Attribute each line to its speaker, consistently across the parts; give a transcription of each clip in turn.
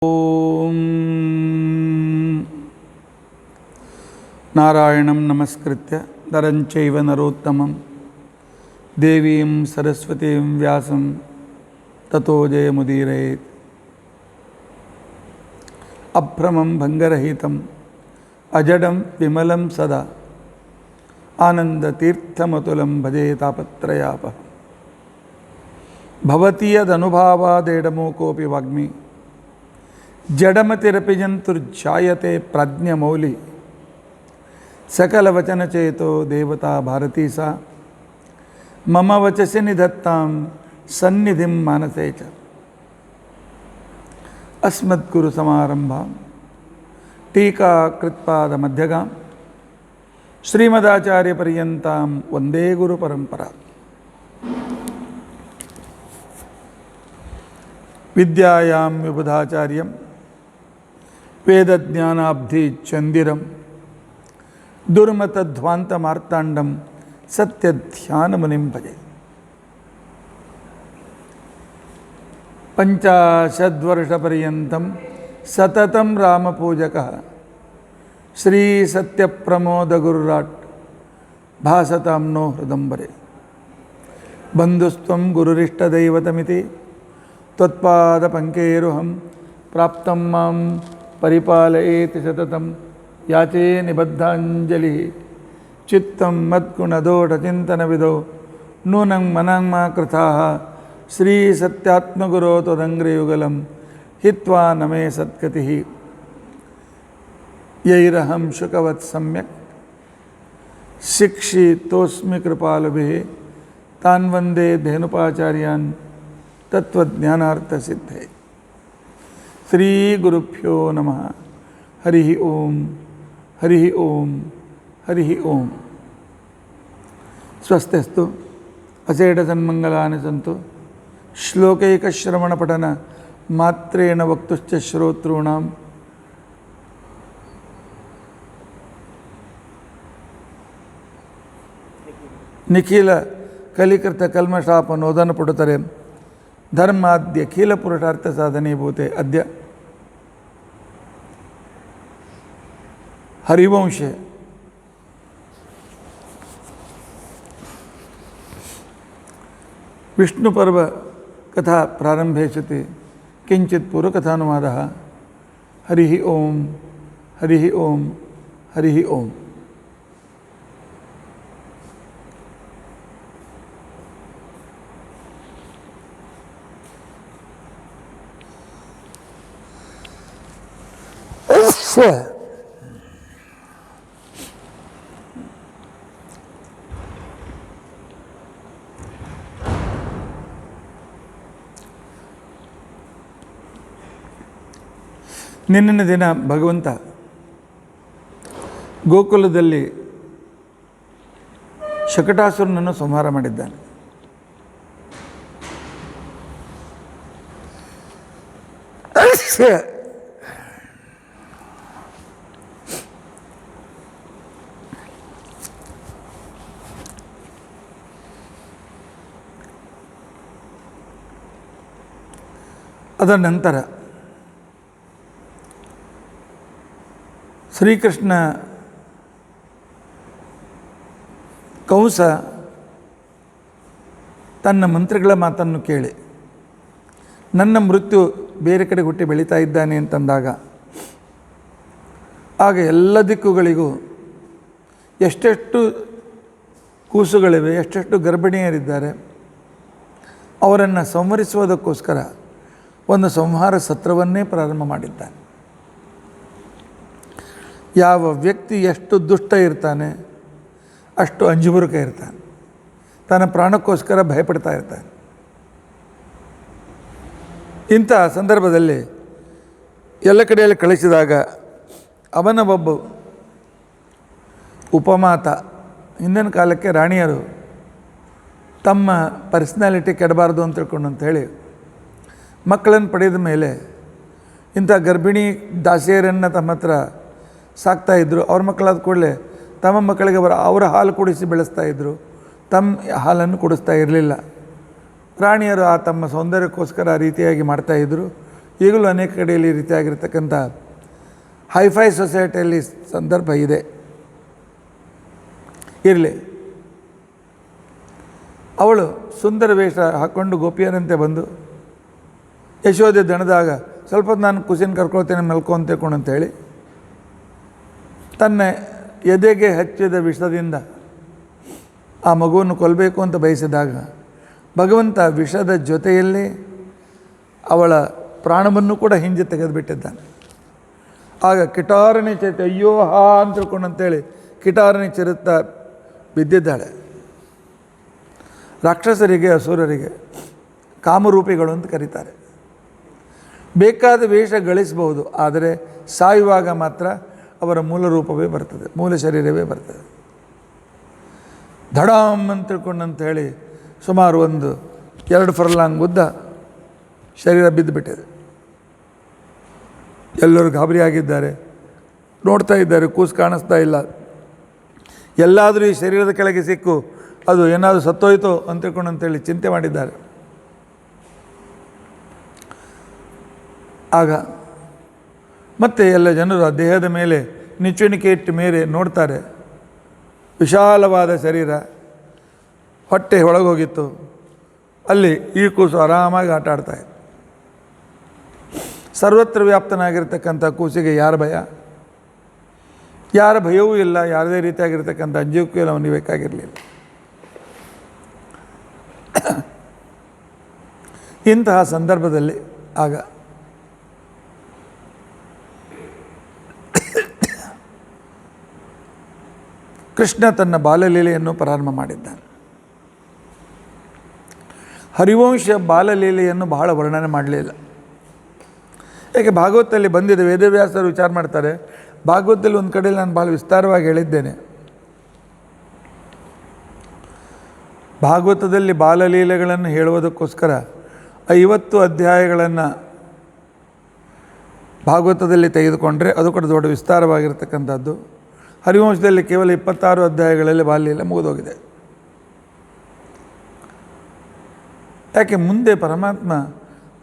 Speaker 1: ಓಂ ನಾರಾಯಣಂ ನಮಸ್ಕೃತ್ಯ ನರಂಚೈವ ನರೋತ್ತಮಂ ದೇವೀಂ ಸರಸ್ವತೀಂ ವ್ಯಾಸಂ ತತೋ ಜಯಮುದೀರಯೇತ್. ಅಭ್ರಮಂ ಭಂಗರಹಿತಂ ಅಜಡಂ ವಿಮಲಂ ಸದಾ ಆನಂದತೀರ್ಥಮತುಲಂ ಭಜೆ ತಾಪತ್ರಯಾಪಃ. ಭವತಿ ಯದನುಭಾವಾದೇಡಮೋ ಕೋಪಿ ವಾಗ್ಮಿ ಜಡಮತಿರಪಿ ಜಂತುರ್ಜಾಯತೆ ಪ್ರಾಜ್ಞಮೌಲಿ. ಸಕಲವಚನಚೇತೋ ದೇವತಾ ಭಾರತೀ ಸಾ ಮಮ ವಚಸಿ ನಿಧತ್ತಾಂ ಸನ್ನಿಧಿಂ ಮಾನಸೇ ಚ. ಅಸ್ಮದ್ಗುರು ಸಮಾರಂಭಾಂ ಟೀಕಾಕೃತ್ಪಾದ ಮಧ್ಯಗಾಂ ಶ್ರೀಮದಾಚಾರ್ಯ ಪರ್ಯಂತಾಂ ವಂದೇ ಗುರು ಪರಂಪರಾ. ವಿದ್ಯಾಯಾಂ ವಿಬುಧಾಚಾರ್ಯಂ ವೇದಜ್ಞಾನಾಬ್ಧಿ ಚಂದಿರಂ ದುರ್ಮತಧ್ವಾಂತ ಮಾರ್ತಾಂಡಂ ಸತ್ಯಧ್ಯಾನಮುನಿಂ ಭಜೆ. ಪಂಚಾಶದ್ವರ್ಷಪರ್ಯಂತಂ ಸತತಂ ರಾಮಪೂಜಕಃ ಶ್ರೀ ಸತ್ಯಪ್ರಮೋದಗುರುರಾಟ್ ಭಾಸತಾಂ ನೋ ಹೃದಂಬರೆ. ಬಂಧುಸ್ತ್ವಂ ಗುರುರಿಷ್ಟದೈವತಮಿತಿ ತ್ವತ್ಪಾದಪಂಕೇರುಹಂ ಪ್ರಾಪ್ತಂ ಮಾಂ ಪರಿಪಾಲಯೇತಿ ಸತತಂ ಯಾಚೇ ನಿಬದ್ಧಾಂಜಲಿ. ಚಿತ್ತಂ ಮದ್ಗುಣದೋಷಚಿಂತನವಿದೋ ನೂನಂ ಮನಂಮಾ ಕೃತಾಃ ಶ್ರೀ ಸತ್ಯಾತ್ಮಗುರೋ ತ್ವದಂಗ್ರಿಯುಗಲಂ ಹಿತ್ವಾ ನಮೇ ಸದ್ಗತಿಃ. ಯೈರಹಂ ಶುಕವತ್ ಸಮ್ಯಕ್ ಶಿಕ್ಷಿತೋಸ್ಮಿ ಕೃಪಾಲುಭಿಃ ತಾನ್ ವಂದೇ ಧೇನುಪಾಚಾರ್ಯಾನ್ ತತ್ವಜ್ಞಾನಾರ್ಥಸಿದ್ಧೇ. ಶ್ರೀ ಗುರುಭ್ಯೋ ನಮಃ. ಹರಿ ಓಂ ಹರಿ ಓಂ ಹರಿ ಓಂ. ಸ್ವಸ್ತಿಸ್ತು ಅಸೇಢ ಸನ್ಮಂಗಲಾನಿ ಸಂತು. ಶ್ಲೋಕೈಕಶ್ರವಣಪಠನ ಮಾತ್ರೇಣ ವಕ್ತುಶ್ಚ ಶ್ರೋತॄಣಾಂ ನಿಖಿಲ ಕಲಿಕೃತ ಕಲ್ಮಷಾಪನೋದನ ಪುಟತರೆ ಧರ್ಮಾದ್ಯ ಖಿಲ ಪುರುಷಾರ್ಥ ಸಾಧನೀಭೂತೆ. ಅದ್ಯ ಹರಿವಂಶೆ ವಿಷ್ಣುಪರ್ವ ಕಥಾ ಪ್ರಾರಂಭೆ ಸತಿ ಕಿಂಚಿತ್ ಪೂರ್ವಕಥಾನುವಾದಃ. ಹರಿ ಓಂ ಹರಿ ಓಂ ಹರಿ ಓಂ. ನಿನ್ನಿನ ದಿನ ಭಗವಂತ ಗೋಕುಲದಲ್ಲಿ ಶಕಟಾಸುರನನ್ನು ಸಂಹಾರ ಮಾಡಿದ್ದಾನೆ. ಅದರ ನಂತರ ಶ್ರೀಕೃಷ್ಣ ಕಂಸ ತನ್ನ ಮಂತ್ರಿಗಳ ಮಾತನ್ನು ಕೇಳಿ ನನ್ನ ಮೃತ್ಯು ಬೇರೆ ಕಡೆ ಹುಟ್ಟಿ ಬೆಳೀತಾ ಇದ್ದಾನೆ ಅಂತಂದಾಗ ಆಗ ಎಲ್ಲ ದಿಕ್ಕುಗಳಿಗೂ ಎಷ್ಟೆಷ್ಟು ಕೂಸುಗಳಿವೆ, ಎಷ್ಟೆಷ್ಟು ಗರ್ಭಿಣಿಯರಿದ್ದಾರೆ, ಅವರನ್ನು ಸಂಹರಿಸುವುದಕ್ಕೋಸ್ಕರ ಒಂದು ಸಂಹಾರ ಸತ್ರವನ್ನೇ ಪ್ರಾರಂಭ ಮಾಡಿದ್ದಾನೆ. ಯಾವ ವ್ಯಕ್ತಿ ಎಷ್ಟು ದುಷ್ಟ ಇರ್ತಾನೆ ಅಷ್ಟು ಅಂಜುಬುರುಕ ಇರ್ತಾನೆ, ತನ್ನ ಪ್ರಾಣಕ್ಕೋಸ್ಕರ ಭಯಪಡ್ತಾ ಇರ್ತಾನೆ. ಇಂಥ ಸಂದರ್ಭದಲ್ಲಿ ಎಲ್ಲ ಕಡೆಯಲ್ಲಿ ಕಳಿಸಿದಾಗ ಅವನ ಒಬ್ಬ ಉಪಮಾತ, ಹಿಂದಿನ ಕಾಲಕ್ಕೆ ರಾಣಿಯರು ತಮ್ಮ ಪರ್ಸ್ನಾಲಿಟಿ ಕೆಡಬಾರ್ದು ಅಂತ ತಿಳ್ಕೊಂಡು ಅಂಥೇಳಿ ಮಕ್ಕಳನ್ನು ಪಡೆದ ಮೇಲೆ ಇಂಥ ಗರ್ಭಿಣಿ ದಾಸಿಯರನ್ನು ತಮ್ಮ ಹತ್ರ ಸಾಕ್ತಾಯಿದ್ರು. ಅವ್ರ ಮಕ್ಕಳಾದ ಕೂಡಲೇ ತಮ್ಮ ಮಕ್ಕಳಿಗೆ ಅವರ ಹಾಲು ಕುಡಿಸಿ ಬೆಳೆಸ್ತಾಯಿದ್ರು, ತಮ್ಮ ಹಾಲನ್ನು ಕುಡಿಸ್ತಾ ಇರಲಿಲ್ಲ. ರಾಣಿಯರು ಆ ತಮ್ಮ ಸೌಂದರ್ಯಕ್ಕೋಸ್ಕರ ಆ ರೀತಿಯಾಗಿ ಮಾಡ್ತಾಯಿದ್ರು. ಈಗಲೂ ಅನೇಕ ಕಡೆಯಲ್ಲಿ ಈ ರೀತಿಯಾಗಿರ್ತಕ್ಕಂಥ ಹೈಫೈ ಸೊಸೈಟಿಯಲ್ಲಿ ಸಂದರ್ಭ ಇದೆ. ಇರಲಿ, ಅವಳು ಸುಂದರ ವೇಷ ಹಾಕ್ಕೊಂಡು ಗೋಪಿಯರಂತೆ ಬಂದು ಯಶೋದೆ ದಣದಾಗ ಸ್ವಲ್ಪ ನಾನು ಕುಸಿನ ಕರ್ಕೊಳ್ತೇನೆ ಮಲ್ಕೊ ಅಂತ ತಿಳ್ಕೊಂಡು ಅಂತೇಳಿ ತನ್ನ ಎದೆಗೆ ಹಚ್ಚಿದ ವಿಷದಿಂದ ಆ ಮಗುವನ್ನು ಕೊಲ್ಲಬೇಕು ಅಂತ ಬಯಸಿದಾಗ ಭಗವಂತ ವಿಷದ ಜೊತೆಯಲ್ಲಿ ಅವಳ ಪ್ರಾಣವನ್ನು ಕೂಡ ಹಿಂಜೆ ತೆಗೆದುಬಿಟ್ಟಿದ್ದಾನೆ. ಆಗ ಕಿಟಾರನೆ ಚೇತ ಅಯ್ಯೋ ಹಾ ಅಂತ ತಿಳ್ಕೊಂಡು ಅಂತೇಳಿ ಕಿಟಾರನೆ ಚಿರುತ್ತಾ ಬಿದ್ದಿದ್ದಾಳೆ. ರಾಕ್ಷಸರಿಗೆ ಅಸುರರಿಗೆ ಕಾಮರೂಪಿಗಳು ಅಂತ ಕರೀತಾರೆ. ಬೇಕಾದ ವೇಷ ಗಳಿಸಬಹುದು, ಆದರೆ ಸಾಯುವಾಗ ಮಾತ್ರ ಅವರ ಮೂಲ ರೂಪವೇ ಬರ್ತದೆ, ಮೂಲ ಶರೀರವೇ ಬರ್ತದೆ. ಧಡಾಮ್ ಅಂತ ತಿಳ್ಕೊಂಡಂತ ಹೇಳಿ ಸುಮಾರು 1-2 ಫರ್ಲಾಂಗ್ ಉದ್ದ ಶರೀರ ಬಿದ್ದುಬಿಟ್ಟಿದೆ. ಎಲ್ಲರೂ ಗಾಬರಿಯಾಗಿದ್ದಾರೆ, ನೋಡ್ತಾ ಇದ್ದಾರೆ, ಕೂಸು ಕಾಣಿಸ್ತಾ ಇಲ್ಲ. ಎಲ್ಲಾದರೂ ಈ ಶರೀರದ ಕೆಳಗೆ ಸಿಕ್ಕು ಅದು ಏನಾದರೂ ಸತ್ತೋಯ್ತೋ ಅಂತ ತಿಳ್ಕೊಂಡು ಅಂತೇಳಿ ಚಿಂತೆ ಮಾಡಿದ್ದಾರೆ. ಆಗ ಮತ್ತೆ ಎಲ್ಲ ಜನರು ಆ ದೇಹದ ಮೇಲೆ ನಿಚ್ಚುಣಿಕೆ ಇಟ್ಟು ಮೇಲೆ ನೋಡ್ತಾರೆ. ವಿಶಾಲವಾದ ಶರೀರ, ಹೊಟ್ಟೆ ಒಳಗೋಗಿತ್ತು. ಅಲ್ಲಿ ಈ ಕೂಸು ಆರಾಮಾಗಿ ಆಟ ಆಡ್ತಾಯಿತ್ತು. ಸರ್ವತ್ರ ವ್ಯಾಪ್ತನಾಗಿರ್ತಕ್ಕಂಥ ಕೂಸಿಗೆ ಯಾರ ಭಯ? ಯಾರ ಭಯವೂ ಇಲ್ಲ, ಯಾವುದೇ ರೀತಿಯಾಗಿರ್ತಕ್ಕಂಥ ಅಂಜಿಕೆಯೂ ಇಲ್ಲ, ಅವನಿಗೆ ಬೇಕಾಗಿರಲಿಲ್ಲ. ಇಂತಹ ಸಂದರ್ಭದಲ್ಲಿ ಆಗ ಕೃಷ್ಣ ತನ್ನ ಬಾಲಲೀಲೆಯನ್ನು ಪ್ರಾರಂಭ ಮಾಡಿದ್ದಾನೆ. ಹರಿವಂಶ ಬಾಲಲೀಲೆಯನ್ನು ಬಹಳ ವರ್ಣನೆ ಮಾಡಲಿಲ್ಲ. ಯಾಕೆ ಭಾಗವತದಲ್ಲಿ ಬಂದಿದೆ, ವೇದವ್ಯಾಸರು ವಿಚಾರ ಮಾಡ್ತಾರೆ. ಭಾಗವತದಲ್ಲಿ ಒಂದು ಕಡೆಯಲ್ಲಿ ನಾನು ಭಾಳ ವಿಸ್ತಾರವಾಗಿ ಹೇಳಿದ್ದೇನೆ. ಭಾಗವತದಲ್ಲಿ ಬಾಲಲೀಲೆಗಳನ್ನು ಹೇಳುವುದಕ್ಕೋಸ್ಕರ 50 ಅಧ್ಯಾಯಗಳನ್ನು ಭಾಗವತದಲ್ಲಿ ತೆಗೆದುಕೊಂಡ್ರೆ ಅದು ಕೂಡ ದೊಡ್ಡ ವಿಸ್ತಾರವಾಗಿರ್ತಕ್ಕಂಥದ್ದು. ಹರಿವಂಶದಲ್ಲಿ ಕೇವಲ 26 ಅಧ್ಯಾಯಗಳಲ್ಲಿ ಬಾಲ್ಯಲೀಲೆ ಮುಗಿದೋಗಿದೆ. ಯಾಕೆ ಮುಂದೆ ಪರಮಾತ್ಮ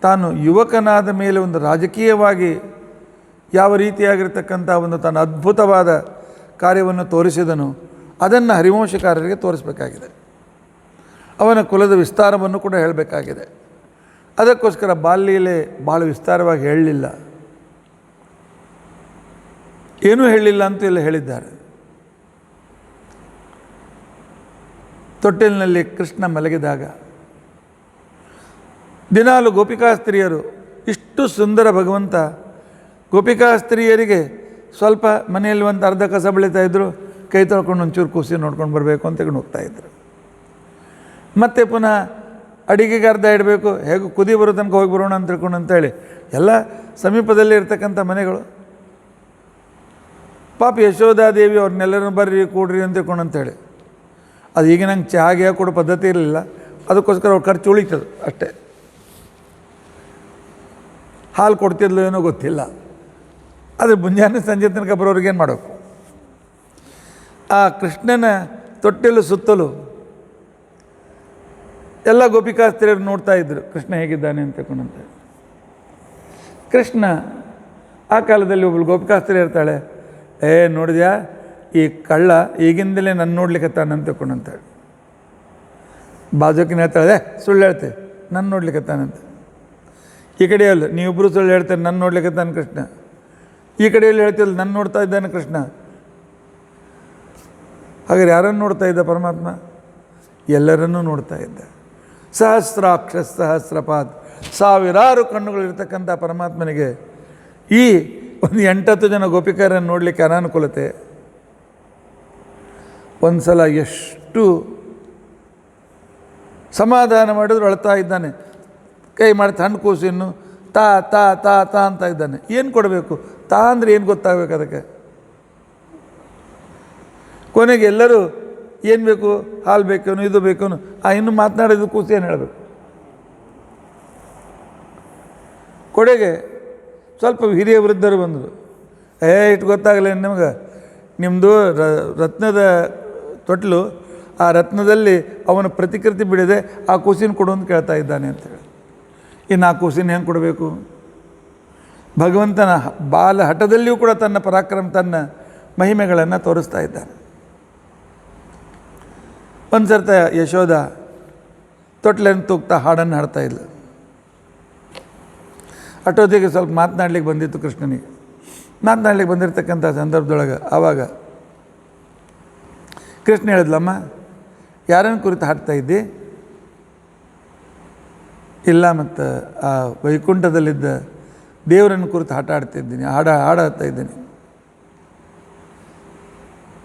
Speaker 1: ತಾನು ಯುವಕನಾದ ಮೇಲೆ ಒಂದು ರಾಜಕೀಯವಾಗಿ ಯಾವ ರೀತಿಯಾಗಿರ್ತಕ್ಕಂಥ ಒಂದು ತನ್ನ ಅದ್ಭುತವಾದ ಕಾರ್ಯವನ್ನು ತೋರಿಸಿದನು, ಅದನ್ನು ಹರಿವಂಶಕಾರರಿಗೆ ತೋರಿಸಬೇಕಾಗಿದೆ. ಅವನ ಕುಲದ ವಿಸ್ತಾರವನ್ನು ಕೂಡ ಹೇಳಬೇಕಾಗಿದೆ. ಅದಕ್ಕೋಸ್ಕರ ಬಾಲ್ಯಲೀಲೆ ಭಾಳ ವಿಸ್ತಾರವಾಗಿ ಹೇಳಲಿಲ್ಲ, ಏನೂ ಹೇಳಲಿಲ್ಲ ಅಂತ ಎಲ್ಲ ಹೇಳಿದ್ದಾರೆ. ತೊಟ್ಟಿಲಿನಲ್ಲಿ ಕೃಷ್ಣ ಮಲಗಿದಾಗ ದಿನಾಲು ಗೋಪಿಕಾಸ್ತ್ರೀಯರು, ಇಷ್ಟು ಸುಂದರ ಭಗವಂತ, ಗೋಪಿಕಾಸ್ತ್ರೀಯರಿಗೆ ಸ್ವಲ್ಪ ಮನೆಯಲ್ಲಿ ಒಂದು ಅರ್ಧ ಕಸ ಬೆಳೀತಾಯಿದ್ರು, ಕೈ ತೊಳ್ಕೊಂಡು ಒಂಚೂರು ಕೂಸಿ ನೋಡ್ಕೊಂಡು ಬರಬೇಕು ಅಂತ ಹೋಗ್ತಾಯಿದ್ರು. ಮತ್ತು ಪುನಃ ಅಡಿಗೆಗೆ ಅರ್ಧ ಇಡಬೇಕು, ಹೇಗೂ ಕುದಿ ಬರೋ ತನಕ ಹೋಗಿ ಬರೋಣ ಅಂತ ತಿಳ್ಕೊಂಡು ಅಂತೇಳಿ ಎಲ್ಲ ಸಮೀಪದಲ್ಲಿ ಇರ್ತಕ್ಕಂಥ ಮನೆಗಳು. ಪಾಪ ಯಶೋಧಾದೇವಿ ಅವ್ರನ್ನೆಲ್ಲರೂ ಬರ್ರಿ ಕೂಡ್ರಿ ಅಂತ ತಿಳ್ಕೊಂಡು ಅಂತೇಳಿ, ಅದು ಈಗ ನಂಗೆ ಚಹಾಗೆ ಕೊಡೋ ಪದ್ಧತಿ ಇರಲಿಲ್ಲ, ಅದಕ್ಕೋಸ್ಕರ ಅವ್ರು ಖರ್ಚು ಉಳಿತದೆ ಅಷ್ಟೇ. ಹಾಲು ಕೊಡ್ತಿದ್ಲು ಏನೋ ಗೊತ್ತಿಲ್ಲ, ಆದರೆ ಮುಂಜಾನೆ ಸಂಜೆ ತನಕ ಬರೋರಿಗೇನು ಮಾಡಬೇಕು? ಆ ಕೃಷ್ಣನ ತೊಟ್ಟಿಲು ಸುತ್ತಲೂ ಎಲ್ಲ ಗೋಪಿಕಾಸ್ತ್ರೀಯರು ನೋಡ್ತಾ ಇದ್ದರು ಕೃಷ್ಣ ಹೇಗಿದ್ದಾನೆ ಅಂತ ತಿಳ್ಕೊಂಡಂತೆ. ಕೃಷ್ಣ ಆ ಕಾಲದಲ್ಲಿ ಒಬ್ಬಳು ಗೋಪಿಕಾಸ್ತ್ರೀ ಇರ್ತಾಳೆ, ನೋಡಿದ್ಯಾ ಈ ಕಳ್ಳ ಈಗಿಂದಲೇ ನನ್ನ ನೋಡ್ಲಿಕ್ಕತ್ತಾನ ಅಂತ ತಿಳ್ಕೊಂಡಂತೇಳಿ. ಬಾಜುಕಿನ ಹೇಳ್ತಾಳೆ, ಸುಳ್ಳು ಹೇಳ್ತೆ, ನನ್ನ ನೋಡ್ಲಿಕ್ಕತ್ತಾನಂತೆ. ಈ ಕಡೆಯಲ್ಲ, ನೀವಿಬ್ಬರು ಸುಳ್ಳು ಹೇಳ್ತಾರೆ, ನನ್ನ ನೋಡ್ಲಿಕ್ಕತ್ತಾನೆ ಕೃಷ್ಣ. ಈ ಕಡೆಯಲ್ಲಿ ಹೇಳ್ತಿಲ್ಲ, ನನ್ನ ನೋಡ್ತಾ ಇದ್ದಾನೆ ಕೃಷ್ಣ. ಹಾಗಾದ್ರೆ ಯಾರನ್ನು ನೋಡ್ತಾ ಇದ್ದ ಪರಮಾತ್ಮ? ಎಲ್ಲರನ್ನೂ ನೋಡ್ತಾ ಇದ್ದ. ಸಹಸ್ರಾಕ್ಷ ಸಹಸ್ರಪಾದ್, ಸಾವಿರಾರು ಕಣ್ಣುಗಳಿರ್ತಕ್ಕಂಥ ಪರಮಾತ್ಮನಿಗೆ ಈ ಒಂದು 8-10 ಜನ ಗೋಪಿಕರನ್ನು ನೋಡಲಿಕ್ಕೆ ಅನಾನುಕೂಲತೆ. ಒಂದು ಸಲ ಎಷ್ಟು ಸಮಾಧಾನ ಮಾಡಿದ್ರು ಅಳ್ತಾ ಇದ್ದಾನೆ. ಕೈ ಮಾಡಿ ಸಣ್ಣ ಕೂಸು ಇನ್ನು ತಾ ತಾ ತಾ ತಾ ಅಂತ ಇದ್ದಾನೆ. ಏನು ಕೊಡಬೇಕು? ತಾ ಅಂದರೆ ಏನು ಗೊತ್ತಾಗಬೇಕು ಅದಕ್ಕೆ? ಕೊನೆಗೆ ಎಲ್ಲರೂ ಏನು ಬೇಕು, ಹಾಲು ಬೇಕೇನು, ಇದು ಬೇಕೇನು, ಇನ್ನು ಮಾತನಾಡೋದು ಕೂಸು ಏನು ಹೇಳಬೇಕು? ಕೊಡೆಗೆ ಸ್ವಲ್ಪ ಹಿರಿಯ ವೃದ್ಧರು ಬಂದರು. ಇಟ್ಟು ಗೊತ್ತಾಗಲ್ಲ ನಿಮಗೆ, ನಿಮ್ಮದು ರತ್ನದ ತೊಟ್ಲು, ಆ ರತ್ನದಲ್ಲಿ ಅವನ ಪ್ರತಿಕೃತಿ ಬಿಡದೆ ಆ ಕೂಸಿನ ಕೊಡು ಅಂತ ಕೇಳ್ತಾ ಇದ್ದಾನೆ ಅಂತೇಳಿ. ಇನ್ನು ಆ ಕೂಸಿನ ಹೆಂಗೆ ಕೊಡಬೇಕು? ಭಗವಂತನ ಬಾಲ ಹಠದಲ್ಲಿಯೂ ಕೂಡ ತನ್ನ ಪರಾಕ್ರಮ, ತನ್ನ ಮಹಿಮೆಗಳನ್ನು ತೋರಿಸ್ತಾ ಇದ್ದಾನೆ. ಒಂದು ಸರ್ತ ಯಶೋಧ ತೊಟ್ಲೆಯನ್ನು ತೂಗ್ತಾ ಹಾಡನ್ನು ಹಾಡ್ತಾ ಇದ್ಲು. ಅಷ್ಟೊತ್ತಿಗೆ ಸ್ವಲ್ಪ ಮಾತನಾಡ್ಲಿಕ್ಕೆ ಬಂದಿತ್ತು ಕೃಷ್ಣನಿಗೆ. ಮಾತನಾಡ್ಲಿಕ್ಕೆ ಬಂದಿರತಕ್ಕಂಥ ಸಂದರ್ಭದೊಳಗೆ ಆವಾಗ ಕೃಷ್ಣ ಹೇಳಿದ್ಲಮ್ಮ, ಯಾರನ್ನು ಕುರಿತು ಹಾಡ್ತಾ ಇದ್ದಿ? ಇಲ್ಲ, ಮತ್ತು ಆ ವೈಕುಂಠದಲ್ಲಿದ್ದ ದೇವರನ್ನು ಕುರಿತು ಆಡ್ತಿದ್ದೀನಿ, ಹಾಡ್ತಾ ಇದ್ದೀನಿ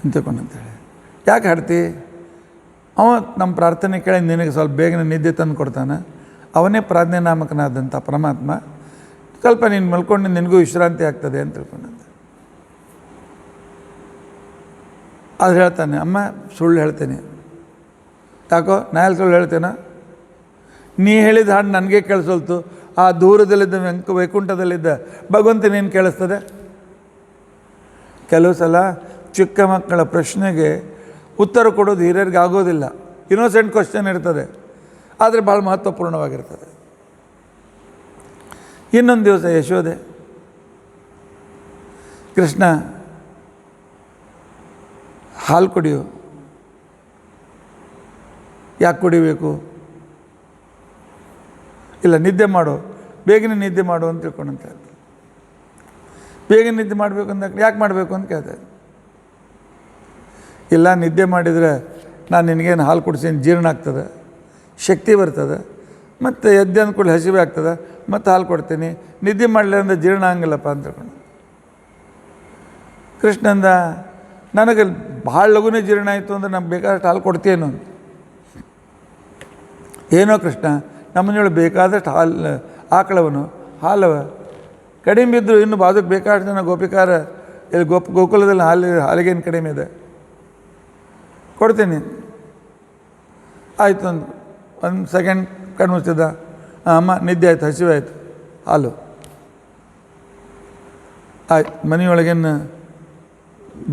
Speaker 1: ಅಂತಕೊಂಡಂತೇಳಿ. ಯಾಕೆ ಹಾಡ್ತಿ? ಅವ ನಮ್ಮ ಪ್ರಾರ್ಥನೆ ಕೇಳಿ ನಿನಗೆ ಸ್ವಲ್ಪ ಬೇಗನೆ ನಿದ್ದೆ ತಂದು ಕೊಡ್ತಾನೆ. ಅವನೇ ಪ್ರಾಜ್ಞೆ ನಾಮಕನಾದಂಥ ಪರಮಾತ್ಮ. ಸ್ವಲ್ಪ ನೀನು ಮಲ್ಕೊಂಡು ನಿನಗೂ ವಿಶ್ರಾಂತಿ ಆಗ್ತದೆ ಅಂತ ತಿಳ್ಕೊಂಡಂತೆ. ಅದು ಹೇಳ್ತಾನೆ, ಅಮ್ಮ ಸುಳ್ಳು ಹೇಳ್ತೇನೆ. ಯಾಕೋ ನಾ ಸುಳ್ಳು ಹೇಳ್ತೇನೆ? ನೀ ಹೇಳಿದ ಹಾಡು ನನಗೆ ಕೇಳಿಸೋಲ್ತು, ಆ ದೂರದಲ್ಲಿದ್ದ ವೈಕುಂಠದಲ್ಲಿದ್ದ ಭಗವಂತ ನೀನು ಕೇಳಿಸ್ತದೆ. ಕೆಲವು ಸಲ ಚಿಕ್ಕ ಮಕ್ಕಳ ಪ್ರಶ್ನೆಗೆ ಉತ್ತರ ಕೊಡೋದು ಹಿರಿಯರಿಗೆ ಆಗೋದಿಲ್ಲ. ಇನ್ನೋಸೆಂಟ್ ಕ್ವಶನ್ ಇರ್ತದೆ, ಆದರೆ ಭಾಳ ಮಹತ್ವಪೂರ್ಣವಾಗಿರ್ತದೆ. ಇನ್ನೊಂದು ದಿವಸ ಯಶೋದೆ ಕೃಷ್ಣ ಹಾಲು ಕುಡಿಯು. ಯಾಕೆ ಕುಡಿಬೇಕು? ಇಲ್ಲ, ನಿದ್ದೆ ಮಾಡು, ಬೇಗನೆ ನಿದ್ದೆ ಮಾಡು ಅಂತ ತಿಳ್ಕೊಂಡಂತ ಹೇಳ್ತಾರೆ. ಬೇಗನೆ ನಿದ್ದೆ ಮಾಡಬೇಕು ಅಂತ ಯಾಕೆ ಮಾಡಬೇಕು ಅಂತ ಕೇಳ್ತಾರೆ. ಇಲ್ಲ, ನಿದ್ದೆ ಮಾಡಿದರೆ ನಾನು ನಿನಗೇನು ಹಾಲು ಕುಡಿಸಿ ಜೀರ್ಣ ಆಗ್ತದೆ, ಶಕ್ತಿ ಬರ್ತದೆ, ಮತ್ತು ಎದ್ದೆ ಅಂದ್ಕೊಳ್ಳಿ ಹಸಿವೆ ಆಗ್ತದೆ, ಮತ್ತು ಹಾಲು ಕೊಡ್ತೀನಿ. ನಿದ್ದೆ ಮಾಡಲಿ ಅಂದರೆ ಜೀರ್ಣ ಆಗಂಗಿಲ್ಲಪ್ಪ ಅಂತ ತಿಳ್ಕೊಂಡು ಕೃಷ್ಣಂದ, ನನಗೆ ಭಾಳ ಲಘುನೇ ಜೀರ್ಣ ಆಯಿತು ಅಂದರೆ ನಮ್ಗೆ ಬೇಕಾದಷ್ಟು ಹಾಲು ಕೊಡ್ತೀಯೇನು? ಏನೋ ಕೃಷ್ಣ, ನಮ್ಮನೇಳು ಬೇಕಾದಷ್ಟು ಆಕಳವನು ಹಾಲವ ಕಡಿಮೆ ಬಿದ್ದು ಇನ್ನು ಬಾದಕ್ಕೆ ಬೇಕಾದಷ್ಟು ಜನ ಗೋಪಿಕಾರ ಇಲ್ಲಿ ಗೋಕುಲದಲ್ಲಿ ಹಾಲಿಗೇನು ಕಡಿಮೆ ಇದೆ, ಕೊಡ್ತೀನಿ. ಆಯಿತು ಒಂದು ಸೆಕೆಂಡ್ ಕಣ್ಣು ಮುಚ್ಚಿದ. ಅಮ್ಮ ನಿದ್ದೆ ಆಯಿತು, ಹಸಿವೆ ಆಯಿತು, ಹಾಲು ಆಯ್ತು. ಮನೆಯೊಳಗಿನ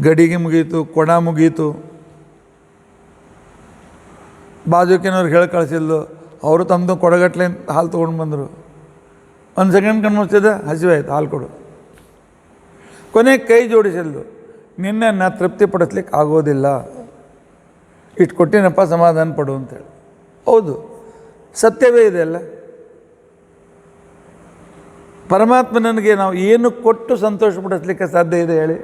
Speaker 1: ಗಡಿಗೆ ಮುಗೀತು, ಕೊಡ ಮುಗೀತು. ಬಾಜುಕಿನವ್ರಿಗೆ ಹೇಳಿ ಕಳಿಸಿಲ್ಲು, ಅವರು ತಮ್ಮದು ಕೊಡಗಟ್ಲೆ ಹಾಲು ತೊಗೊಂಡು ಬಂದರು. ಒಂದು ಸೆಕೆಂಡ್ ಕಣ್ಣು ಮುಚ್ಚಿದ, ಹಸಿವೆ ಆಯಿತು, ಹಾಲು ಕೊಡು. ಕೊನೆಗೆ ಕೈ ಜೋಡಿಸಿಲ್ಲು, ನಿನ್ನನ್ನು ತೃಪ್ತಿಪಡಿಸ್ಲಿಕ್ಕೆ ಆಗೋದಿಲ್ಲ, ಇಟ್ಟು ಕೊಟ್ಟಿನಪ್ಪ, ಸಮಾಧಾನ ಪಡು ಅಂತೇಳಿ. ಹೌದು, ಸತ್ಯವೇ ಇದೆ ಅಲ್ಲ. ಪರಮಾತ್ಮ ನನಗೆ ನಾವು ಏನು ಕೊಟ್ಟು ಸಂತೋಷಪಡಿಸ್ಲಿಕ್ಕೆ ಸಾಧ್ಯ ಇದೆ ಹೇಳಿ?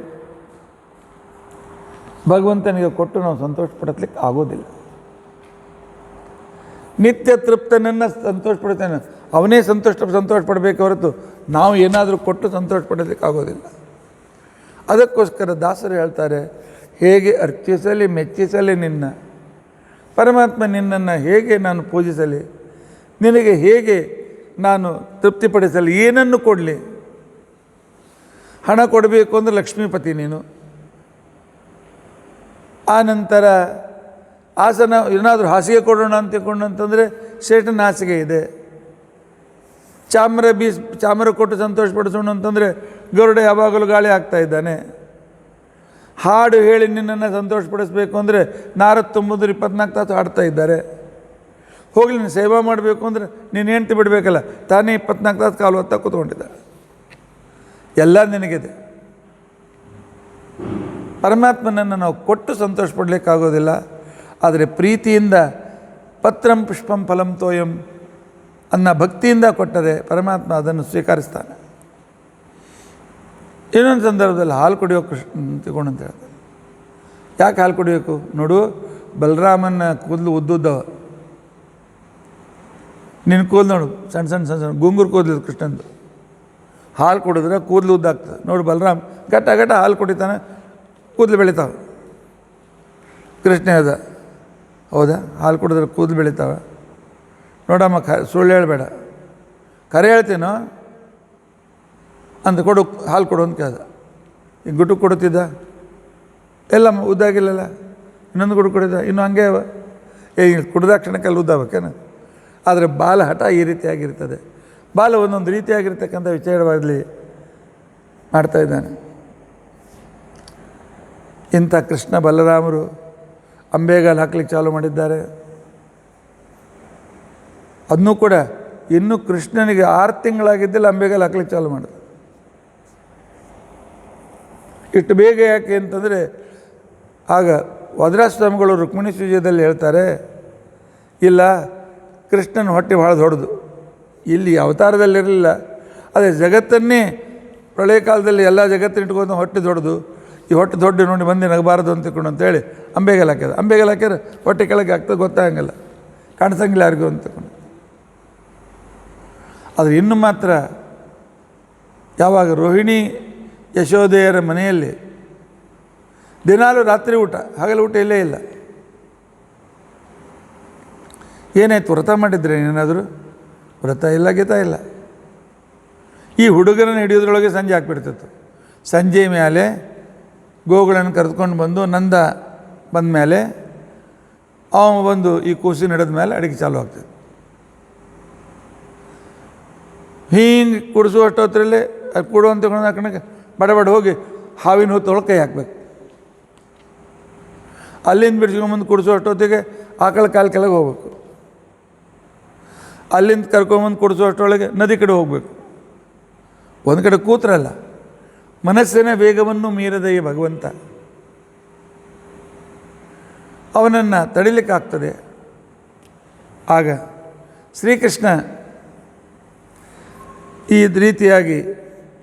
Speaker 1: ಭಗವಂತನಿಗೆ ಕೊಟ್ಟು ನಾವು ಸಂತೋಷಪಡಿಸ್ಲಿಕ್ಕೆ ಆಗೋದಿಲ್ಲ. ನಿತ್ಯ ತೃಪ್ತನನ್ನು ಸಂತೋಷಪಡ್ತಾನೆ, ಅವನೇ ಸಂತೋಷ ಪಡಬೇಕು ಹೊರತು ನಾವು ಏನಾದರೂ ಕೊಟ್ಟು ಸಂತೋಷಪಡಲಿಕ್ಕೆ ಆಗೋದಿಲ್ಲ. ಅದಕ್ಕೋಸ್ಕರ ದಾಸರು ಹೇಳ್ತಾರೆ, ಹೇಗೆ ಅರ್ಚಿಸಲಿ ಮೆಚ್ಚಿಸಲಿ ನಿನ್ನ ಪರಮಾತ್ಮ, ನಿನ್ನನ್ನು ಹೇಗೆ ನಾನು ಪೂಜಿಸಲಿ, ನಿನಗೆ ಹೇಗೆ ನಾನು ತೃಪ್ತಿಪಡಿಸಲಿ, ಏನನ್ನು ಕೊಡಲಿ? ಹಣ ಕೊಡಬೇಕು ಅಂದರೆ ಲಕ್ಷ್ಮೀಪತಿ ನೀನು. ಆ ನಂತರ ಆಸನ ಏನಾದರೂ ಹಾಸಿಗೆ ಕೊಡೋಣ ಅಂತ ತಿಳ್ಕೊಂಡಂತಂದರೆ ಶ್ರೇಷ್ಠನ ಹಾಸಿಗೆ ಇದೆ. ಚಾಮರ ಕೊಟ್ಟು ಸಂತೋಷಪಡಿಸೋಣ ಅಂತಂದರೆ ಗರುಡ ಯಾವಾಗಲೂ ಗಾಳಿ ಆಗ್ತಾ ಇದ್ದಾನೆ. ಹಾಡು ಹೇಳಿ ನಿನ್ನನ್ನು ಸಂತೋಷಪಡಿಸಬೇಕು ಅಂದರೆ ನಾರದ್ 24 ತಾಸು ಹಾಡ್ತಾ ಇದ್ದಾರೆ. ಹೋಗಲಿ, ನೀನು ಸೇವಾ ಮಾಡಬೇಕು ಅಂದರೆ ನೀನು ಹೆಂಡ್ತಿ ಬಿಡಬೇಕಲ್ಲ, ತಾನೇ 24 ತಾಸು ಕಾಲು ಹೊತ್ತ ಕೂತ್ಕೊಂಡಿದ್ದಾರೆ. ಎಲ್ಲ ನಿನಗಿದೆ. ಪರಮಾತ್ಮನನ್ನು ನಾವು ಕೊಟ್ಟು ಸಂತೋಷ ಪಡಲಿಕ್ಕಾಗೋದಿಲ್ಲ. ಆದರೆ ಪ್ರೀತಿಯಿಂದ ಪತ್ರಂ ಪುಷ್ಪಂ ಫಲಂ ತೋಯಂ ಅನ್ನ ಭಕ್ತಿಯಿಂದ ಕೊಟ್ಟರೆ ಪರಮಾತ್ಮ ಅದನ್ನು ಸ್ವೀಕರಿಸ್ತಾನೆ. ಇನ್ನೊಂದು ಸಂದರ್ಭದಲ್ಲಿ ಹಾಲು ಕುಡಿಯೋ ಕೃಷ್ಣ ತಿಳ್ಕೊಂಡು ಅಂತ ಹೇಳ್ತಾರೆ. ಯಾಕೆ ಹಾಲು ಕುಡಿಯೋಕು? ನೋಡು, ಬಲರಾಮನ ಕೂದಲು ಉದ್ದುದ್ದವ, ನಿನ್ನ ಕೂದಲು ನೋಡು ಸಣ್ಣ ಸಣ್ಣ ಸಣ್ಣ ಸಣ್ಣ ಗುಂಗುರು ಕೂದಲು ಕೃಷ್ಣಂದು. ಹಾಲು ಕುಡಿದ್ರೆ ಕೂದಲು ಉದ್ದಾಗ್ತದೆ. ನೋಡು, ಬಲರಾಮ್ ಗಟ್ಟ ಹಾಲು ಕುಡಿತಾನೆ, ಕೂದಲು ಬೆಳಿತಾವೆ. ಕೃಷ್ಣ ಅದ, ಹೌದಾ? ಹಾಲು ಕುಡಿದ್ರೆ ಕೂದಲು ಬೆಳಿತಾವೆ. ನೋಡಮ್ಮ, ಸುಳ್ಳು ಹೇಳಬೇಡ, ಕರೆ ಹೇಳ್ತೀನೋ ಅಂತ ಕೊಡು, ಹಾಲು ಕೊಡು ಅಂತ ಕೇಳ್ದ. ಈಗ ಗುಟು ಕೊಡುತ್ತಿದ್ದ, ಎಲ್ಲ ಉದ್ದಾಗಿಲ್ಲಲ್ಲ, ಇನ್ನೊಂದು ಗುಡು ಕುಡಿದ, ಇನ್ನೂ ಹಂಗೆ ಅವ. ಕುಡಿದಾಕ್ಷಣಕ್ಕೆಲ್ಲ ಉದ್ದಾಗಬೇಕೇನು? ಆದರೆ ಬಾಲ ಹಠ ಈ ರೀತಿಯಾಗಿರ್ತದೆ. ಬಾಲ ಒಂದೊಂದು ರೀತಿಯಾಗಿರ್ತಕ್ಕಂಥ ವಿಚಾರವಾಗಲಿ ಮಾಡ್ತಾ ಇದ್ದಾನೆ. ಇಂಥ ಕೃಷ್ಣ ಬಲರಾಮರು ಅಂಬೆಗಾಲು ಹಾಕ್ಲಿಕ್ಕೆ ಚಾಲು ಮಾಡಿದ್ದಾರೆ. ಅದನ್ನೂ ಕೂಡ ಇನ್ನೂ ಕೃಷ್ಣನಿಗೆ 6 ತಿಂಗಳಾಗಿದ್ದಲ್ಲಿ ಅಂಬೆಗಾಲು ಹಾಕ್ಲಿಕ್ಕೆ ಚಾಲು ಮಾಡಿದ್ರು. ಇಷ್ಟು ಬೇಗ ಯಾಕೆ ಅಂತಂದರೆ, ಆಗ ವಜ್ರಾಸ್ವಾಮಿಗಳು ರುಕ್ಮಿಣಿ ವಿಜಯದಲ್ಲಿ ಹೇಳ್ತಾರೆ, ಇಲ್ಲ ಕೃಷ್ಣನ ಹೊಟ್ಟೆ ಭಾಳ ದೊಡ್ಡದು, ಇಲ್ಲಿ ಅವತಾರದಲ್ಲಿರಲಿಲ್ಲ, ಅದೇ ಜಗತ್ತನ್ನೇ ಪ್ರಳಯ ಕಾಲದಲ್ಲಿ ಎಲ್ಲ ಜಗತ್ತನ್ನು ಇಟ್ಕೊಂಡು ಹೊಟ್ಟೆ ದೊಡ್ಡದು, ಈ ಹೊಟ್ಟೆ ದೊಡ್ಡ ನೋಡಿ ಬಂದು ನಗಬಾರದು ಅಂತ ತಿಳ್ಕೊಂಡು ಅಂತೇಳಿ ಅಂಬೆಗೆಲ್ಲ ಹಾಕ್ಯಾರ ಹೊಟ್ಟೆ ಕೆಳಗೆ ಆಗ್ತದೆ ಗೊತ್ತಾಗಂಗಿಲ್ಲ, ಕಾಣಿಸಂಗಿಲ್ಲ ಯಾರಿಗೂ ಅಂತ ತಿಳ್ಕೊಂಡು. ಆದರೆ ಇನ್ನು ಮಾತ್ರ ಯಾವಾಗ ರೋಹಿಣಿ ಯಶೋದೆಯರ ಮನೆಯಲ್ಲಿ ದಿನಾಲೂ ರಾತ್ರಿ ಊಟ, ಹಗಲು ಊಟ ಇಲ್ಲೇ ಇಲ್ಲ. ಏನಾಯ್ತು, ವ್ರತ ಮಾಡಿದ್ರೆ ಏನಾದರೂ? ವ್ರತ ಇಲ್ಲ, ಗೀತ ಇಲ್ಲ. ಈ ಹುಡುಗರನ್ನು ಹಿಡಿಯೋದ್ರೊಳಗೆ ಸಂಜೆ ಹಾಕ್ಬಿಡ್ತಿತ್ತು. ಸಂಜೆ ಮೇಲೆ ಗೋಗಳನ್ನು ಕರೆದುಕೊಂಡು ಬಂದು ನಂದ ಬಂದ ಮೇಲೆ ಅವ ಬಂದು ಈ ಕೂಸಿನ ಹಿಡಿದ ಮೇಲೆ ಅಡುಗೆ ಚಾಲು ಆಗ್ತದೆ. ಹಿಂಗೆ ಕುಡಿಸುವಷ್ಟೊತ್ತರಲ್ಲಿ ಅದು ಕೊಡುವಂತ ಕಣಕ್ಕೆ ಬಡ ಹೋಗಿ ಹಾವಿನ ಹೊತ್ತೊಳಗೆ ಕೈ ಹಾಕಬೇಕು. ಅಲ್ಲಿಂದ ಬಿಡಿಸ್ಕೊಂಬಂದು ಕುಡಿಸೋಷ್ಟೊತ್ತಿಗೆ ಆಕಳ ಕಾಲು ಕೆಳಗೆ ಹೋಗ್ಬೇಕು. ಅಲ್ಲಿಂದ ಕರ್ಕೊಂಬಂದು ಕುಡಿಸೋಷ್ಟೊಳಗೆ ನದಿ ಕಡೆ ಹೋಗಬೇಕು. ಒಂದು ಕಡೆ ಕೂತ್ರಲ್ಲ, ಮನಸ್ಸಿನ ವೇಗವನ್ನು ಮೀರದ ಈ ಭಗವಂತ ಅವನನ್ನು ತಡಿಲಿಕ್ಕಾಗ್ತದೆ. ಆಗ ಶ್ರೀಕೃಷ್ಣ ಈ ರೀತಿಯಾಗಿ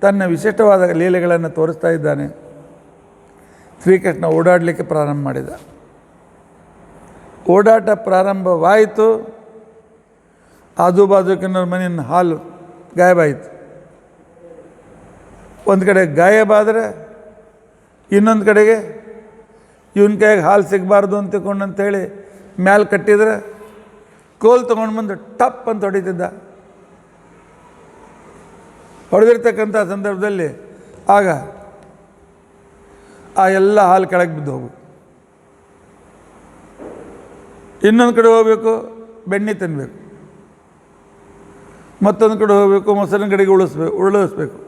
Speaker 1: ತನ್ನ ವಿಶಿಷ್ಟವಾದ ಲೀಲೆಗಳನ್ನು ತೋರಿಸ್ತಾ ಇದ್ದಾನೆ. ಶ್ರೀಕೃಷ್ಣ ಓಡಾಡಲಿಕ್ಕೆ ಪ್ರಾರಂಭ ಮಾಡಿದ. ಓಡಾಟ ಪ್ರಾರಂಭವಾಯಿತು, ಆಜು ಬಾಜುಕಿನವ್ರ ಮನೆಯ ಹಾಲು ಗಾಯಬಾಯಿತು. ಒಂದು ಕಡೆ ಗಾಯಬಾದರೆ ಇನ್ನೊಂದು ಕಡೆಗೆ ಇವನ ಕೈಗೆ ಹಾಲು ಸಿಗಬಾರ್ದು ಅಂತ ತಿಳ್ಕೊಂಡಂತೇಳಿ ಮ್ಯಾಲೆ ಕಟ್ಟಿದ್ರೆ ಕೋಲ್ ತೊಗೊಂಡು ಬಂದು ಟಪ್ ಅಂತ ಹೊಡಿತಿದ್ದ. ಹೊಡೆದಿರ್ತಕ್ಕಂಥ ಸಂದರ್ಭದಲ್ಲಿ ಆಗ ಆ ಎಲ್ಲ ಹಾಲು ಕೆಳಗೆ ಬಿದ್ದು ಹೋಗು. ಇನ್ನೊಂದು ಕಡೆ ಹೋಗಬೇಕು, ಬೆಣ್ಣೆ ತಿನ್ನಬೇಕು. ಮತ್ತೊಂದು ಕಡೆ ಹೋಗಬೇಕು, ಮೊಸರಿನ ಕಡೆಗೆ ಉರುಳಿಸ್ಬೇಕು.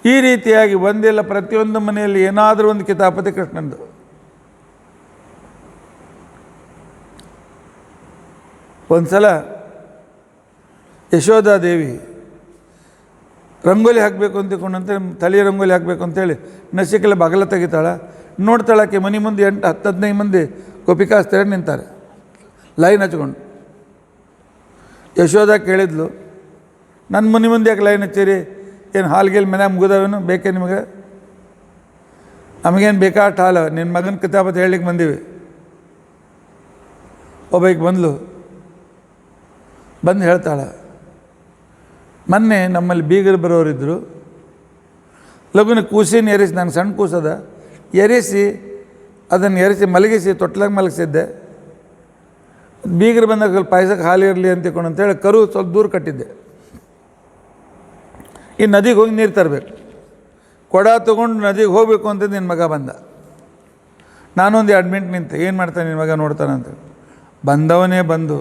Speaker 1: ಈ ರೀತಿಯಾಗಿ ಒಂದಿಲ್ಲ ಪ್ರತಿಯೊಂದು ಮನೆಯಲ್ಲಿ ಏನಾದರೂ ಒಂದು ಕಿತಾಪತಿ ಕೃಷ್ಣಂದು. ಒಂದು ಸಲ ಯಶೋಧಾದೇವಿ ರಂಗೋಲಿ ಹಾಕಬೇಕು ಅಂತ ತಿಳ್ಕೊಂಡಂತೆ ತಲೆಯ ರಂಗೋಲಿ ಹಾಕಬೇಕು ಅಂತೇಳಿ ನಸಿಕೆಲ್ಲ ಬಾಗಲ ತೆಗಿತಾಳೆ. ನೋಡ್ತಾಳಕ್ಕೆ ಮನೆ ಮುಂದೆ 10-15 ಮಂದಿ ಗೋಪಿಕಾಸ್ತ್ರೀಯರು ನಿಂತಾರೆ ಲೈನ್ ಹಚ್ಕೊಂಡು. ಯಶೋಧ ಕೇಳಿದ್ಲು, ನನ್ನ ಮನೆ ಮುಂದೆ ಯಾಕೆ ಲೈನ್ ಹಚ್ಚಿರಿ? ಏನು ಹಾಲ್ಗೇಲಿ ಮನ್ಯಾಗ ಮುಗಿದಾವೇನು? ಬೇಕೇ ನಿಮಗೆ? ನಮಗೇನು ಬೇಕಾಟ ಹಾಲು, ನಿನ್ನ ಮಗನ ಕಿತಾಪತಿ ಹೇಳಲಿಕ್ಕೆ ಬಂದೀವಿ. ಒಬ್ಬಕ್ಕೆ ಬಂದು ಹೇಳ್ತಾಳೆ, ಮೊನ್ನೆ ನಮ್ಮಲ್ಲಿ ಬೀಗರು ಬರೋರಿದ್ದರು, ಲಗುನ ಕೂಸಿನ ಎರಿಸಿ, ನಂಗೆ ಸಣ್ಣ ಕೂಸದ ಎರಿಸಿ ಅದನ್ನು ಮಲಗಿಸಿ ತೊಟ್ಲಾಗ ಮಲಗಿಸಿದ್ದೆ. ಬೀಗರು ಬಂದಾಗ ಸ್ವಲ್ಪ ಪಾಯಸಕ್ಕೆ ಹಾಲು ಇರಲಿ ಅಂತೇಳಿ ಕರು ಸ್ವಲ್ಪ ದೂರ ಕಟ್ಟಿದ್ದೆ. ಈ ನದಿಗೆ ಹೋಗಿ ನೀರು ತರಬೇಕು. ಕೊಡ ತೊಗೊಂಡು ನದಿಗೆ ಹೋಗಬೇಕು ಅಂತ ನಿನ್ನ ಮಗ ಬಂದ. ನಾನೊಂದು 2 ಮಿನಿಟ್ ನಿಂತೆ, ಏನು ಮಾಡ್ತಾನೆ ನಿನ್ನ ಮಗ ನೋಡ್ತಾನಂತ. ಬಂದವನೇ ಬಂದು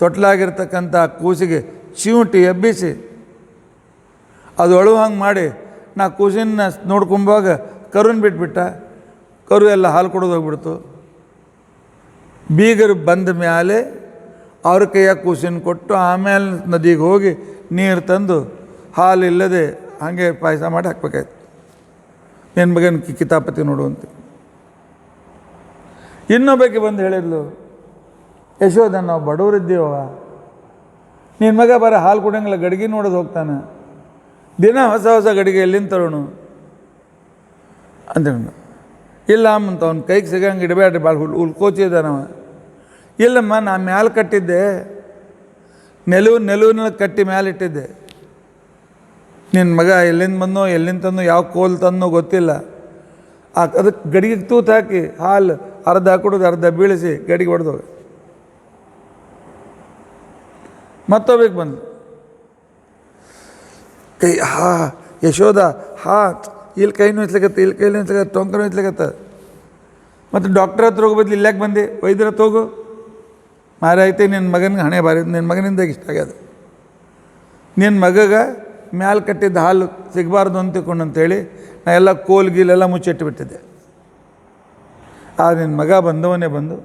Speaker 1: ತೊಟ್ಲಾಗಿರ್ತಕ್ಕಂಥ ಕೂಸಿಗೆ ಚಿವುಟಿ ಎಬ್ಬಿಸಿ ಅದು ಅಳುವಂಗೆ ಮಾಡಿ ನಾ ಕೂಸಿನ ನೋಡ್ಕೊಂಬಾಗ ಕರುನ ಬಿಟ್ಬಿಟ್ಟ. ಕರು ಎಲ್ಲ ಹಾಲು ಕೊಡೋದು ಹೋಗ್ಬಿಡ್ತು. ಬೀಗರು ಬಂದ ಮೇಲೆ ಅವ್ರ ಕೈಯಾಗ ಕೂಸಿನ ಕೊಟ್ಟು ಆಮೇಲೆ ನದಿಗೆ ಹೋಗಿ ನೀರು ತಂದು ಹಾಲು ಇಲ್ಲದೆ ಹಾಗೆ ಪಾಯಸ ಮಾಡಿ ಹಾಕ್ಬೇಕಾಯ್ತು. ನಿನ್ನ ಮಗನ ಕಿತಾಪತಿ ನೋಡುವಂತ. ಇನ್ನೊಬ್ಬಕ್ಕೆ ಬಂದು ಹೇಳಿದ್ಲು, ಯಶೋಧ, ನಾವು ಬಡವರಿದ್ದೀವ, ನಿನ್ನ ಮಗ ಬರೋ ಹಾಲು ಕುಡಿಯಂಗಿಲ್ಲ, ಗಡಿಗೆ ನೋಡೋದು ಹೋಗ್ತಾನೆ, ದಿನ ಹೊಸ ಗಡಿಗೆ ಎಲ್ಲಿಂದ ತರೋಣ ಅಂತ. ಇಲ್ಲ ಅಮ್ಮಂತ ಅವ್ನ ಕೈಗೆ ಸಿಗಂಗೆ ಇಡಬೇಡ್ರಿ, ಭಾಳ ಉಲ್ಕೋಚಿದಾನವ. ಇಲ್ಲಮ್ಮ, ನಾ ಮ್ಯಾಲೆ ಕಟ್ಟಿದ್ದೆ, ನೆಲುವಿನಲ್ಲಿ ಕಟ್ಟಿ ಮ್ಯಾಲೆ ಇಟ್ಟಿದ್ದೆ. ನಿನ್ನ ಮಗ ಎಲ್ಲಿಂದ ಬಂದೋ ಎಲ್ಲಿಂದ ತಂದೋ ಯಾವ ಕೋಲ್ ತಂದೋ ಗೊತ್ತಿಲ್ಲ. ಅದಕ್ಕೆ ಗಡಿಗೆ ತೂತು ಹಾಕಿ ಹಾಲು ಅರ್ಧ ಹಾಕೊಡೋದು, ಅರ್ಧ ಬೀಳಿಸಿ ಗಡಿಗೆ ಹೊಡೆದೋಗ. ಮತ್ತೊಬ್ಬಕ್ಕೆ ಬಂದು ಕೈ ಯಶೋಧ ಇಲ್ಲಿ ಕೈ ನೋಯ್ಸ್ಲಿಕ್ಕತ್ತ, ಇಲ್ಲಿ ಕೈ ನೋಯ್ಸ್ಲಿಕ್ಕತ್ತ, ಟೊಂಕ ನೋಯ್ಸ್ಲಿಕ್ಕತ್ತ. ಮತ್ತು ಡಾಕ್ಟ್ರ್ ಹತ್ರ ಹೋಗೋ ಬದಲು ಇಲ್ಲಾಕೆ ಬಂದೆ, ವೈದ್ಯರ ಹತ್ರ ಹೋಗು. ಮಾರೈತೆ ನಿನ್ನ ಮಗನಿಗೆ ಹಣೆ ಬಾರಿ, ನಿನ್ನ ಮಗನಿಂದ ಇಷ್ಟ ಆಗ್ಯದ. ನಿನ್ನ ಮಗಗೆ ಮ್ಯಾಲೆ ಕಟ್ಟಿದ್ದ ಹಾಲು ಸಿಗಬಾರ್ದು ಅಂತೇಳಿ ನಾ ಎಲ್ಲ ಕೋಲ್ಗೀಲೆಲ್ಲ ಮುಚ್ಚಿಟ್ಟುಬಿಟ್ಟಿದ್ದೆ. ನಿನ್ನ ಮಗ ಬಂದವನೇ ಬಂದು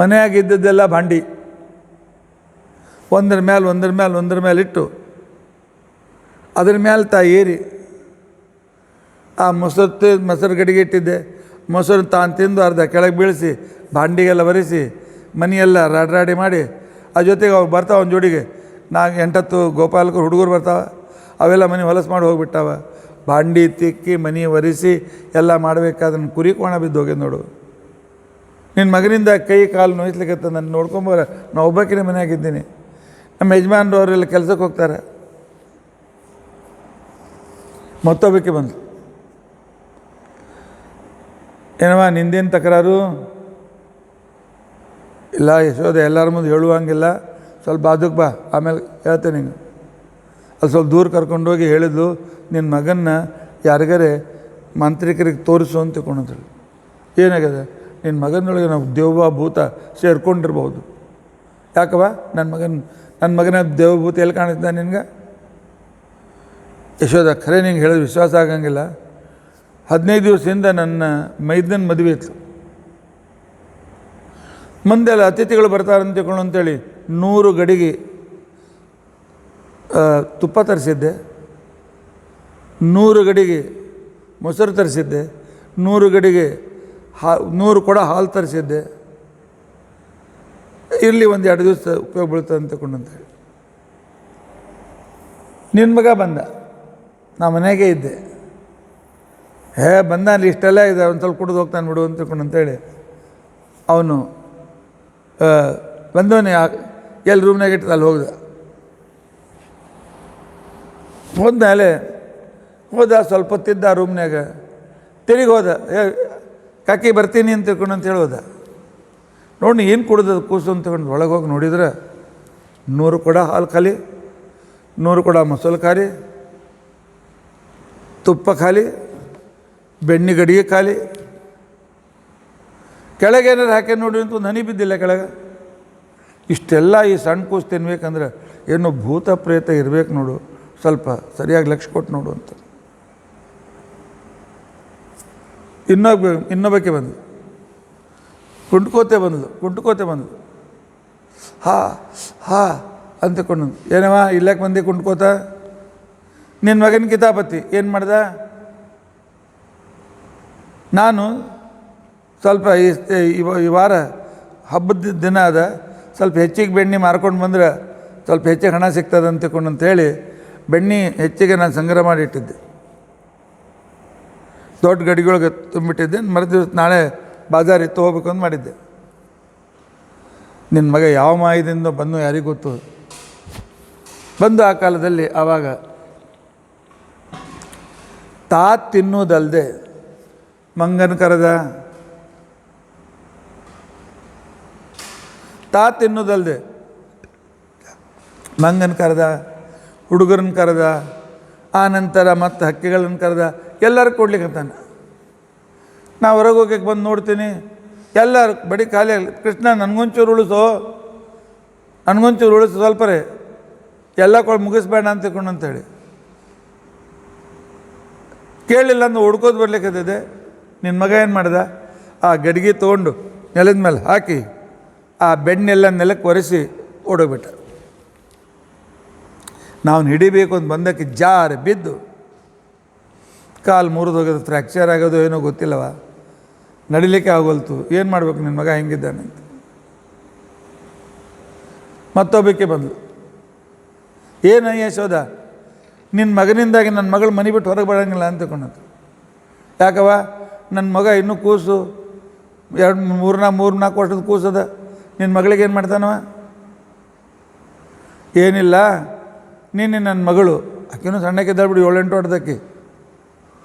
Speaker 1: ಮನೆಯಾಗಿದ್ದದ್ದೆಲ್ಲ ಭಾಂಡಿ ಒಂದ್ರ ಮೇಲೆ ಇಟ್ಟು ಅದ್ರ ಮೇಲೆ ಏರಿ ಆ ಮೊಸರು ಗಡಿಗೆ ಇಟ್ಟಿದ್ದೆ. ಮೊಸರು ತಾನು ತಿಂದು ಅರ್ಧ ಕೆಳಗೆ ಬೀಳಿಸಿ ಭಾಂಡಿಗೆಲ್ಲ ಒರೆಸಿ ಮನೆಯೆಲ್ಲ ರಾಡಿ ಮಾಡಿ, ಆ ಜೊತೆಗೆ ಅವ್ರು ಬರ್ತಾವೆ ಒಂದು ಜೋಡಿಗೆ 4-8 ಗೋಪಾಲಕರು ಹುಡುಗರು ಬರ್ತಾವೆ. ಅವೆಲ್ಲ ಮನೆ ಹೊಲಸು ಮಾಡಿ ಹೋಗಿಬಿಟ್ಟಾವ. ಭಾಂಡಿ ತಿಕ್ಕಿ ಮನೆ ಒರೆಸಿ ಎಲ್ಲ ಮಾಡಬೇಕಾದ್ರೆ ಕುರಿ ಕೋಣ ಬಿದ್ದು ಹೋಗ್ಯದ ನೋಡು. ನಿನ್ನ ಮಗನಿಂದ ಕೈ ಕಾಲು ನೋಯಿಸ್ಲಿಕ್ಕೆ ನಾನು ನೋಡ್ಕೊಂಬರ. ನಾನು ಒಬ್ಬಾಕಿನೇ ಮನೆಯಾಗಿದ್ದೀನಿ. ನಮ್ಮ ಯಜಮಾನ್ರು ಅವರೆಲ್ಲ ಕೆಲಸಕ್ಕೆ ಹೋಗ್ತಾರೆ. ಮತ್ತೊಬ್ಬಕ್ಕೆ ಬಂದು, ಏನವ ನಿಂದೇನು ತಕರಾರು? ಇಲ್ಲ ಯಶೋದೆ, ಎಲ್ಲರ ಮುಂದೆ ಹೇಳುವಂಗಿಲ್ಲ, ಸ್ವಲ್ಪ ಬಾಜುಕ್ ಬಾ, ಆಮೇಲೆ ಹೇಳ್ತೇನೆ ನಿಂಗೆ. ಅಲ್ಲಿ ಸ್ವಲ್ಪ ದೂರ ಕರ್ಕೊಂಡೋಗಿ ಹೇಳಿದ್ಲು, ನಿನ್ನ ಮಗನ್ನ ಯಾರಿಗಾರೆ ಮಾಂತ್ರಿಕರಿಗೆ ತೋರಿಸು ಅಂತ ತಿಳ್ಕೊಂಡಂತೇಳಿ. ಏನಾಗ್ಯದ? ನಿನ್ನ ಮಗನೊಳಗೆ ನಾವು ದೇವ ಭೂತ ಸೇರ್ಕೊಂಡಿರ್ಬೋದು. ಯಾಕವ? ನನ್ನ ಮಗನ ದೇವಭೂತ ಎಲ್ಲಿ ಕಾಣಿಸ್ದ ನಿನ್ಗೆ? ಯಶೋದ, ಖರೆ ನಿಂಗೆ ಹೇಳಿದ್ರೆ ವಿಶ್ವಾಸ ಆಗಂಗಿಲ್ಲ. 15 ದಿವಸದಿಂದ ನನ್ನ ಮೈದನ ಮದುವೆ ಇತ್ತು. ಮುಂದೆಲ್ಲ ಅತಿಥಿಗಳು ಬರ್ತಾರಂತ ತಿಳ್ಕೊಂಡು ಅಂತೇಳಿ 100 ಗಡಿಗೆ ತುಪ್ಪ ತರಿಸಿದ್ದೆ, 100 ಗಡಿಗೆ ಮೊಸರು ತರಿಸಿದ್ದೆ, 100 ಗಡಿಗೆ 100 ಕೊಡ ಹಾಲು ತರಿಸಿದ್ದೆ. ಇರಲಿ, 1-2 ದಿವಸ ಉಪಯೋಗ ಬೀಳ್ತದೆ ಅಂತ ತಿಳ್ಕೊಂಡಂತೇಳಿ. ನಿನ್ನ ಮಗ ಬಂದ, ನಾ ಮನೆಯಾಗೇ ಇದ್ದೆ. ಬಂದ ಅಲ್ಲಿ ಇಷ್ಟೆಲ್ಲ ಇದೆ, ಒಂದು ಸ್ವಲ್ಪ ಕುಡಿದು ಹೋಗ್ತಾನೆ ಬಿಡು ಅಂತ ತಿಳ್ಕೊಂಡಂತೇಳಿ ಅವನು ಬಂದವನೇ ಎಲ್ಲಿ ರೂಮ್ನಾಗ ಇಟ್ಟು ಅಲ್ಲಿ ಹೋದ್ಮೇಲೆ ಸ್ವಲ್ಪ ಹೊತ್ತಿದ್ದ ಆ ರೂಮ್ನಾಗ. ತಿರುಗಿ ಹೋದ, ಕಾಕಿ ಬರ್ತೀನಿ ಅಂತ ತಿಳ್ಕೊಂಡು ಹೇಳೋದ. ನೋಡಿ ಏನು ಕುಡ್ದು ಕೂಸು ಅಂತ ತಿಳ್ಕೊಂಡು ಒಳಗೆ ಹೋಗಿ ನೋಡಿದ್ರೆ 100 ಕೊಡ ಹಾಲು ಖಾಲಿ, 100 ಕೊಡ ಮೊಸರು ಖಾಲಿ, ತುಪ್ಪ ಖಾಲಿ, ಬೆಣ್ಣೆ ಗಡಿಗೆ ಖಾಲಿ. ಕೆಳಗೆ ಏನಾರು ಹಾಕಿ ನೋಡಿ ಅಂತ ಒಂದು ಹನಿ ಬಿದ್ದಿಲ್ಲ ಕೆಳಗೆ. ಇಷ್ಟೆಲ್ಲ ಈ ಸಣ್ಣ ಕೂಸು ತಿನ್ಬೇಕಂದ್ರೆ ಏನೋ ಭೂತ ಪ್ರೇತ ಇರಬೇಕು ನೋಡು, ಸ್ವಲ್ಪ ಸರಿಯಾಗಿ ಲಕ್ಷ್ಯ ಕೊಟ್ಟು ನೋಡು ಅಂತ. ಇನ್ನೊಬ್ಬಕ್ಕೆ ಬಂದು ಕುಂಟ್ಕೋತೆ ಬಂದು ಹಾ ಅಂತಕೊಂಡು, ಏನವ ಇಲ್ಲಕ್ಕೆ ಬಂದು ಕುಂಟ್ಕೋತ? ನಿನ್ನ ಮಗನ ಕಿತಾಪತಿ ಏನು ಮಾಡ್ದ? ನಾನು ಸ್ವಲ್ಪ ಈ ವಾರ ಹಬ್ಬದ ದಿನ ಅದ, ಸ್ವಲ್ಪ ಹೆಚ್ಚಿಗೆ ಬೆಣ್ಣೆ ಮಾರ್ಕೊಂಡು ಬಂದ್ರೆ ಸ್ವಲ್ಪ ಹೆಚ್ಚಿಗೆ ಹಣ ಸಿಗ್ತದೆ ಅಂತೇಳಿ ಬೆಣ್ಣೆ ಹೆಚ್ಚಿಗೆ ನಾನು ಸಂಗ್ರಹ ಮಾಡಿ ಇಟ್ಟಿದ್ದೆ. ದೊಡ್ಡ ಗಡಿಗೊಳಗೆ ತುಂಬಿಟ್ಟಿದ್ದೆ. ಮರುದಿವಸ ನಾಳೆ ಬಾಜಾರಿಗೆ ತೊಗೋಬೇಕು ಅಂತ ಮಾಡಿದ್ದೆ. ನಿನ್ನ ಮಗ ಯಾವ ಮಾಯದಿಂದ ಬಂದು ಯಾರಿಗೂ ಗೊತ್ತು. ಬಂದು ಆ ಕಾಲದಲ್ಲಿ ಆವಾಗ ತಿನ್ನೋದಲ್ಲದೆ ಮಂಗನ ಕರೆದ, ತಿನ್ನೋದಲ್ಲದೆ ಮಂಗನ ಕರೆದ, ಹುಡುಗರನ್ನ ಕರೆದ, ಆ ನಂತರ ಮತ್ತು ಹಕ್ಕಿಗಳನ್ನು ಕರೆದ, ಎಲ್ಲರೂ ಕೊಡ್ಲಿಕ್ಕಂತಾನೆ. ನಾ ಹೊರಗೆ ಹೋಗಕ್ಕೆ ಬಂದು ನೋಡ್ತೀನಿ, ಎಲ್ಲರೂ ಬಡಿ ಖಾಲಿ ಆಗಲಿ. ಕೃಷ್ಣ ನನಗೊಂಚೂರು ಉಳಿಸು ಸ್ವಲ್ಪರೇ, ಎಲ್ಲ ಮುಗಿಸ್ಬೇಡ ಅಂತ ತಿಳ್ಕೊಂಡು ಅಂತೇಳಿ ಕೇಳಿಲ್ಲ ಅಂದು ಹುಡ್ಕೋದು ಬರ್ಲಿಕ್ಕತ್ತಿದೆ. ನಿನ್ನ ಮಗ ಏನು ಮಾಡ್ದ? ಆ ಗಡಿಗೆ ತೊಗೊಂಡು ನೆಲದ ಮೇಲೆ ಹಾಕಿ ಆ ಬೆಣ್ಣೆಲ್ಲ ನೆಲಕ್ಕೆ ಒರೆಸಿ ಓಡೋಗ್ಬಿಟ್ಟ. ನಾವು ಹಿಡಿಬೇಕು ಅಂತ ಬಂದಕ್ಕೆ ಜಾರಿ ಬಿದ್ದು ಕಾಲು ಮುರಿದು ಹೋಗೋದು, ಫ್ರ್ಯಾಕ್ಚರ್ ಆಗೋದು ಏನೋ ಗೊತ್ತಿಲ್ಲವ, ನಡಿಲಿಕ್ಕೆ ಆಗೋಲ್ತು. ಏನು ಮಾಡ್ಬೇಕು ನಿನ್ನ ಮಗ ಹೆಂಗಿದ್ದಾನಂತ. ಮತ್ತೊಬ್ಬಕ್ಕೆ ಬಂದು, ಏನು ಯಶೋದ, ನಿನ್ನ ಮಗನಿಂದಾಗಿ ನನ್ನ ಮಗಳು ಮನೆ ಬಿಟ್ಟು ಹೊರಗೆ ಬರೋಂಗಿಲ್ಲ ಅಂತ ತಿಳ್ಕೊಂಡಂತ. ಯಾಕವ? ನನ್ನ ಮಗ ಇನ್ನೂ ಕೂಸು, 3-4 ವರ್ಷದ ಕೂಸದ, ನಿನ್ನ ಮಗಳಿಗೆ ಏನು ಮಾಡ್ತಾನವ? ಏನಿಲ್ಲ, ನೀನು ನನ್ನ ಮಗಳು, ಆಕೆನೂ ಸಣ್ಣಕ್ಕಿದ್ದಾಳೆ ಬಿಡು, 7-8 ವರ್ಷದಕ್ಕೆ.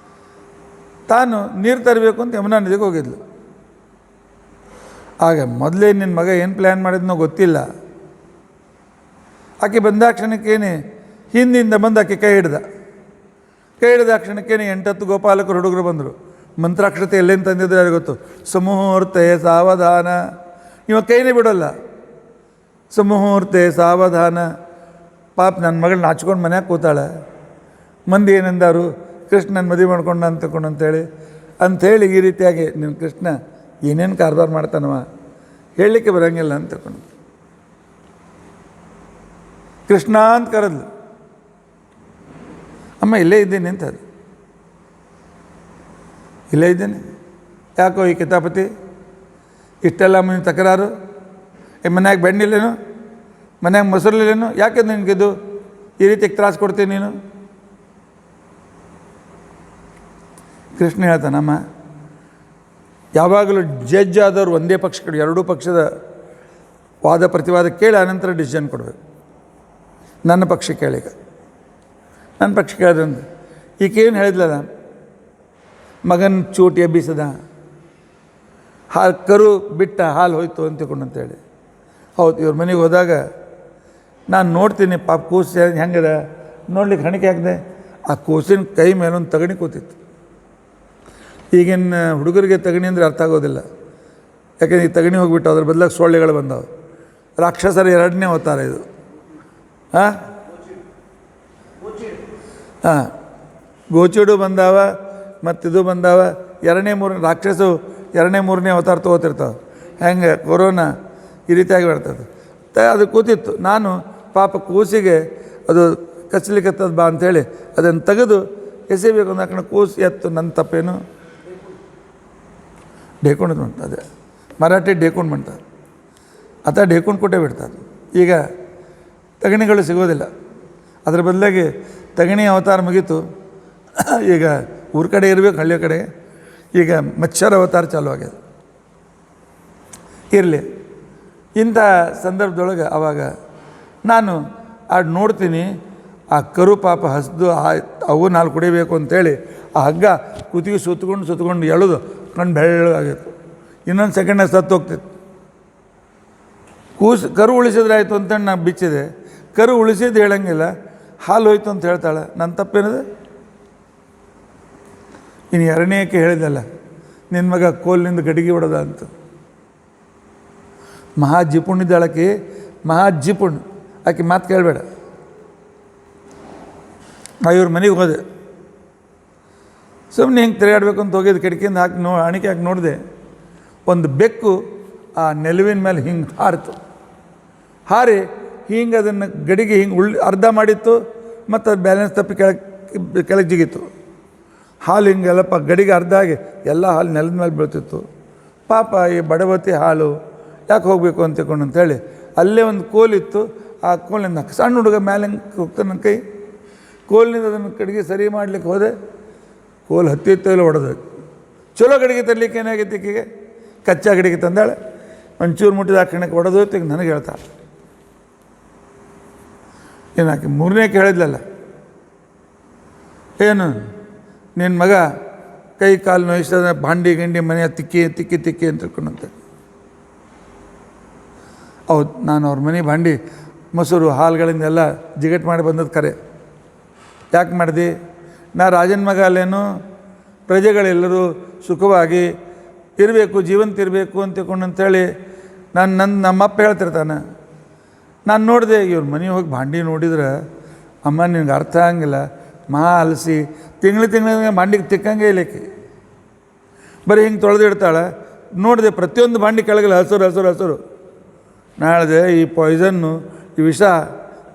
Speaker 1: ತಾನು ನೀರು ತರಬೇಕು ಅಂತ ಯಮುನಾ ನದಿಗೆ ಹೋಗಿದ್ಲು. ಆಗ ಮೊದಲೇ ನಿನ್ನ ಮಗ ಏನು ಪ್ಲ್ಯಾನ್ ಮಾಡಿದ್ನೋ ಗೊತ್ತಿಲ್ಲ. ಆಕೆ ಬಂದಾಕ್ಷಣಕ್ಕೇನೆ ಹಿಂದಿಂದ ಬಂದು ಆಕೆ ಕೈ ಹಿಡ್ದ ಕ್ಷಣಕ್ಕೇನೆ 8-10 ಗೋಪಾಲಕರು ಹುಡುಗರು ಬಂದರು. ಮಂತ್ರಾಕ್ಷತೆ ಎಲ್ಲೇನು ತಂದಿದ್ರೆ ಯಾರಿಗೆ ಗೊತ್ತು. ಸಮುಹೂರ್ತೆ ಸಾವಧಾನ, ಇವ ಕೈನೇ ಬಿಡೋಲ್ಲ. ಸಮುಹೂರ್ತೆ ಸಾವಧಾನ. ಪಾಪ ನನ್ನ ಮಗಳು ನಾಚ್ಕೊಂಡು ಮನ್ಯಾಗ ಕೂತಾಳೆ. ಮಂದಿ ಏನಂದಾರು, ಕೃಷ್ಣನ ಮದುವೆ ಮಾಡ್ಕೊಂಡ ಅಂಥೇಳಿ ಈ ರೀತಿಯಾಗಿ ನಿನ್ನ ಕೃಷ್ಣ ಏನೇನು ಕಾರ್ಬಾರ್ ಮಾಡ್ತಾನವ ಹೇಳಲಿಕ್ಕೆ ಬರೋಂಗಿಲ್ಲ ಅಂತ ತಿಳ್ಕೊಂಡು ಕೃಷ್ಣ ಅಂತ ಕರೆದ್ಲು. ಅಮ್ಮ ಇಲ್ಲೇ ಇದ್ದೀನಿ ಅಂತ. ಇಲ್ಲೇ ಇದ್ದೇನೆ. ಯಾಕೋ ಈ ಕಿತಾಪತಿ ಇಷ್ಟೆಲ್ಲ ಮನೆ ತಕರಾರು? ಮನ್ಯಾಗ ಬೆಣ್ಣಿಲ್ಲೇನು, ಮನ್ಯಾಗ ಮೊಸರಿಲ್ಲೇನು? ಯಾಕೆ ನಿನಗಿದು ಈ ರೀತಿ ತ್ರಾಸು ಕೊಡ್ತೀನಿ ನೀನು? ಕೃಷ್ಣ ಹೇಳ್ತಾನಮ್ಮ, ಯಾವಾಗಲೂ ಜಡ್ಜ್ ಆದವರು ಒಂದೇ ಪಕ್ಷಗಳು, ಎರಡೂ ಪಕ್ಷದ ವಾದ ಪ್ರತಿವಾದ ಕೇಳಿ ಆನಂತರ ಡಿಸಿಷನ್ ಕೊಡಬೇಕು. ನನ್ನ ಪಕ್ಷ ಕೇಳೀಗ, ನನ್ನ ಪಕ್ಷ ಕೇಳಿದ್ರಂದು ಈಗೇನು ಹೇಳಿದ್ಲಲ್ಲ, ಮಗನ ಚೂಟಿ ಎಬ್ಬಿಸದ, ಹಾಲು ಕರು ಬಿಟ್ಟ ಹಾಲು ಹೋಯ್ತು ಅಂತ ತಿಳ್ಕೊಂಡಂತೇಳಿ. ಹೌದು, ಇವ್ರ ಮನೆಗೆ ಹೋದಾಗ ನಾನು ನೋಡ್ತೀನಿ, ಪಾಪ ಕೂಸು ಹೆಂಗದ ನೋಡ್ಲಿಕ್ಕೆ ಹಣಿಕೆ ಹಾಕಿದೆ. ಆ ಕೂಸಿನ ಕೈ ಮೇಲೊಂದು ತಗಣಿ ಕೂತಿತ್ತು. ಈಗಿನ ಹುಡುಗರಿಗೆ ತಗಣಿ ಅಂದರೆ ಅರ್ಥ ಆಗೋದಿಲ್ಲ, ಯಾಕೆಂದ್ರೆ ಈ ತಗಣಿ ಹೋಗಿಬಿಟ್ಟು ಅದ್ರ ಬದಲಾಗಿ ಸೊಳ್ಳೆಗಳು ಬಂದವು. ರಾಕ್ಷಸರ ಎರಡನೇ ಅವತಾರ ಇದು. ಹಾಂ ಹಾಂ, ಗೋಚಿಡು ಬಂದಾವ ಮತ್ತಿದು ಬಂದಾವ. ರಾಕ್ಷಸು ಎರಡನೇ ಮೂರನೇ ಅವತಾರ ತೊಗೋತಿರ್ತಾವೆ. ಹೆಂಗೆ ಕೊರೋನಾ ಈ ರೀತಿಯಾಗಿ ಬರ್ತದೆ. ಅದು ಕೂತಿತ್ತು. ನಾನು ಪಾಪ ಕೂಸಿಗೆ ಅದು ಕಚ್ಚಲಿಕ್ಕತ್ತದ ಬಾ ಅಂಥೇಳಿ ಅದನ್ನು ತೆಗೆದು ಎಸಿಬೇಕು ಅಂದ ಕಣ ಕೂಸು ಎತ್ತು. ನನ್ನ ತಪ್ಪೇನು? ಢೇಕೊಂಡು ಬಂತ, ಅದೇ ಮರಾಠಿ ಢೇಕೊಂಡು ಬಂತಾರೆ. ಆತ ಢೇಕೊಂಡು ಕೊಟ್ಟೇ ಬಿಡ್ತಾರೆ. ಈಗ ತಗಣಿಗಳು ಸಿಗೋದಿಲ್ಲ, ಅದ್ರ ಬದಲಾಗಿ ತಗಣಿ ಅವತಾರ ಮುಗೀತು. ಈಗ ಊರ ಕಡೆ ಇರಬೇಕು, ಹಳ್ಳಿಯ ಕಡೆ. ಈಗ ಮಚ್ಚರ ಅವತಾರ ಚಾಲು ಆಗ್ಯದ. ಇರಲಿ, ಇಂಥ ಸಂದರ್ಭದೊಳಗೆ ಆವಾಗ ನಾನು ನೋಡ್ತೀನಿ, ಆ ಕರು ಪಾಪ ಹಸ್ದು ಅವು ನಾಲ್ಕು ಕುಡಿಬೇಕು ಅಂತೇಳಿ ಆ ಹಗ್ಗ ಕುತ್ತಿಗೆ ಸುತ್ಕೊಂಡು ಎಳೆದು ಕಣ್ಣು ಬೆಳ್ಳಗಾಗಿತ್ತು. ಇನ್ನೊಂದು ಸೆಕೆಂಡ್ನಾಗ ಸತ್ತು ಹೋಗ್ತಿತ್ತು. ಕರು ಉಳಿಸಿದ್ರೆ ಆಯಿತು ಅಂತೇಳಿ ನಾನು ಬಿಚ್ಚಿದೆ. ಕರು ಉಳಿಸಿದ್ದು ಹೇಳಂಗಿಲ್ಲ, ಹಾಲು ಹೋಯ್ತು ಅಂತ ಹೇಳ್ತಾಳೆ. ನನ್ನ ತಪ್ಪೇನದು? ಇನ್ನು ಎರಡನೇಕ್ಕೆ ಹೇಳಿದಲ್ಲ, ನಿನ್ನ ಮಗ ಕೋಲಿನಿಂದ ಗಡಿಗೆ ಹೊಡೆದ ಅಂತ. ಮಹಾಜಿಪುಣಿದ್ದಾಳಕ್ಕೆ, ಮಹಾಜಿಪುಣ್ ಆಕೆ ಮಾತು ಕೇಳಬೇಡ. ಇವ್ರ ಮನೆಗೆ ಹೋದೆ, ಸುಮ್ಮನೆ ಹಿಂಗೆ ತಿರುಗಾಡ್ಬೇಕು ಅಂತ ಹೋಗಿದ್ದು. ಕಿಟಕಿಯಿಂದ ಅಣಿಕೆ ಹಾಕಿ ನೋಡಿದೆ, ಒಂದು ಬೆಕ್ಕು ಆ ನೆಲುವಿನ ಮೇಲೆ ಹಿಂಗೆ ಹಾರಿ ಹಿಂಗೆ ಅದನ್ನು ಗಡಿಗೆ ಹಿಂಗೆ ಅರ್ಧ ಮಾಡಿತ್ತು. ಮತ್ತು ಅದು ಬ್ಯಾಲೆನ್ಸ್ ತಪ್ಪಿ ಕೆಳಗೆ ಜಿಗಿತ್ತು. ಹಾಲು ಹಿಂಗೆಲ್ಲಪ್ಪ ಗಡಿಗೆ ಅರ್ಧ ಆಗಿ ಎಲ್ಲ ಹಾಲು ನೆಲದ ಮೇಲೆ ಬೀಳ್ತಿತ್ತು. ಪಾಪ ಈ ಬಡವತಿ ಹಾಲು ಯಾಕೆ ಹೋಗಬೇಕು ಅಂತ ತಿಳ್ಕೊಂಡು ಅಂತೇಳಿ ಅಲ್ಲೇ ಒಂದು ಕೋಲಿತ್ತು. ಆ ಕೋಲಿನಿಂದ ಸಣ್ಣ ಹುಡುಗ ಮೇಲೆ ಹೋಗ್ತಾನೆ ನನ್ನ ಕೈ. ಕೋಲಿನಿಂದ ಅದನ್ನು ಗಡಿಗೆ ಸರಿ ಮಾಡ್ಲಿಕ್ಕೆ ಹೋದೆ. ಕೋಲು ಹತ್ತಿತ್ತಲ್ಲ ಹೊಡೆದು. ಚಲೋ ಗಡಿಗೆ ತರಲಿಕ್ಕೆ ಏನಾಗೈತಿ ಈಕೆಗೆ? ಕಚ್ಚಾ ಗಡಿಗೆ ತಂದಾಳೆ. ಒಂಚೂರು ಮುಟ್ಟಿದ ಹಾಕಣಕ್ಕೆ ಹೊಡೆದು ಈಗ ನನಗೆ ಹೇಳ್ತಾಳೆ. ಏನು ಆಕೆ ಮೂರನೇ ಕೇಳಿದ್ಲಲ್ಲ, ಏನು ನಿನ್ನ ಮಗ ಕೈ ಕಾಲು ನೋಯಿಸ್ತದ, ಭಾಂಡಿ ಗಂಡಿ ಮನೆಯ ತಿಕ್ಕಿ ಅಂತ ತಿಳ್ಕೊಂಡಂತೆ. ಹೌದು, ನಾನು ಅವ್ರ ಮನೆ ಭಾಂಡಿ ಮೊಸರು ಹಾಲುಗಳಿಂದೆಲ್ಲ ಜಿಗಟ್ ಮಾಡಿ ಬಂದದ್ದು ಕರೆ. ಯಾಕೆ ಮಾಡಿದೆ? ನಾ ರಾಜನ ಮಗ ಅಲ್ಲೇನು, ಪ್ರಜೆಗಳೆಲ್ಲರೂ ಸುಖವಾಗಿ ಇರಬೇಕು, ಜೀವಂತ ಇರಬೇಕು ಅಂತ ತಿಳ್ಕೊಂಡಂತೇಳಿ ನಮ್ಮಪ್ಪ ಹೇಳ್ತಿರ್ತಾನೆ. ನಾನು ನೋಡಿದೆ, ಇವ್ರ ಮನೆಗೆ ಹೋಗಿ ಭಾಂಡಿ ನೋಡಿದ್ರೆ, ಅಮ್ಮ ನಿನಗೆ ಅರ್ಥ ಆಗಂಗಿಲ್ಲ, ಮಹಾ ಅಲಸಿ ತಿಂಗಳಿಗೆ ಭಾಂಡಿಗೆ ತಿಕ್ಕಂಗೆ ಇಲ್ಲಕ್ಕೆ. ಬರೀ ಹಿಂಗೆ ತೊಳೆದಿಡ್ತಾಳೆ. ನೋಡಿದೆ ಪ್ರತಿಯೊಂದು ಭಾಂಡಿ ಕೆಳಗಲ್ಲ ಹಸುರು. ನಾಳೆ ಈ ಪಾಯ್ಸನ್ನು, ಈ ವಿಷ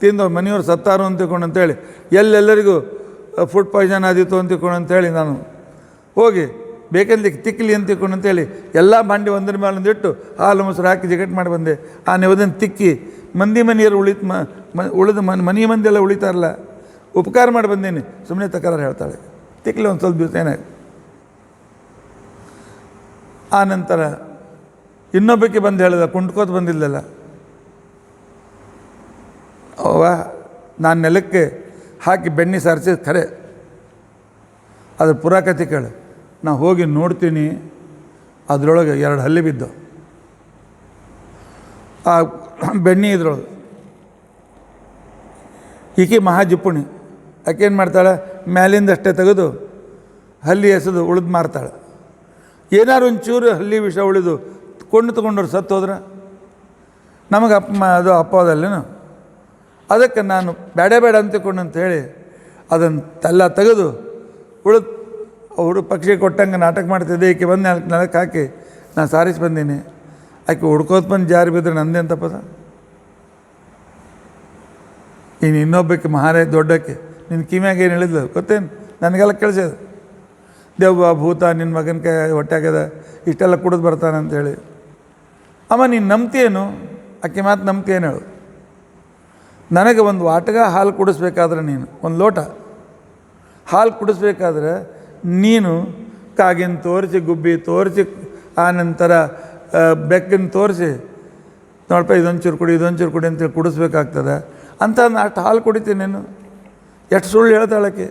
Speaker 1: ತಿಂದು ಮನೆಯವ್ರು ಸತ್ತಾರು ಅಂತ ತಿಳ್ಕೊಂಡಂತೇಳಿ, ಎಲ್ಲರಿಗೂ ಫುಡ್ ಪಾಯ್ಸನ್ ಆದಿತ್ತು ಅಂತ ತಿಳ್ಕೊಂಡಂತೇಳಿ ನಾನು ಹೋಗಿ ಬೇಕಂದ್ರೆ ತಿಕ್ಕಲಿ ಅಂತ ತಿಳ್ಕೊಂಡಂತೇಳಿ ಎಲ್ಲ ಭಾಂಡಿ ಒಂದರ ಮೇಲೆ ಒಂದಿಟ್ಟು ಹಾಲು ಮೊಸರು ಹಾಕಿ ಜಿಗಟ್ ಮಾಡಿ ಬಂದೆ. ಆ ನೆವದನ್ನು ತಿಕ್ಕಿ ಮನೆಯರು ಉಳಿದ ಮಂದಿ ಎಲ್ಲ ಉಳಿತಾರಲ್ಲ, ಉಪಕಾರ ಮಾಡಿ ಬಂದೇನೆ. ಸುಮ್ಮನೆ ತಕರಾರು ಹೇಳ್ತಾಳೆ. ತಿಕ್ಕಲಿ ಒಂದು ಸ್ವಲ್ಪ ದಿವಸ ಏನಾಗಿ. ಆ ನಂತರ ಇನ್ನೊಬ್ಬಕ್ಕೆ ಬಂದು ಹೇಳಿದ, ಕುಂಟ್ಕೋತ ಬಂದಿಲ್ಲಲ್ಲ ಅವ್ವ, ನಾನು ನೆಲಕ್ಕೆ ಹಾಕಿ ಬೆಣ್ಣೆ ಸಾರಿಸಿದ ಖರೆ. ಅದ್ರ ಪುರಾಕತೆ ಕೇಳು. ನಾ ಹೋಗಿ ನೋಡ್ತೀನಿ, ಅದರೊಳಗೆ 2 ಹಲ್ಲಿ ಬಿದ್ದು ಆ ಬೆಣ್ಣೆ ಇದ್ರೊಳಗೆ. ಈಕೆ ಮಹಾಜಿಪ್ಪುಣಿ. ಆಕೇನು ಮಾಡ್ತಾಳೆ, ಮ್ಯಾಲಿಂದ ಅಷ್ಟೇ ತೆಗೆದು ಹಲ್ಲಿ ಎಸೆದು ಉಳಿದು ಮಾರ್ತಾಳೆ. ಏನಾರು ಒಂಚೂರು ಹಲ್ಲಿ ವಿಷ ಉಳಿದು ತೊಗೊಂಡವ್ರು ಸತ್ತು ಹೋದ್ರೆ ನಮಗೆ ಅದು ಅಪ್ಪದಲ್ಲೇನು. ಅದಕ್ಕೆ ನಾನು ಬೇಡ ಅಂತ ಹೇಳಿ ಅದನ್ನು ತೆಗೆದು ಅವರು ಪಕ್ಷಿ ಕೊಟ್ಟಂಗೆ ನಾಟಕ ಮಾಡ್ತಿದ್ದೆ. ಈಕೆ ಬಂದು ನೆಲಕ್ಕೆ ಹಾಕಿ ನಾನು ಸಾರಿಸಿ ಬಂದೀನಿ. ಆಕೆ ಹುಡ್ಕೋತ ಬಂದು ಜಾರಿ ಬಿದ್ದರೆ ನಂದೇ ಅಂತ ಪದ. ಇನ್ನು ಇನ್ನೊಬ್ಬಕ್ಕೆ ಮಹಾರಾಜ ದೊಡ್ಡಕ್ಕೆ ನಿನ್ನ ಕಿಮ್ಯಾಗ ಏನು ಹೇಳಿದ್ಲು ಗೊತ್ತೇನು? ನನಗೆಲ್ಲ ಕೇಳಿಸೋದು. ದೆವ್ವ ಭೂತ ನಿನ್ನ ಮಗನ ಕೈ ಹೊಟ್ಟೆಗ್ಯದ ಇಷ್ಟೆಲ್ಲ ಕುಡಿದು ಬರ್ತಾನೆ ಅಂಥೇಳಿ. ಅಮ್ಮ ನೀನು ನಂಬ್ತೀಯೇನು? ಆಕೆ ಮಾತು ನಂಬ್ತೀಯೇನು ಹೇಳು. ನನಗೆ ಒಂದು ವಾಟಗ ಹಾಲು ಕುಡಿಸ್ಬೇಕಾದ್ರೆ, ನೀನು ಒಂದು ಲೋಟ ಹಾಲು ಕುಡಿಸ್ಬೇಕಾದ್ರೆ ನೀನು ಕಾಗಿನ ತೋರಿಸಿ, ಗುಬ್ಬಿ ತೋರಿಸಿ, ಆ ನಂತರ ಬೆಕ್ಕಿನ ತೋರಿಸಿ, ನೋಡಪ್ಪ ಇದೊಂಚೂರು ಕುಡಿ ಇದೊಂಚೂರು ಕುಡಿ ಅಂತೇಳಿ ಕುಡಿಸ್ಬೇಕಾಗ್ತದೆ ಅಂತ. ಅಷ್ಟು ಹಾಲು ಕುಡಿತೀನಿ ನೀನು. ಎಷ್ಟು ಸುಳ್ಳು ಹೇಳ್ತಾಳಕ್ಕೆ.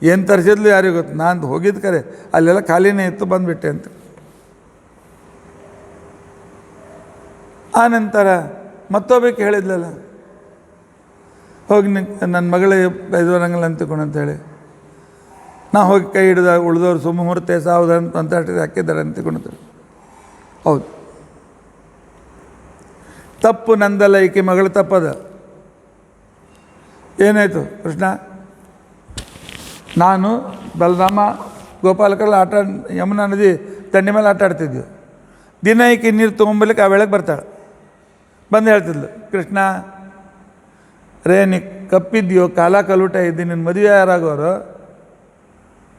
Speaker 1: ಏನು ತರಿಸಿದ್ಲು ಯಾರಿಗೂ ಗೊತ್ತು. ನಾನು ಹೋಗಿದ್ದು ಕರೆ ಅಲ್ಲೆಲ್ಲ ಖಾಲಿನೇ ಇತ್ತು, ಬಂದುಬಿಟ್ಟೆ ಅಂತ. ಆ ನಂತರ ಮತ್ತೊಬ್ಬಕ್ಕೆ ಹೇಳಿದ್ಲಲ್ಲ, ಹೋಗಿ ನನ್ನ ಮಗಳಿಗೆ ಬೈದೋರಂಗಲ್ಲ ಅಂತಿಕೊಂಡು ಅಂತೇಳಿ, ನಾ ಹೋಗಿ ಕೈ ಹಿಡ್ದ ಉಳಿದವ್ರು ಸುಮುಹೂರ್ತೆ ಸಾವಧಾನ ಅಂತ ಹಾಕಿದ್ದಾರೆ ಅಂತಿಕೊಂಡು. ಹೌದು, ತಪ್ಪು ನಂದಲ್ಲ, ಈಕೆ ಮಗಳು ತಪ್ಪದ. ಏನಾಯಿತು ಕೃಷ್ಣ? ನಾನು ಬಲರಾಮ ಗೋಪಾಲಕರೆಲ್ಲ ಯಮುನಾ ನದಿ ದಂಡೆ ಮೇಲೆ ಆಟ ಆಡ್ತಿದ್ವಿ. ದಿನ ಈಕೆ ನೀರು ತೊಗೊಂಬರ್ಲಿಕ್ಕೆ ಆ ವೇಳೆಗೆ ಬರ್ತಾಳೆ. ಬಂದು ಹೇಳ್ತಿದ್ಲು, ಕೃಷ್ಣ ರೇ ನೀ ಕಪ್ಪಿದ್ಯೋ, ಕಾಲ ಕಲೂಟ ಇದ್ದೀನಿ, ನಿನ್ನ ಮದುವೆ ಯಾರಾಗೋರು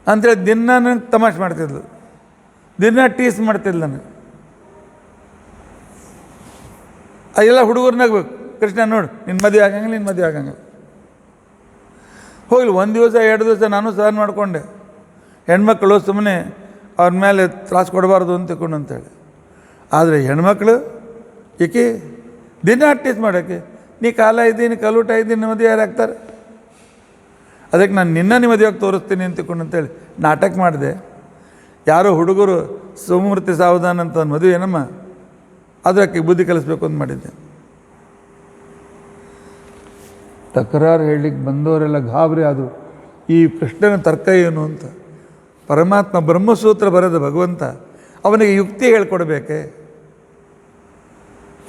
Speaker 1: ಅಂಥೇಳಿ ದಿನ ನನಗೆ ತಮಾಷೆ ಮಾಡ್ತಿದ್ಲು, ದಿನ ಟೀಸ್ ಮಾಡ್ತಿದ್ಲು ನನಗೆ. ಅದೆಲ್ಲ ಹುಡುಗರ್ನಾಗಬೇಕು. ಕೃಷ್ಣ ನೋಡು ನಿನ್ನ ಮದುವೆ ಆಗಂಗಿಲ್ಲ, ನಿನ್ನ ಮದುವೆ ಆಗಂಗಿಲ್ಲ. ಹೋಗ್ಲಿ, ಒಂದು ದಿವಸ 2 ದಿವಸ ನಾನು ಸಹನ ಮಾಡಿಕೊಂಡೆ. ಹೆಣ್ಮಕ್ಳು ಸುಮ್ಮನೆ ಅವ್ರ ಮೇಲೆ ತ್ರಾಸು ಕೊಡಬಾರ್ದು ಅಂತ ತಿಳ್ಕೊಂಡು ಅಂತೇಳಿ. ಆದರೆ ಹೆಣ್ಮಕ್ಳು ಏಕೆ ದಿನ ಟೀಸ್ ಮಾಡೋಕ್ಕೆ, ನೀ ಕಾಲ ಇದ್ದೀನಿ, ಕಲೂಟ ಇದ್ದೀನಿ, ಮದುವೆ ಯಾರು ಆಗ್ತಾರೆ? ಅದಕ್ಕೆ ನಾನು ನಿನ್ನ ಮದುವೆಯಾಗಿ ತೋರಿಸ್ತೀನಿ ಅಂತ ತಿಳ್ಕೊಂಡು ಅಂತೇಳಿ ನಾಟಕ ಮಾಡಿದೆ. ಯಾರೋ ಹುಡುಗರು ಸುಮೂರ್ತಿ ಸಾವಧಾನ ಅಂತ ಮದುವೆ ಏನಮ್ಮ, ಅದಕ್ಕೆ ಬುದ್ಧಿ ಕಲಿಸ್ಬೇಕು ಅಂತ ಮಾಡಿದ್ದೆ. ತಕರಾರು ಹೇಳಲಿಕ್ಕೆ ಬಂದವರೆಲ್ಲ ಗಾಬರಿ ಆದರು. ಈ ಕೃಷ್ಣನ ತರ್ಕ ಏನು ಅಂತ. ಪರಮಾತ್ಮ ಬ್ರಹ್ಮಸೂತ್ರ ಬರೆದ ಭಗವಂತ, ಅವನಿಗೆ ಯುಕ್ತಿ ಹೇಳ್ಕೊಡ್ಬೇಕೆ?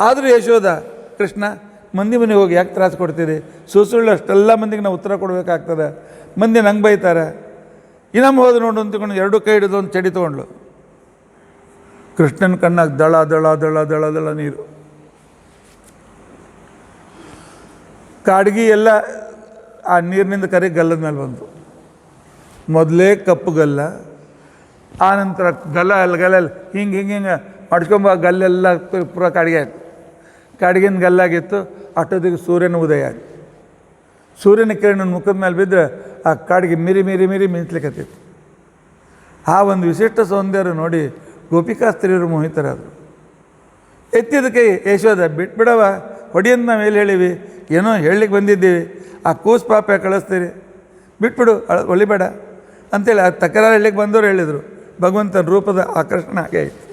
Speaker 1: ಆದರೂ ಯಶೋದ, ಕೃಷ್ಣ ಮಂದಿ ಮನೆಗೆ ಹೋಗಿ ಯಾಕೆ ತ್ರಾಸು ಕೊಡ್ತೀರಿ? ಸುಳ್ಳು ಅಷ್ಟೆಲ್ಲ ಮಂದಿಗೆ ನಾವು ಉತ್ತರ ಕೊಡಬೇಕಾಗ್ತದೆ, ಮಂದಿ ನಂಗೆ ಬೈತಾರೆ. ಇನ್ನೊಮ್ಮೆ ಹೋದ ನೋಡು ಅಂತಕೊಂಡು 2 ಕೈ ಹಿಡಿದು ಒಂದು ಚಡಿ ತೊಗೊಂಡ್ಳು. ಕೃಷ್ಣನ ಕಣ್ಣಾಗ ದಳ ದಳ ದಳ ದಳ ದಳ ನೀರು. ಕಾಡ್ಗಿ ಎಲ್ಲ ಆ ನೀರಿನಿಂದ ಕರೆ ಗಲ್ಲದ ಮೇಲೆ ಬಂತು. ಮೊದಲೇ ಕಪ್ಪು ಗಲ್ಲ, ಆ ನಂತರ ಗಲ್ಲ ಹಿಂಗೆ ಹಿಂಗೆ ಹಿಂಗೆ ಮಾಡ್ಕೊಂಬ ಗಲ್ಲೆಲ್ಲ ಪೂರ ಕಾಡಿಗೆ ಆಯಿತು. ಕಾಡಿಗಿನ ಗಲ್ಲಾಗಿತ್ತು. ಅಷ್ಟೊತ್ತಿಗೆ ಸೂರ್ಯನ ಉದಯ ಆಯಿತು. ಸೂರ್ಯನ ಕಿರಣ ಮುಖದ ಮೇಲೆ ಬಿದ್ದರೆ ಆ ಕಾಡಿಗೆ ಮಿರಿ ಮಿರಿ ಮಿರಿ ಮಿಂಚ್ಲಿಕ್ಕತ್ತಿತ್ತು. ಆ ಒಂದು ವಿಶಿಷ್ಟ ಸೌಂದರ್ಯ ನೋಡಿ ಗೋಪಿಕಾ ಸ್ತ್ರೀಯರು ಮೋಹಿತರಾದರು. ಎತ್ತಿದ ಕೈ ಯಶೋದ, ಬಿಟ್ಬಿಡವ, ಹೊಡಿಯಂತ ನಾವು ಎಲ್ಲಿ ಹೇಳಿವಿ, ಏನೋ ಹೇಳಲಿಕ್ಕೆ ಬಂದಿದ್ದೀವಿ, ಆ ಕೂಸು ಪಾಪ ಕಳಿಸ್ತೀರಿ, ಬಿಟ್ಬಿಡು, ಹೊಲಿಬೇಡ ಅಂಥೇಳಿ ಆ ತಕರಾರು ಹೇಳಲಿಕ್ಕೆ ಬಂದವರು ಹೇಳಿದರು. ಭಗವಂತನ ರೂಪದ ಆಕರ್ಷಣೆ ಹಾಗೆ ಆಯಿತು.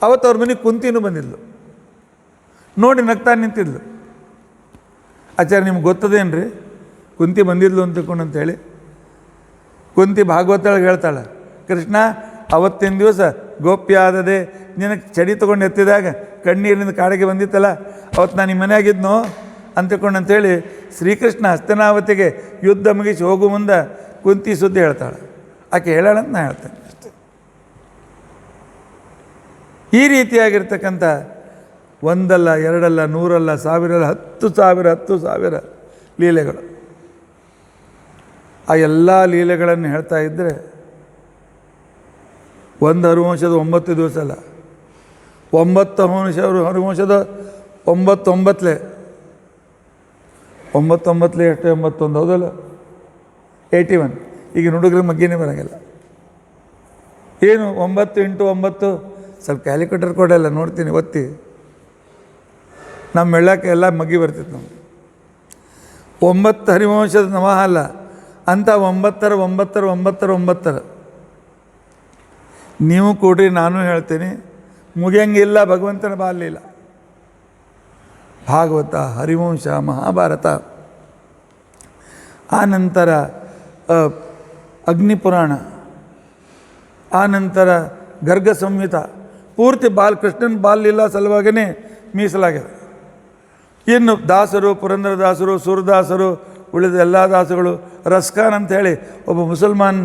Speaker 1: ಅವತ್ತು ಅವ್ರ ಮನೆಗೆ ಕುಂತಿನೂ ಬಂದಿದ್ಲು, ನೋಡಿ ನಗ್ತಾ ನಿಂತಿದ್ಲು. ಆಚಾರ್ಯ ನಿಮ್ಗೆ ಗೊತ್ತದೇನು ರೀ ಕುಂತಿ ಬಂದಿದ್ಲು ಅಂತ ತಿಳ್ಕೊಂಡು ಅಂತೇಳಿ? ಕುಂತಿ ಭಾಗವತೊಳಗೆ ಹೇಳ್ತಾಳೆ, ಕೃಷ್ಣ ಅವತ್ತಿನ ದಿವಸ ಗೋಪ್ಯ ಆದದೆ ನಿನಗೆ ಚಡಿ ತೊಗೊಂಡು ಎತ್ತಿದಾಗ ಕಣ್ಣೀರಿನಿಂದ ಕಾಡಿಗೆ ಬಂದಿತ್ತಲ್ಲ, ಅವತ್ತು ನಾನು ನಿಮ್ಮ ಮನೆಯಾಗಿದ್ನೋ ಅಂತ ತಿಳ್ಕೊಂಡು ಅಂತೇಳಿ ಶ್ರೀಕೃಷ್ಣ ಹಸ್ತನಾವತಿಗೆ ಯುದ್ಧ ಮುಗಿಸಿ ಹೋಗು ಮುಂದೆ ಕುಂತಿ ಸುದ್ದಿ ಹೇಳ್ತಾಳೆ. ಆಕೆ ಹೇಳೋಣಂತ ನಾನು ಹೇಳ್ತೇನೆ ಅಷ್ಟೇ. ಈ ರೀತಿಯಾಗಿರ್ತಕ್ಕಂಥ ಒಂದಲ್ಲ ಎರಡಲ್ಲ ನೂರಲ್ಲ ಸಾವಿರಲ್ಲ 10,000 ಲೀಲೆಗಳು. ಆ ಎಲ್ಲ ಲೀಲೆಗಳನ್ನು ಹೇಳ್ತಾ ಇದ್ದರೆ ಒಂದು ಹರಿವಂಶದ 9 ದಿವಸ ಅಲ್ಲ, 9 ಹರಿವಂಶದ 9 ಎಷ್ಟು 81 ಹೌದಲ್ಲ, 81. ಈಗ ಹುಡುಗರಿಗೆ ಮಗ್ಗಿನೇ ಬರೋಂಗಿಲ್ಲ. ಏನು 9 × 9? ಸ್ವಲ್ಪ ಕ್ಯಾಲ್ಕುಲೇಟರ್ ಕೊಡಲ್ಲ, ನೋಡ್ತೀನಿ ಒತ್ತಿ. ನಮ್ಮ ಮೆಳ್ಳಕ್ಕೆ ಎಲ್ಲ ಮಗ್ಗಿ ಬರ್ತಿತ್ತು ನಮ್ಗೆ. 9 ಹರಿವಂಶದ ನವಹ ಅಲ್ಲ, ಅಂಥ 9 ನೀವು ಕೊಡ್ರಿ, ನಾನು ಹೇಳ್ತೀನಿ, ಮುಗಿಯಂಗಿಲ್ಲ ಭಗವಂತನ ಬಾಲಿಲ್ಲ. ಭಾಗವತ, ಹರಿವಂಶ, ಮಹಾಭಾರತ, ಆನಂತರ ಅಗ್ನಿಪುರಾಣ, ಆನಂತರ ಗರ್ಗ ಸಂಹಿತ, ಪೂರ್ತಿ ಕೃಷ್ಣನ ಬಾಲಿಲ್ಲ ಸಲುವಾಗಿಯೇ ಮೀಸಲಾಗಿದೆ. ಇನ್ನು ದಾಸರು, ಪುರಂದರದಾಸರು, ಸೂರದಾಸರು, ಉಳಿದ ಎಲ್ಲ ದಾಸಗಳು, ರಸ್ಖಾನ್ ಅಂಥೇಳಿ ಒಬ್ಬ ಮುಸಲ್ಮಾನ್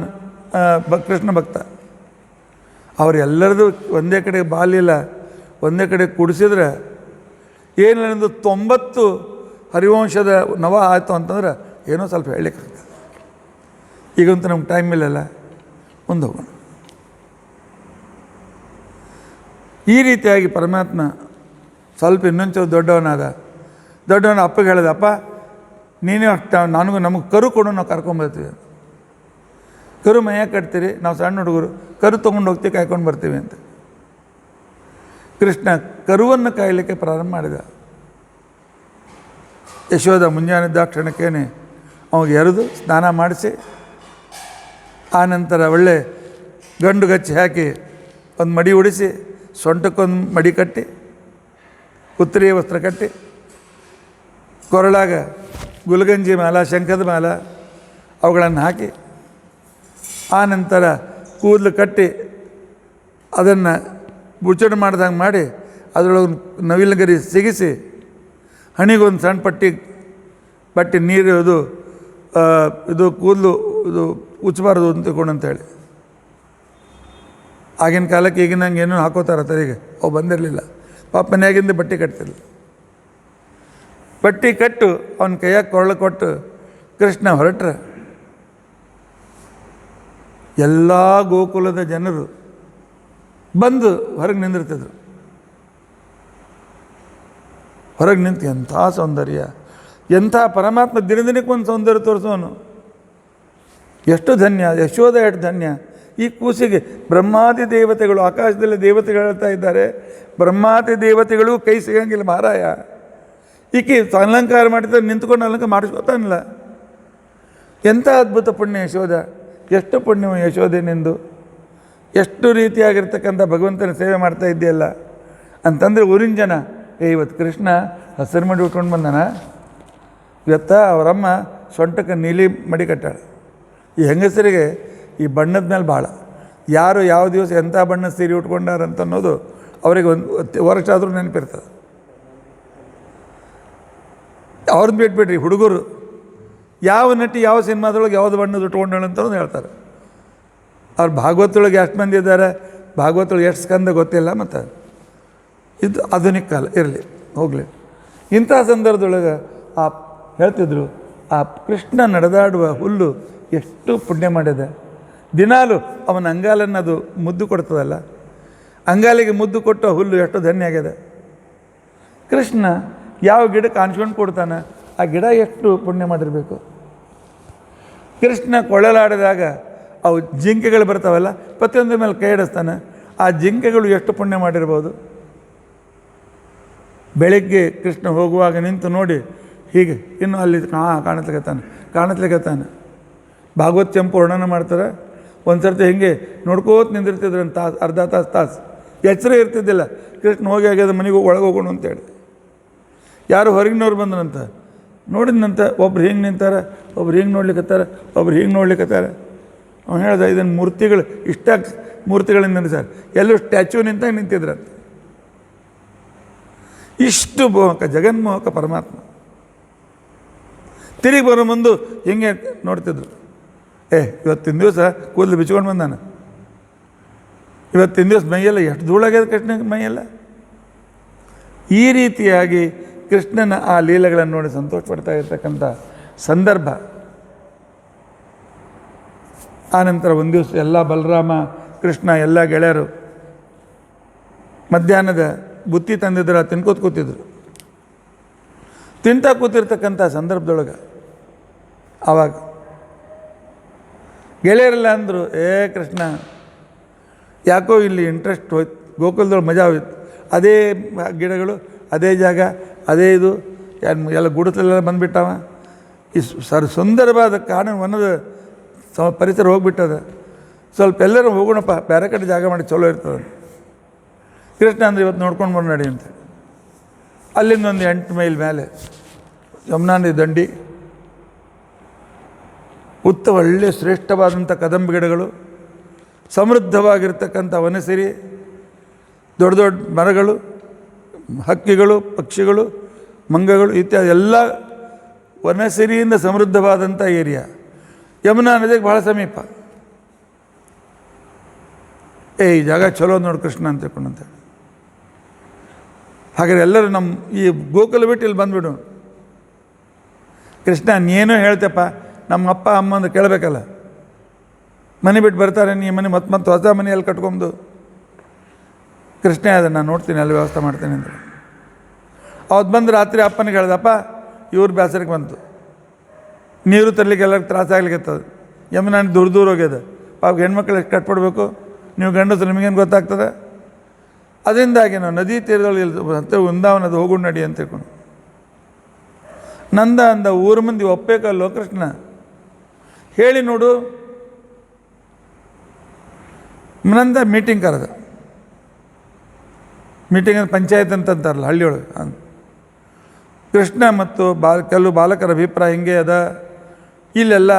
Speaker 1: ಕೃಷ್ಣ ಭಕ್ತ, ಅವರೆಲ್ಲರದು ಒಂದೇ ಕಡೆ ಬಾಲಿಲ್ಲ, ಒಂದೇ ಕಡೆ ಕುಡಿಸಿದ್ರೆ ಏನಿಲ್ಲ 90 ಹರಿವಂಶದ ನವ ಆಯಿತು ಅಂತಂದ್ರೆ ಏನೋ ಸ್ವಲ್ಪ ಹೇಳಲಿಕ್ಕಾಗ್ತದೆ. ಈಗಂತೂ ನಮ್ಗೆ ಟೈಮ್ ಇಲ್ಲಲ್ಲ, ಮುಂದೆ ಹೋಗೋಣ. ಈ ರೀತಿಯಾಗಿ ಪರಮಾತ್ಮ ಸ್ವಲ್ಪ ಇನ್ನೊಂಚೂರು ದೊಡ್ಡವನ ಅಪ್ಪಗೆ ಹೇಳಿದ, ಅಪ್ಪ ನೀನೇ ನನಗೂ ನಮಗೆ ಕರು ಕೊಡು, ನಾವು ಕರ್ಕೊಂಬರ್ತೀವಿ. ಕರು ಮೈಯಾಗ ಕಟ್ತೀರಿ, ನಾವು ಸಣ್ಣ ಹುಡುಗರು ಕರು ತೊಗೊಂಡು ಹೋಗ್ತೀವಿ, ಕಾಯ್ಕೊಂಡು ಬರ್ತೀವಿ ಅಂತ. ಕೃಷ್ಣ ಕರುವನ್ನು ಕಾಯಲಿಕ್ಕೆ ಪ್ರಾರಂಭ ಮಾಡಿದ. ಯಶೋಧ ಮುಂಜಾನೆದ್ದಾಕ್ಷಣಕ್ಕೇನೆ ಅವಾಗ ಎರೆದು ಸ್ನಾನ ಮಾಡಿಸಿ, ಆನಂತರ ಒಳ್ಳೆ ಗಂಡು ಗಚ್ಚಿ ಹಾಕಿ ಒಂದು ಮಡಿ ಉಡಿಸಿ, ಸೊಂಟಕ್ಕೊಂದು ಮಡಿ ಕಟ್ಟಿ, ಉತ್ತರೀಯ ವಸ್ತ್ರ ಕಟ್ಟಿ, ಕೊರಳಾಗ ಗುಲ್ಗಂಜಿ ಮಾಲ, ಶಂಖದ ಮಾಲ ಅವುಗಳನ್ನು ಹಾಕಿ, ಆನಂತರ ಕೂದಲು ಕಟ್ಟಿ ಅದನ್ನು ಬುಚ್ಚಣೆ ಮಾಡ್ದಂಗೆ ಮಾಡಿ, ಅದರೊಳಗೆ ನವಿಲುಗರಿ ಸಿಗಿಸಿ, ಹಣಿಗೊಂದು ಸಣ್ಣ ಬಟ್ಟೆ ನೀರು ಇದು ಕೂದಲು ಇದು ಉಚ್ಚಬಾರ್ದು ಅಂತ ತಿಳ್ಕೊಂಡಂತೇಳಿ. ಆಗಿನ ಕಾಲಕ್ಕೆ ಈಗಿನಂಗೆ ಏನೂ ಹಾಕೋತಾರೆ ತಲೆಗೆ, ಅವು ಬಂದಿರಲಿಲ್ಲ. ಪಾಪ ಮನೆಯಾಗಿಂದ ಬಟ್ಟೆ ಕಟ್ತಿಲ್ಲ. ಬಟ್ಟೆ ಕಟ್ಟು ಅವನ ಕೈಯಾಗ ಕೊರಳು ಕೊಟ್ಟು ಕೃಷ್ಣ ಹೊರಟ್ರೆ, ಎಲ್ಲ ಗೋಕುಲದ ಜನರು ಬಂದು ಹೊರಗೆ ನಿಂದಿರ್ತಿದ್ರು. ಹೊರಗೆ ನಿಂತು ಎಂಥ ಸೌಂದರ್ಯ, ಎಂಥ ಪರಮಾತ್ಮ ದಿನದಿನಕ್ಕೊಂದು ಸೌಂದರ್ಯ ತೋರಿಸೋನು. ಎಷ್ಟು ಧನ್ಯ, ಯಶೋಧ ಎಷ್ಟು ಧನ್ಯ. ಈ ಕೂಸಿಗೆ ಬ್ರಹ್ಮಾದಿ ದೇವತೆಗಳು, ಆಕಾಶದಲ್ಲಿ ದೇವತೆಗಳು ಹೇಳ್ತಾ ಇದ್ದಾರೆ, ಬ್ರಹ್ಮಾದಿ ದೇವತೆಗಳು ಕೈ ಸಿಗಂಗಿಲ್ಲ ಮಹಾರಾಯ. ಈಕೆ ಅಲಂಕಾರ ಮಾಡಿದ್ರೆ ನಿಂತ್ಕೊಂಡು ಅಲಂಕಾರ ಮಾಡಿಸ್ಕೊತಾನಿಲ್ಲ. ಎಂಥ ಅದ್ಭುತ ಪುಣ್ಯ ಯಶೋಧ, ಎಷ್ಟು ಪುಣ್ಯವು ಯಶೋಧೆನೆಂದು, ಎಷ್ಟು ರೀತಿಯಾಗಿರ್ತಕ್ಕಂಥ ಭಗವಂತನ ಸೇವೆ ಮಾಡ್ತಾ ಇದ್ದೀಯಲ್ಲ ಅಂತಂದರೆ ಊರಿನ ಜನ, ಇವತ್ತು ಕೃಷ್ಣ ಹಸಿರು ಮಡಿ ಉಟ್ಕೊಂಡು ಬಂದಾನ, ಇವತ್ತು ಅವರಮ್ಮ ಸೊಂಟಕ್ಕೆ ನೀಲಿ ಮಡಿ ಕಟ್ಟಾಳ. ಈ ಹೆಂಗಸರಿಗೆ ಈ ಬಣ್ಣದ ಮೇಲೆ ಭಾಳ, ಯಾರು ಯಾವ ದಿವಸ ಎಂಥ ಬಣ್ಣದ ಸೀರೆ ಉಟ್ಕೊಂಡಾರಂತ ಅನ್ನೋದು ಅವರಿಗೆ ಒಂದು ವರ್ಷ ಆದರೂ ನೆನಪಿರ್ತದೆ. ಅವ್ರನ್ನ ಬಿಟ್ಬಿಡ್ರಿ, ಹುಡುಗರು ಯಾವ ನಟಿ ಯಾವ ಸಿನಿಮಾದೊಳಗೆ ಯಾವುದು ಬಣ್ಣದ ಉಟ್ಕೊಂಡಾಳ ಅಂತ ಹೇಳ್ತಾರೆ. ಅವ್ರು ಭಾಗವತೊಳಗೆ ಎಷ್ಟು ಮಂದಿ ಇದ್ದಾರೆ, ಭಾಗವತೊಳಗೆ ಎಷ್ಟು ಸ್ಕಂದ ಗೊತ್ತಿಲ್ಲ. ಮತ್ತು ಇದು ಆಧುನಿಕ ಕಾಲ, ಇರಲಿ ಹೋಗಲಿ. ಇಂಥ ಸಂದರ್ಭದೊಳಗೆ ಹೇಳ್ತಿದ್ರು, ಆ ಕೃಷ್ಣ ನಡೆದಾಡುವ ಹುಲ್ಲು ಎಷ್ಟು ಪುಣ್ಯ ಮಾಡಿದೆ. ದಿನಾಲು ಅವನ ಅಂಗಾಲನ್ನು ಅದು ಮುದ್ದು ಕೊಡ್ತದಲ್ಲ, ಅಂಗಾಲಿಗೆ ಮುದ್ದು ಕೊಟ್ಟು ಹುಲ್ಲು ಎಷ್ಟು ಧನ್ಯ ಆಗಿದೆ. ಕೃಷ್ಣ ಯಾವ ಗಿಡಕ್ಕೆ ಅನ್ಸ್ಕೊಂಡು ಕೊಡ್ತಾನೆ, ಆ ಗಿಡ ಎಷ್ಟು ಪುಣ್ಯ ಮಾಡಿರಬೇಕು. ಕೃಷ್ಣ ಕೊಳ್ಳಲಾಡಿದಾಗ ಅವು ಜಿಂಕೆಗಳು ಬರ್ತಾವಲ್ಲ, ಪ್ರತಿಯೊಂದ್ರ ಮೇಲೆ ಕೈ ಇಡಿಸ್ತಾನೆ, ಆ ಜಿಂಕೆಗಳು ಎಷ್ಟು ಪುಣ್ಯ ಮಾಡಿರ್ಬೋದು. ಬೆಳಗ್ಗೆ ಕೃಷ್ಣ ಹೋಗುವಾಗ ನಿಂತು ನೋಡಿ, ಹೀಗೆ ಇನ್ನೂ ಅಲ್ಲಿ ಕಾಣತ್ಲಿಕತ್ತಾನೆ. ಭಾಗವತ್ ಚಂಪು ವರ್ಣನೆ ಮಾಡ್ತಾರೆ. ಒಂದು ಸರ್ತಿ ಹಿಂಗೆ ನೋಡ್ಕೋತ ನಿಂದಿರ್ತಿದ್ರಂತ ಅರ್ಧ ತಾಸು ಎಚ್ಚರ ಇರ್ತಿದ್ದಿಲ್ಲ. ಕೃಷ್ಣ ಹೋಗಿ ಆಗ್ಯದ ಮನೆಗೆ ಒಳಗೆ ಹೋಗೋಣ ಅಂತೇಳಿ. ಯಾರು ಹೊರಗಿನವ್ರು ಬಂದ್ರಂತ ನೋಡಿದಂತ, ಒಬ್ರು ಹಿಂಗೆ ನಿಂತಾರೆ, ಒಬ್ರು ಹಿಂಗೆ ನೋಡ್ಲಿಕ್ಕತ್ತಾರೆ, ಒಬ್ರು ಹಿಂಗೆ ನೋಡ್ಲಿಕ್ಕತ್ತಾರೆ. ಅವ್ನು ಹೇಳ್ದ, ಇದನ್ನು ಮೂರ್ತಿಗಳು ಇಷ್ಟ ಮೂರ್ತಿಗಳಿಂದ ಸರ್, ಎಲ್ಲೂ ಸ್ಟ್ಯಾಚ್ಯೂ ನಿಂತಾಗ ನಿಂತಿದ್ರಂತ. ಇಷ್ಟು ಮೋಹಕ, ಜಗನ್ಮೋಹಕ ಪರಮಾತ್ಮ. ತಿರುಗಿ ಬರೋ ಮುಂದೆ ಹಿಂಗೆ ನೋಡ್ತಿದ್ರು, ಇವತ್ತಿನ ದಿವಸ ಕೂದಲು ಬಿಚ್ಕೊಂಡು ಬಂದಾನ, ಇವತ್ತಿನ ದಿವಸ ಮೈಯೆಲ್ಲ ಎಷ್ಟು ಧೂಳಾಗ್ಯದ ಕೃಷ್ಣನ ಮೈಯೆಲ್ಲ. ಈ ರೀತಿಯಾಗಿ ಕೃಷ್ಣನ ಆ ಲೀಲೆಗಳನ್ನು ನೋಡಿ ಸಂತೋಷ ಪಡ್ತಾ ಇರ್ತಕ್ಕಂಥ ಸಂದರ್ಭ. ಆನಂತರ ಒಂದು ದಿವಸ ಎಲ್ಲ ಬಲರಾಮ, ಕೃಷ್ಣ ಎಲ್ಲ ಗೆಳೆಯರು ಮಧ್ಯಾಹ್ನದ ಬುತ್ತಿ ತಂದಿದ್ರು, ತಿನ್ಕೋತ ಕೂತಿದ್ರು. ತಿಂತಾ ಕೂತಿರ್ತಕ್ಕಂಥ ಸಂದರ್ಭದೊಳಗೆ ಆವಾಗ ಗೆಳೆಯರೆಲ್ಲ ಅಂದರು, ಕೃಷ್ಣ ಯಾಕೋ ಇಲ್ಲಿ ಇಂಟ್ರೆಸ್ಟ್ ಹೋಯ್ತು, ಗೋಕುಲದೊಳಗೆ ಮಜಾ ಹೋಯ್ತು, ಅದೇ ಗಿಡಗಳು, ಅದೇ ಜಾಗ, ಅದೇ ಇದು ಎಲ್ಲ ಗುಡಿಸಲೆಲ್ಲ ಬಂದುಬಿಟ್ಟವ, ಈ ಸುಂದರವಾದ ಕಾನೂನದ ಪರಿಸರ ಹೋಗ್ಬಿಟ್ಟದ, ಸ್ವಲ್ಪ ಎಲ್ಲರೂ ಹೋಗೋಣಪ್ಪ, ಬೇರೆ ಕಡೆ ಜಾಗ ಮಾಡಿ ಚಲೋ ಇರ್ತದೆ. ಕೃಷ್ಣ ಅಂದರೆ ಇವತ್ತು ನೋಡ್ಕೊಂಡು ಬಂದು ನಡಿ ಅಂತ. ಅಲ್ಲಿಂದ ಒಂದು 8 ಮೈಲ್ ಮೇಲೆ ಯಮುನಾ ನದಿ ದಂಡಿ, ಒಳ್ಳೆಯ ಶ್ರೇಷ್ಠವಾದಂಥ ಕದಂಬ ಗಿಡಗಳು, ಸಮೃದ್ಧವಾಗಿರ್ತಕ್ಕಂಥ ವನಸಿರಿ, ದೊಡ್ಡ ದೊಡ್ಡ ಮರಗಳು, ಹಕ್ಕಿಗಳು, ಪಕ್ಷಿಗಳು, ಮಂಗಗಳು ಇತ್ಯಾದಿ ಎಲ್ಲ ವನಸಿರಿಯಿಂದ ಸಮೃದ್ಧವಾದಂಥ ಏರಿಯಾ. ಯಮುನಾ ನದಿಗೆ ಭಾಳ ಸಮೀಪ. ಈ ಜಾಗ ಚಲೋ ನೋಡಿ ಕೃಷ್ಣ ಅಂತ ತಿಳ್ಕೊಂಡಂತ. ಹಾಗಾದ್ರೆ ಎಲ್ಲರೂ ನಮ್ಮ ಈ ಗೋಕುಲ ಬಿಟ್ಟು ಇಲ್ಲಿ ಬಂದುಬಿಡು. ಕೃಷ್ಣ ನೀನೋ ಹೇಳ್ತಪ್ಪ, ನಮ್ಮ ಅಪ್ಪ ಅಮ್ಮ ಅಂದ್ರೆ ಕೇಳಬೇಕಲ್ಲ, ಮನೆ ಬಿಟ್ಟು ಬರ್ತಾರೆ, ನೀ ಮನೆ ಮತ್ತೆ ಹೊಸ ಮನೆಯಲ್ಲಿ ಕಟ್ಕೊಂಡು. ಕೃಷ್ಣ ಅದ, ನಾನು ನೋಡ್ತೀನಿ, ಅಲ್ಲಿ ವ್ಯವಸ್ಥೆ ಮಾಡ್ತೀನಿ ಅಂದರೆ. ಅವತ್ತು ಬಂದು ರಾತ್ರಿ ಅಪ್ಪನಿಗೆ ಹೇಳ್ದಪ್ಪ, ಇವ್ರ ಬೇಸರಕ್ಕೆ ಬಂತು, ನೀರು ತರಲಿಕ್ಕೆ ಎಲ್ಲರಿಗೆ ತ್ರಾಸಾಗ್ಲಿಕ್ಕೆ ಯಮುನಾ ದೂರ ಹೋಗ್ಯದ, ಪಾಪ ಹೆಣ್ಮಕ್ಳು ಎಷ್ಟು ಕಟ್ಪಡ್ಬೇಕು, ನೀವು ಗಂಡಸರು ನಿಮಗೇನು ಗೊತ್ತಾಗ್ತದೆ. ಅದರಿಂದಾಗಿ ನಾವು ನದಿ ತೀರದಲ್ಲಿ ಹತ್ತಿರ ವೃಂದಾವನದ ಹೋಗು ನಡಿ ಅಂತ ತಿಳ್ಕೊಂಡು ನಂದ ಅಂದ ಊರ ಮಂದಿ ಒಪ್ಪೇಕಲ್ಲೋ ಕೃಷ್ಣ, ಹೇಳಿ ನೋಡು. ನಂದ ಮೀಟಿಂಗ್ ಕರೆದ. ಮೀಟಿಂಗ್ ಅಂದ್ರೆ ಪಂಚಾಯತ್ ಅಂತಂತಾರಲ್ಲ ಹಳ್ಳಿಯೊಳಗೆ. ಕೃಷ್ಣ ಮತ್ತು ಕೆಲವು ಬಾಲಕರ ಅಭಿಪ್ರಾಯ ಹಿಂಗೆ ಅದ, ಇಲ್ಲೆಲ್ಲ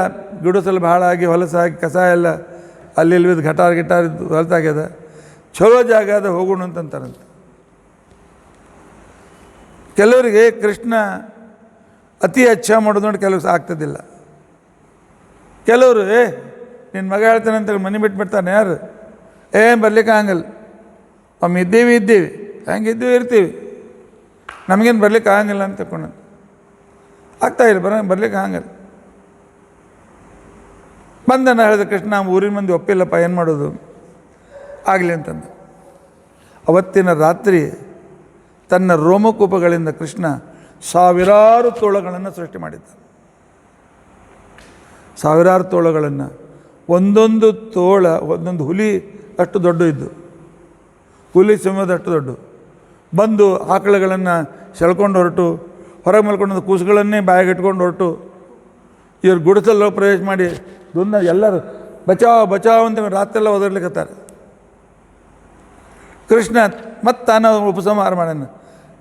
Speaker 1: ಗುಡಿಸಲು ಭಾಳ ಆಗಿ ಹೊಲಸಾಗಿ ಕಸ ಎಲ್ಲ ಅಲ್ಲಿ ಇಲ್ಲಿ ಗಿಟಾರ್ ಹೊಲಸಾಗ್ಯದ, ಚಲೋ ಜಾಗ ಅದ ಹೋಗೋಣ ಅಂತಂತಾರಂತ. ಕೆಲವರಿಗೆ ಕೃಷ್ಣ ಅತಿ ಹೆಚ್ಚ ಮಾಡೋದು ನೋಡಿ ಕೆಲವು ಆಗ್ತದಿಲ್ಲ. ಕೆಲವರು ನಿನ್ನ ಮಗ ಹೇಳ್ತಾನೆ ಅಂತ ಮನೆ ಬಿಟ್ಬಿಡ್ತಾನೆ. ಯಾರು ಬರ್ಲಿಕ್ಕೆ ಆಗಲ್ಲ, ಒಮ್ಮೆ ಇದ್ದೀವಿ ಹೆಂಗೆ ಇರ್ತೀವಿ, ನಮಗೇನು ಬರ್ಲಿಕ್ಕೆ ಆಗಂಗಿಲ್ಲ ಅಂತ ತಿಳ್ಕೊಂಡು ಆಗ್ತಾಯಿಲ್ಲ, ಬರ್ಲಿಕ್ಕೆ ಆಗಂಗಿಲ್ಲ. ಬಂದನ ಹೇಳಿದ ಕೃಷ್ಣ, ಊರಿನ ಮಂದಿ ಒಪ್ಪಿಲ್ಲಪ್ಪ, ಏನು ಮಾಡೋದು, ಆಗಲಿ ಅಂತಂದು. ಅವತ್ತಿನ ರಾತ್ರಿ ತನ್ನ ರೋಮಕೂಪಗಳಿಂದ ಕೃಷ್ಣ ಸಾವಿರಾರು ತೋಳಗಳನ್ನು ಸೃಷ್ಟಿ ಮಾಡಿದ್ದ. ಸಾವಿರಾರು ತೋಳಗಳನ್ನು, ಒಂದೊಂದು ತೋಳ ಒಂದೊಂದು ಹುಲಿ ಅಷ್ಟು ದೊಡ್ಡ ಇದ್ದು, ಹುಲಿ ಸಿಂಹದಷ್ಟು ದೊಡ್ಡ. ಬಂದು ಆಕಳುಗಳನ್ನು ಸೆಳ್ಕೊಂಡು ಹೊರಟು, ಹೊರಗೆ ಮಲ್ಕೊಂಡು ಕೂಸುಗಳನ್ನೇ ಬಾಯಿಗಿಟ್ಕೊಂಡು ಹೊರಟು, ಇವ್ರು ಗುಡಿಸಲು ಪ್ರವೇಶ ಮಾಡಿ ದುನ್ನ ಎಲ್ಲರೂ ಬಚಾವ್ ಅಂತ ರಾತ್ರೆಲ್ಲ ಒದರ್ಲಿಕ್ಕತ್ತಾರೆ. ಕೃಷ್ಣ ಮತ್ತು ತಾನು ಉಪಸಂಹಾರ ಮಾಡ್ಯಾನ,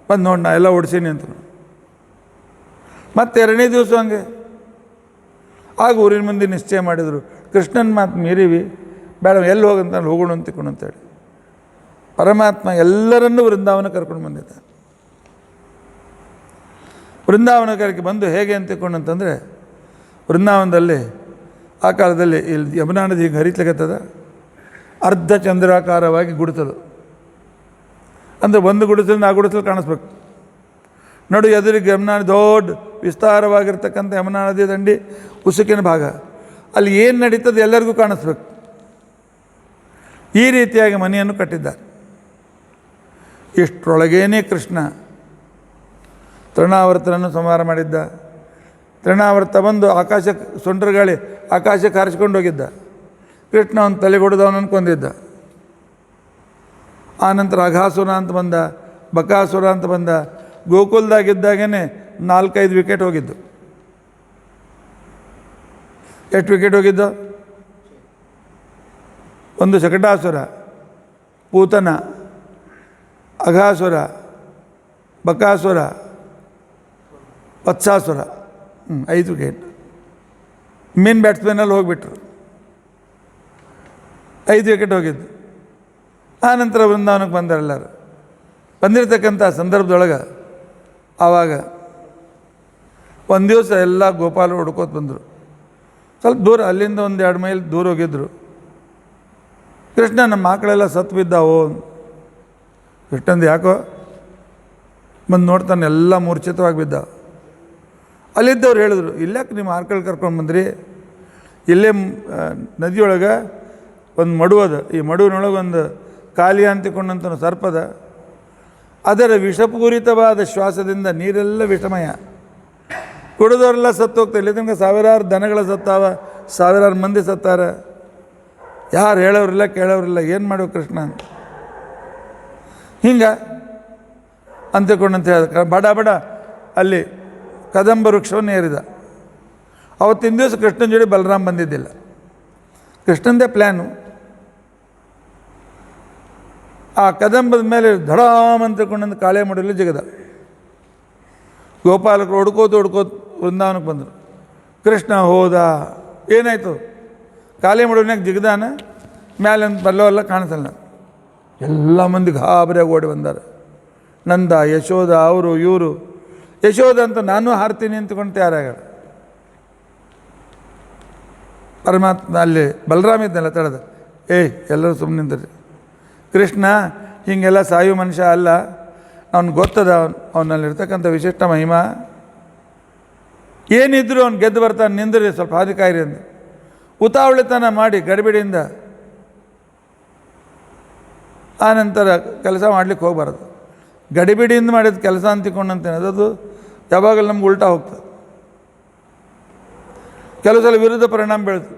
Speaker 1: ಬಂದು ನೋಡಿ ನಾ ಎಲ್ಲ ಓಡಿಸೀನಿ ಅಂತ. ಮತ್ತು ಎರಡನೇ ದಿವಸ ಹಂಗೆ. ಆಗ ಊರಿನ ಮಂದಿ ನಿಶ್ಚಯ ಮಾಡಿದರು, ಕೃಷ್ಣನ ಮಾತು ಮೀರಿವಿ, ಬೇಡ ಎಲ್ಲಿ ಹೋಗಂತ ಹೋಗೋಣ ಅಂತ ತಿಳ್ಕೊಂಡು ಅಂತೇಳಿ ಪರಮಾತ್ಮ ಎಲ್ಲರನ್ನೂ ವೃಂದಾವನ ಕರ್ಕೊಂಡು ಬಂದಿದ್ದ. ವೃಂದಾವನ ಕರೆಗೆ ಬಂದು ಹೇಗೆ ಅಂತ ತಿಳ್ಕೊಂಡು ಅಂತಂದರೆ, ವೃಂದಾವನದಲ್ಲಿ ಆ ಕಾಲದಲ್ಲಿ ಇಲ್ಲಿ ಯಮುನಾ ನದಿ ಹೀಗೆ ಹರಿತ್ಲಿಕ್ಕತ್ತದ, ಅರ್ಧ ಚಂದ್ರಾಕಾರವಾಗಿ ಗುಡಿಸಲು ಅಂದರೆ ಒಂದು ಗುಡಿಸಲು ಆ ಗುಡಿಸಲು ಕಾಣಿಸ್ಬೇಕು. ನಡು ಎದುರಿಗೆ ಯಮುನಾ ದೊಡ್ಡ ವಿಸ್ತಾರವಾಗಿರ್ತಕ್ಕಂಥ ಯಮುನಾ ನದಿ ದಂಡಿ ಉಸುಕಿನ ಭಾಗ, ಅಲ್ಲಿ ಏನು ನಡೀತದೆ ಎಲ್ಲರಿಗೂ ಕಾಣಿಸ್ಬೇಕು. ಈ ರೀತಿಯಾಗಿ ಮನೆಯನ್ನು ಕಟ್ಟಿದ್ದಾರೆ. ಇಷ್ಟರೊಳಗೇನೇ ಕೃಷ್ಣ ತೃಣಾವರ್ತನನ್ನು ಸಂಹಾರ ಮಾಡಿದ್ದ. ತೃಣಾವರ್ತ ಬಂದು ಆಕಾಶಕ್ಕೆ ಸೊಂಟರಗಾಳಿ ಆಕಾಶಕ್ಕೆ ಹಾರಿಸ್ಕೊಂಡು ಹೋಗಿದ್ದ. ಕೃಷ್ಣ ಅವನು ತಲೆಗೊಡ್ದವನನ್ನು ಕೊಂದಿದ್ದ. ಆನಂತರ ಅಘಾಸುರ ಅಂತ ಬಂದ, ಬಕಾಸುರ ಅಂತ ಬಂದ. ಗೋಕುಲದಾಗಿದ್ದಾಗೇ 4-5 ವಿಕೆಟ್ ಹೋಗಿದ್ದು. ಎಷ್ಟು ವಿಕೆಟ್ ಹೋಗಿದ್ದು? ಒಂದು ಶಕಟಾಸುರ, ಪೂತನ, ಅಘಾಸುರ, ಬಕಾಸುರ, ವತ್ಸಾಸುರ, 5 ವಿಕೆಟ್. ಮೇನ್ ಬ್ಯಾಟ್ಸ್ಮನಲ್ಲಿ ಹೋಗಿಬಿಟ್ರು, 5 ವಿಕೆಟ್ ಹೋಗಿದ್ದು. ಆನಂತರ ವೃಂದಾವನಕ್ಕೆ ಬಂದರೆಲ್ಲರು. ಬಂದಿರತಕ್ಕಂಥ ಸಂದರ್ಭದೊಳಗೆ ಆವಾಗ ಒಂದು ದಿವಸ ಎಲ್ಲ ಗೋಪಾಲರು ಹುಡ್ಕೋತ ಬಂದರು. ಸ್ವಲ್ಪ ದೂರ, ಅಲ್ಲಿಂದ 1-2 ಮೈಲ್ ದೂರ ಹೋಗಿದ್ದರು. ಕೃಷ್ಣ, ನಮ್ಮ ಮಕ್ಕಳೆಲ್ಲ ಸತ್ತು ಬಿದ್ದಾವು. ಕೃಷ್ಣಂದು ಯಾಕೋ ಬಂದು ನೋಡ್ತಾನೆ, ಎಲ್ಲ ಮೂರ್ಛಿತವಾಗಿ ಬಿದ್ದ. ಅಲ್ಲಿದ್ದವ್ರು ಹೇಳಿದ್ರು, ಇಲ್ಲಾಕೆ ನಿಮ್ಮ ಆಕಳು ಕರ್ಕೊಂಡು ಬಂದ್ರಿ? ಇಲ್ಲೇ ನದಿಯೊಳಗೆ ಒಂದು ಮಡು ಅದ, ಈ ಮಡುವಿನೊಳಗೆ ಒಂದು ಕಾಲಿಯ ಅಂತಿಕೊಂಡಂತ ಸರ್ಪದ, ಅದರ ವಿಷಪೂರಿತವಾದ ಶ್ವಾಸದಿಂದ ನೀರೆಲ್ಲ ವಿಷಮಯ, ಕುಡಿದವರೆಲ್ಲ ಸತ್ತು ಹೋಗ್ತಾರೆ. ಇಲ್ಲಿ ತನಕ ಸಾವಿರಾರು ದನಗಳ ಸತ್ತಾವ, ಸಾವಿರಾರು ಮಂದಿ ಸತ್ತಾರ, ಯಾರು ಹೇಳೋರಿಲ್ಲ ಕೇಳೋರಿಲ್ಲ, ಏನು ಮಾಡೋ ಕೃಷ್ಣ ಅಂತ ಹಿಂಗೆ ಅಂತಿಕೊಂಡಂತ ಹೇಳಿದ. ಬಡ ಅಲ್ಲಿ ಕದಂಬ ವೃಕ್ಷವನ್ನು ಏರಿದ. ಅವತ್ತಿನ ದಿವಸ ಕೃಷ್ಣನ ಜೋಡಿ ಬಲರಾಮ್ ಬಂದಿದ್ದಿಲ್ಲ. ಕೃಷ್ಣಂದೇ ಪ್ಲ್ಯಾನು. ಆ ಕದಂಬದ ಮೇಲೆ ಧಡಾಮ್ ಅಂತ ತಿಳ್ಕೊಂಡಂದು ಕಾಳೆ ಮಡಲು ಜಿಗದ. ಗೋಪಾಲಕರು ಹುಡ್ಕೋತು ವೃಂದಾವನಕ್ಕೆ ಬಂದರು. ಕೃಷ್ಣ ಹೋದ. ಏನಾಯಿತು? ಕಾಳೆ ಮಡುವಿನಾಗ ಜಿಗದಾನ, ಮೇಲೆ ಬಲ್ಲವೆಲ್ಲ ಕಾಣಿಸಲ್ಲ. ಎಲ್ಲ ಮಂದಿ ಗಾಬರಿಯಾಗಿ ಓಡಿ ಬಂದಾರೆ. ನಂದ, ಯಶೋಧ, ಅವರು ಇವರು. ಯಶೋಧ ಅಂತ ನಾನು ಹಾರ್ತೀನಿ ಅಂತಕೊಂಡು ತಯಾರಾಗ್ಯಾರ. ಪರಮಾತ್ಮ ಅಲ್ಲಿ ಬಲರಾಮ ಇದ್ದಲ್ಲ ತಡೆದ, ಎಲ್ಲರೂ ಸುಮ್ಮನೆ ನಿಂತರಿ. ಕೃಷ್ಣ ಹೀಗೆಲ್ಲ ಸಾಯು ಮನುಷ್ಯ ಅಲ್ಲ, ಅವ್ನಿಗೆ ಗೊತ್ತದ ಅವನಲ್ಲಿರ್ತಕ್ಕಂಥ ವಿಶಿಷ್ಟ ಮಹಿಮಾ. ಏನಿದ್ರು ಅವ್ನು ಗೆದ್ದು ಬರ್ತಾನೆ, ನಿಂದ್ರಿ ಸ್ವಲ್ಪ ಹಾದಿ ಕಾಯಿರಿ ಅಂದ. ಉತಾವಳಿತನ ಮಾಡಿ ಗಡಿಬಿಡಿಯಿಂದ ಆ ನಂತರ ಕೆಲಸ ಮಾಡಲಿಕ್ಕೆ ಹೋಗಬಾರ್ದು. ಗಡಿಬಿಡಿಯಿಂದ ಮಾಡಿದ ಕೆಲಸ ಅಂತಿಕೊಂಡಂತೇನೆ ಅದು ಯಾವಾಗಲೂ ನಮ್ಗೆ ಉಲ್ಟಾ ಹೋಗ್ತದೆ. ಕೆಲವು ಸಲ ವಿರುದ್ಧ ಪರಿಣಾಮ ಬೀಳ್ತದೆ.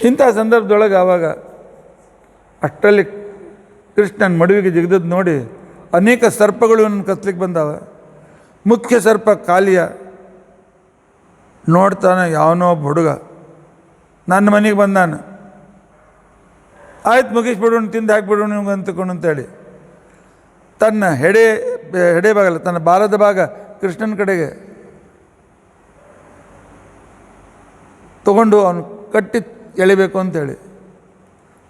Speaker 1: ಇಂಥ ಸಂದರ್ಭದೊಳಗೆ ಆವಾಗ ಅಷ್ಟರಲ್ಲಿ ಕೃಷ್ಣನ ಮಡುವಿಗೆ ಜಿಗಿದದ್ದು ನೋಡಿ ಅನೇಕ ಸರ್ಪಗಳು ಇವನನ್ನು ಕತ್ತಲಿಕ್ಕೆ ಬಂದಾವ. ಮುಖ್ಯ ಸರ್ಪ ಕಾಲಿಯ ನೋಡ್ತಾನೆ, ಯಾವನೋ ಒಬ್ಬ ಹುಡುಗ ನನ್ನ ಮನೆಗೆ ಬಂದಾನ, ಆಯ್ತು ಮುಗಿಸ್ಬಿಡೋಣ, ತಿಂದು ಹಾಕಿಬಿಡೋಣ ನಿಮ್ಗೆ ಅಂತಕೊಂಡು ಅಂತೇಳಿ ತನ್ನ ಹೆಡೆ ಭಾಗಲ್ಲ, ತನ್ನ ಬಾಲದ ಭಾಗ ಕೃಷ್ಣನ ಕಡೆಗೆ ತಗೊಂಡು ಅವನು ಕಟ್ಟಿ ಎಳಿಬೇಕು ಅಂತೇಳಿ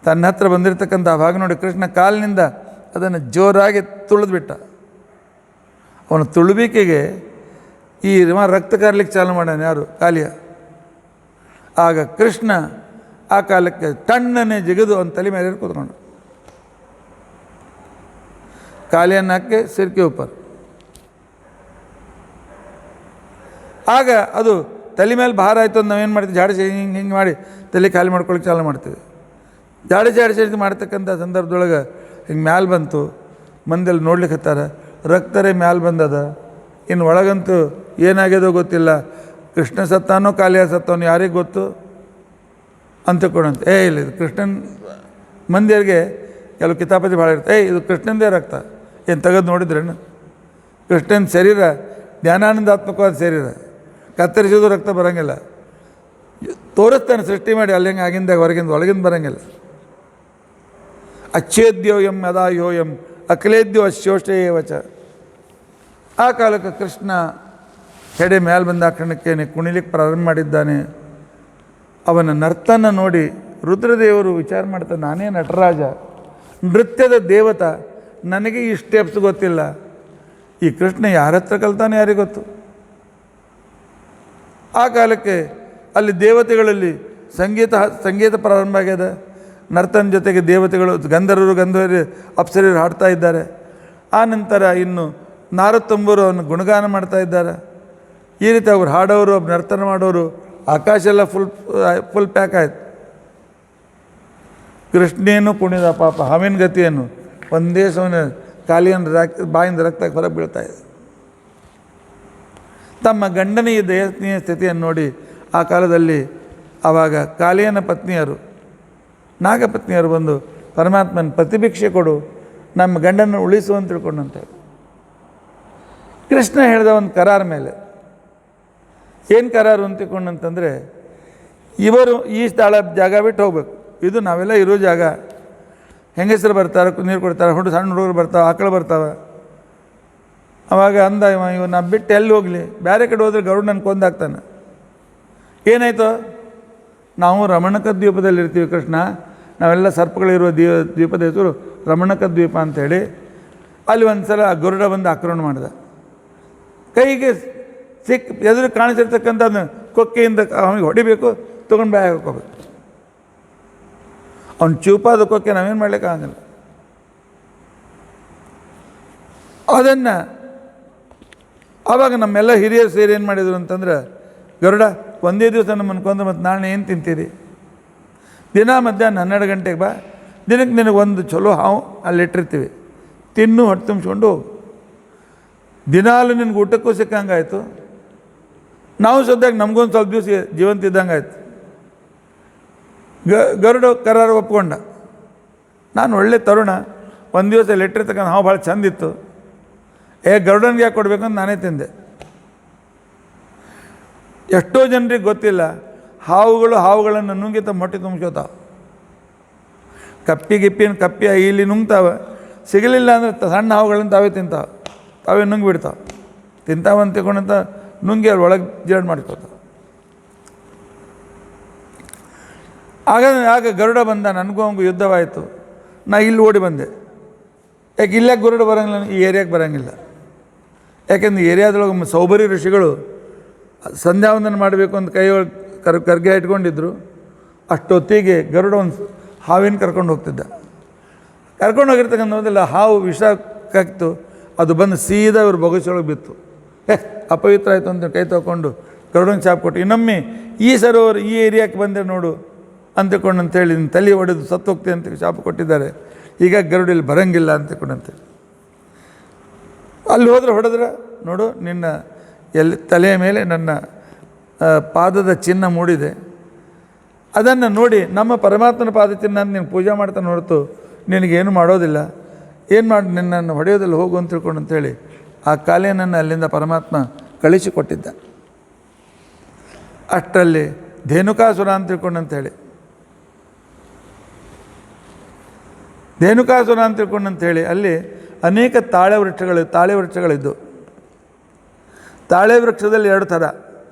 Speaker 1: ತನ್ನ ಹತ್ರ ಬಂದಿರತಕ್ಕಂಥ ಭಾಗ ನೋಡಿ ಕೃಷ್ಣ ಕಾಲಿನಿಂದ ಅದನ್ನು ಜೋರಾಗಿ ತುಳಿದ್ಬಿಟ್ಟ. ಅವನು ತುಳುವಿಕೆಗೆ ಈ ರಕ್ತ ಕಾರ್ಲಿಕ್ಕೆ ಚಾಲು ಮಾಡ್ಯಾನ ಯಾರು? ಕಾಲಿಯ. ಆಗ ಕೃಷ್ಣ ಆ ಕಾಲಕ್ಕೆ ತಣ್ಣನೆ ಜಿಗಿದು ಅವನ ತಲೆ ಮೇಲೆ ಕೂತ್ಕೊಂಡು ಕಾಲಿಯನ್ನು ಹಾಕಿ ಸಿರ್ಕೆ ಉಪ್ಪರ್. ಆಗ ಅದು ತಲೆ ಮೇಲೆ ಭಾರ ಆಯಿತು ಅಂತ ನಾವೇನು ಮಾಡ್ತೀವಿ, ಜಾಡಿಸಿ ಹಿಂಗೆ ಮಾಡಿ ತಲೆ ಖಾಲಿ ಮಾಡ್ಕೊಳಕ್ಕೆ ಚಾಲು ಮಾಡ್ತೀವಿ. ಜಾಡಿಸಿ ಮಾಡ್ತಕ್ಕಂಥ ಸಂದರ್ಭದೊಳಗೆ ಹಿಂಗೆ ಮ್ಯಾಲೆ ಬಂತು, ಮಂದಿಯಲ್ಲಿ ನೋಡ್ಲಿಕ್ಕೆ ಹತ್ತಾರ, ರಕ್ತರೇ ಮ್ಯಾಲೆ ಬಂದದ. ಇನ್ನು ಒಳಗಂತೂ ಏನಾಗ್ಯದೋ ಗೊತ್ತಿಲ್ಲ, ಕೃಷ್ಣ ಸತ್ತಾನೋ ಕಾಲಿಯ ಸತ್ತಾನೋ ಯಾರಿಗೆ ಗೊತ್ತು ಅಂತಕೊಂಡಂತ. ಇಲ್ಲ ಇದು ಕೃಷ್ಣನ ಮಂದಿಯರಿಗೆ ಕೆಲವು ಕಿತಾಪತಿ ಭಾಳ ಇರುತ್ತೆ, ಇದು ಕೃಷ್ಣಂದೇ ರಕ್ತ, ಏನು ತೆಗೆದು ನೋಡಿದ್ರೇನು? ಕೃಷ್ಣನ ಶರೀರ ಜ್ಞಾನಾನಂದಾತ್ಮಕವಾದ ಶರೀರ, ಕತ್ತರಿಸೋದು ರಕ್ತ ಬರೋಂಗಿಲ್ಲ. ತೋರಿಸ್ತಾನೆ ಸೃಷ್ಟಿ ಮಾಡಿ ಅಲ್ಲಿ ಹೆಂಗೆ ಆಗಿಂದಾಗ ಹೊರಗಿಂದ ಒಳಗಿಂದ ಬರೋಂಗಿಲ್ಲ. ಅಚ್ಛೇದ್ಯೋಯಂ ಯದಾಯೋಯಂ ಅಖಿಲೇದ್ಯೋ ಅಶ್ಯೋಷ್ಟೇವಚ. ಆ ಕಾಲಕ್ಕೆ ಕೃಷ್ಣ ಹೆಡೆ ಮೇಲೆ ಬಂದ ಕ್ಷಣಕ್ಕೇನೆ ಕುಣಿಲಿಕ್ಕೆ ಪ್ರಾರಂಭ ಮಾಡಿದ್ದಾನೆ. ಅವನ ನರ್ತನ ನೋಡಿ ರುದ್ರದೇವರು ವಿಚಾರ ಮಾಡ್ತಾರೆ, ನಾನೇ ನಟರಾಜ, ನೃತ್ಯದ ದೇವತ, ನನಗೆ ಈ ಸ್ಟೆಪ್ಸ್ ಗೊತ್ತಿಲ್ಲ, ಈ ಕೃಷ್ಣ ಯಾರ ಹತ್ರ ಕಲ್ತಾನೆ ಯಾರಿಗೆ ಗೊತ್ತು. ಆ ಕಾಲಕ್ಕೆ ಅಲ್ಲಿ ದೇವತೆಗಳಲ್ಲಿ ಸಂಗೀತ ಪ್ರಾರಂಭ ಆಗ್ಯದ. ನರ್ತನ ಜೊತೆಗೆ ದೇವತೆಗಳು, ಗಂಧರ್ವರು ಅಪ್ಸರರು ಹಾಡ್ತಾ ಇದ್ದಾರೆ. ಆ ನಂತರ ಇನ್ನು ನಾರತ್ತಂಬರು ಅವನು ಗುಣಗಾನ ಮಾಡ್ತಾ ಇದ್ದಾರೆ. ಈ ರೀತಿ ಅವ್ರು ಹಾಡೋರು, ನರ್ತನ ಮಾಡೋರು, ಆಕಾಶ ಎಲ್ಲ ಫುಲ್ ಪ್ಯಾಕ್ ಆಯ್ತು. ಕೃಷ್ಣೇನು ಕುಣಿದ ಪಾಪ ಹಾವಿನ ಗತಿಯನ್ನು ಒಂದೇ ಸಮಯ ಕಾಲಿಯನ್ನು ಬಾಯಿಂದ ರಕ್ತ ಹೊರಗೆ ಬೀಳ್ತಾ ಇದೆ. ತಮ್ಮ ಗಂಡನ ಈ ದಯನೀಯ ಸ್ಥಿತಿಯನ್ನು ನೋಡಿ ಆ ಕಾಲದಲ್ಲಿ ಆವಾಗ ಕಾಲಿಯನ ಪತ್ನಿಯರು, ನಾಗಪತ್ನಿಯರು ಬಂದು ಪರಮಾತ್ಮನ ಪ್ರತಿಭಿಕ್ಷೆ ಕೊಡು, ನಮ್ಮ ಗಂಡನ ಉಳಿಸು ಅಂತ ತಿಳ್ಕೊಂಡಂತೆ. ಕೃಷ್ಣ ಹೇಳಿದ ಒಂದು ಕರಾರ ಮೇಲೆ, ಏನು ಕರಾರು ಅಂತ ತಿಳ್ಕೊಂಡಂತಂದರೆ, ಇವರು ಈ ಸ್ಥಳ ಜಾಗ ಬಿಟ್ಟು ಹೋಗ್ಬೇಕು, ಇದು ನಾವೆಲ್ಲ ಇರೋ ಜಾಗ. ಹೆಂಗಸರು ಬರ್ತಾರೆ, ನೀರು ಕೊಡ್ತಾರೆ, ಸಣ್ಣ ಹುಡುಗರು ಬರ್ತಾವೆ, ಆಕಳು ಬರ್ತಾವೆ. ಅವಾಗ ಅಂದ ಇವ ನಾ ಬಿಟ್ಟು ಎಲ್ಲಿ ಹೋಗಲಿ, ಬೇರೆ ಕಡೆ ಹೋದ್ರೆ ಗರುಡನ ಕೊಂದಾಗ್ತಾನೆ. ಏನಾಯಿತು, ನಾವು ರಮಣಕ ದ್ವೀಪದಲ್ಲಿ ಇರ್ತೀವಿ ಕೃಷ್ಣ, ನಾವೆಲ್ಲ ಸರ್ಪಗಳಿರುವ ದ್ವೀಪದ ಹೆಸರು ರಮಣಕ ದ್ವೀಪ ಅಂಥೇಳಿ. ಅಲ್ಲಿ ಒಂದು ಸಲ ಗರುಡ ಬಂದು ಆಕ್ರಮಣ ಮಾಡಿದ. ಕೈಗೆ ಎದುರು ಕಾಣಿಸಿರ್ತಕ್ಕಂಥ ಕೊಕ್ಕೆಯಿಂದ ಅವನಿಗೆ ಹೊಡಿಬೇಕು, ತೊಗೊಂಡು ಬ್ಯಾಗ್ ಹಾಕೋಬೇಕು. ಅವ್ನು ಚೂಪಾದ ಕೊಕ್ಕೆ ನಾವೇನು ಮಾಡ್ಲಿಕ್ಕೆ ಆಗಲ್ಲ. ಅದನ್ನು ಆವಾಗ ನಮ್ಮೆಲ್ಲ ಹಿರಿಯರು ಸೇರಿ ಏನು ಮಾಡಿದರು ಅಂತಂದ್ರೆ, ಗರುಡ ಒಂದೇ ದಿವಸ ನಮ್ಮನ್ನು ಕೊಂದು ಮತ್ತು ನಾಳೆ ಏನು ತಿಂತೀರಿ, ದಿನ ಮಧ್ಯಾಹ್ನ 12 ಗಂಟೆಗೆ ಬಾ, ದಿನಕ್ಕೆ ನಿನಗೆ ಒಂದು ಚಲೋ ಹಾವು ಅಲ್ಲಿಟ್ಟಿರ್ತೀವಿ, ತಿನ್ನು ಹೊಟ್ಟೆ ತುಂಬಿಸ್ಕೊಂಡು ಹೋಗು. ದಿನಾಲು ನಿನ್ಗೆ ಊಟಕ್ಕೂ ಸಿಕ್ಕಂಗಾಯ್ತು, ನಾವು ಸದ್ಯಾಗ ನಮಗೊಂದು ಸ್ವಲ್ಪ ದಿವಸ ಜೀವಂತ ಇದ್ದಂಗೆ ಆಯ್ತು. ಗರುಡ ಕರಾರು ಒಪ್ಕೊಂಡ. ನಾನು ಒಳ್ಳೆ ತರುಣ, ಒಂದು ದಿವಸ ಲೆಟ್ಟಿರ್ತಕ್ಕಂಥ ಹಾವು ಭಾಳ ಚಂದಿತ್ತು, ಗರುಡನಿಗೆ ಯಾಕೆ ಕೊಡಬೇಕಂತ ನಾನೇ ತಿಂದೆ. ಎಷ್ಟೋ ಜನರಿಗೆ ಗೊತ್ತಿಲ್ಲ, ಹಾವುಗಳನ್ನು ನುಂಗಿ ತಮ್ಮ ಹೊಟ್ಟೆ ತುಂಬಿಸ್ಕೋತಾವ. ಕಪ್ಪಿ ಇಲ್ಲಿ ನುಂಗ್ತಾವೆ, ಸಿಗಲಿಲ್ಲ ಅಂದರೆ ಸಣ್ಣ ಹಾವುಗಳನ್ನು ತಾವೇ ತಿಂತಾವೆ, ತಾವೇ ನುಂಗಿ ಬಿಡ್ತಾವೆ. ತಿಂತಾವಂತ ತಿಳ್ಕೊಂಡಂತ ನುಂಗಿ ಅವ್ರು ಒಳಗೆ ಜೀರ್ಣ ಮಾಡ್ಕೋತಾವೆ. ಆಗ ಗರುಡ ಬಂದ, ನನಗೂ ಅವಂಗೂ ಯುದ್ಧವಾಯಿತು. ನಾ ಇಲ್ಲಿ ಓಡಿ ಬಂದೆ. ಯಾಕೆ ಇಲ್ಲಾಕೆ ಗರುಡ ಬರೋಂಗಿಲ್ಲ, ಈ ಏರಿಯಾಗೆ ಬರೋಂಗಿಲ್ಲ. ಯಾಕೆಂದ್ರೆ ಏರಿಯಾದೊಳಗೆ ಸೌಬರಿ ಋಷಿಗಳು ಸಂಧ್ಯಾವಂದನ ಮಾಡಬೇಕು ಅಂತ ಕೈಯೊಳಗೆ ಕರ್ಗೆ ಇಟ್ಕೊಂಡಿದ್ರು. ಅಷ್ಟೊತ್ತಿಗೆ ಗರುಡ ಒಂದು ಹಾವಿನ ಕರ್ಕೊಂಡು ಹೋಗ್ತಿದ್ದ. ಕರ್ಕೊಂಡು ಹೋಗಿರ್ತಕ್ಕಂಥದ್ದೆಲ್ಲ ಹಾವು ವಿಷ ಕಕ್ತು, ಅದು ಬಂದು ಸೀದಾ ಇವ್ರ ಬೊಗಸೊಳಗೆ ಬಿತ್ತು. ಅಪವಿತ್ರ ಆಯಿತು ಅಂತ ಕೈ ತೊಗೊಂಡು ಗರುಡಂಗೆ ಚಾಪ್ ಕೊಟ್ಟು, ಇನ್ನೊಮ್ಮೆ ಈ ಸರೋವರ ಈ ಏರಿಯಾಕ್ಕೆ ಬಂದರೆ ನೋಡು ಅಂತೇಳಿ ತಲೆ ಹೊಡೆದು ಸತ್ತೋಗ್ತೆ ಅಂತ ಶಾಪ ಕೊಟ್ಟಿದ್ದಾರೆ. ಈಗ ಗರುಡಲ್ಲಿ ಬರಂಗಿಲ್ಲ ಅಂತೇಳಿ ಅಲ್ಲಿ ಹೋದ್ರೆ ಹೊಡೆದ್ರೆ ನೋಡು ನಿನ್ನ ತಲೆಯ ಮೇಲೆ ನನ್ನ ಪಾದದ ಚಿಹ್ನ ಮೂಡಿದೆ, ಅದನ್ನು ನೋಡಿ ನಮ್ಮ ಪರಮಾತ್ಮನ ಪಾದ ಚಿಹ್ನ ಅಂತ ನೀನು ಪೂಜೆ ಮಾಡ್ತಾನೆ ಹೊರತು ನಿನಗೇನು ಮಾಡೋದಿಲ್ಲ, ಏನು ಮಾಡಿ ನಿನ್ನನ್ನು ಹೊಡೆಯೋದಿಲ್ಲ ಹೋಗು ಅಂತ ಅಂತೇಳಿ ಆ ಕಾಲೇನನ್ನು ಅಲ್ಲಿಂದ ಪರಮಾತ್ಮ ಕಳಿಸಿಕೊಟ್ಟಿದ್ದ. ಅಷ್ಟರಲ್ಲಿ ಧೇನುಕಾಸುರ ಅಂತೇಳಿ ಅಲ್ಲಿ ಅನೇಕ ತಾಳೆ ವೃಕ್ಷಗಳಿದ್ದು, ತಾಳೆ ವೃಕ್ಷದಲ್ಲಿ 2 ಥರ,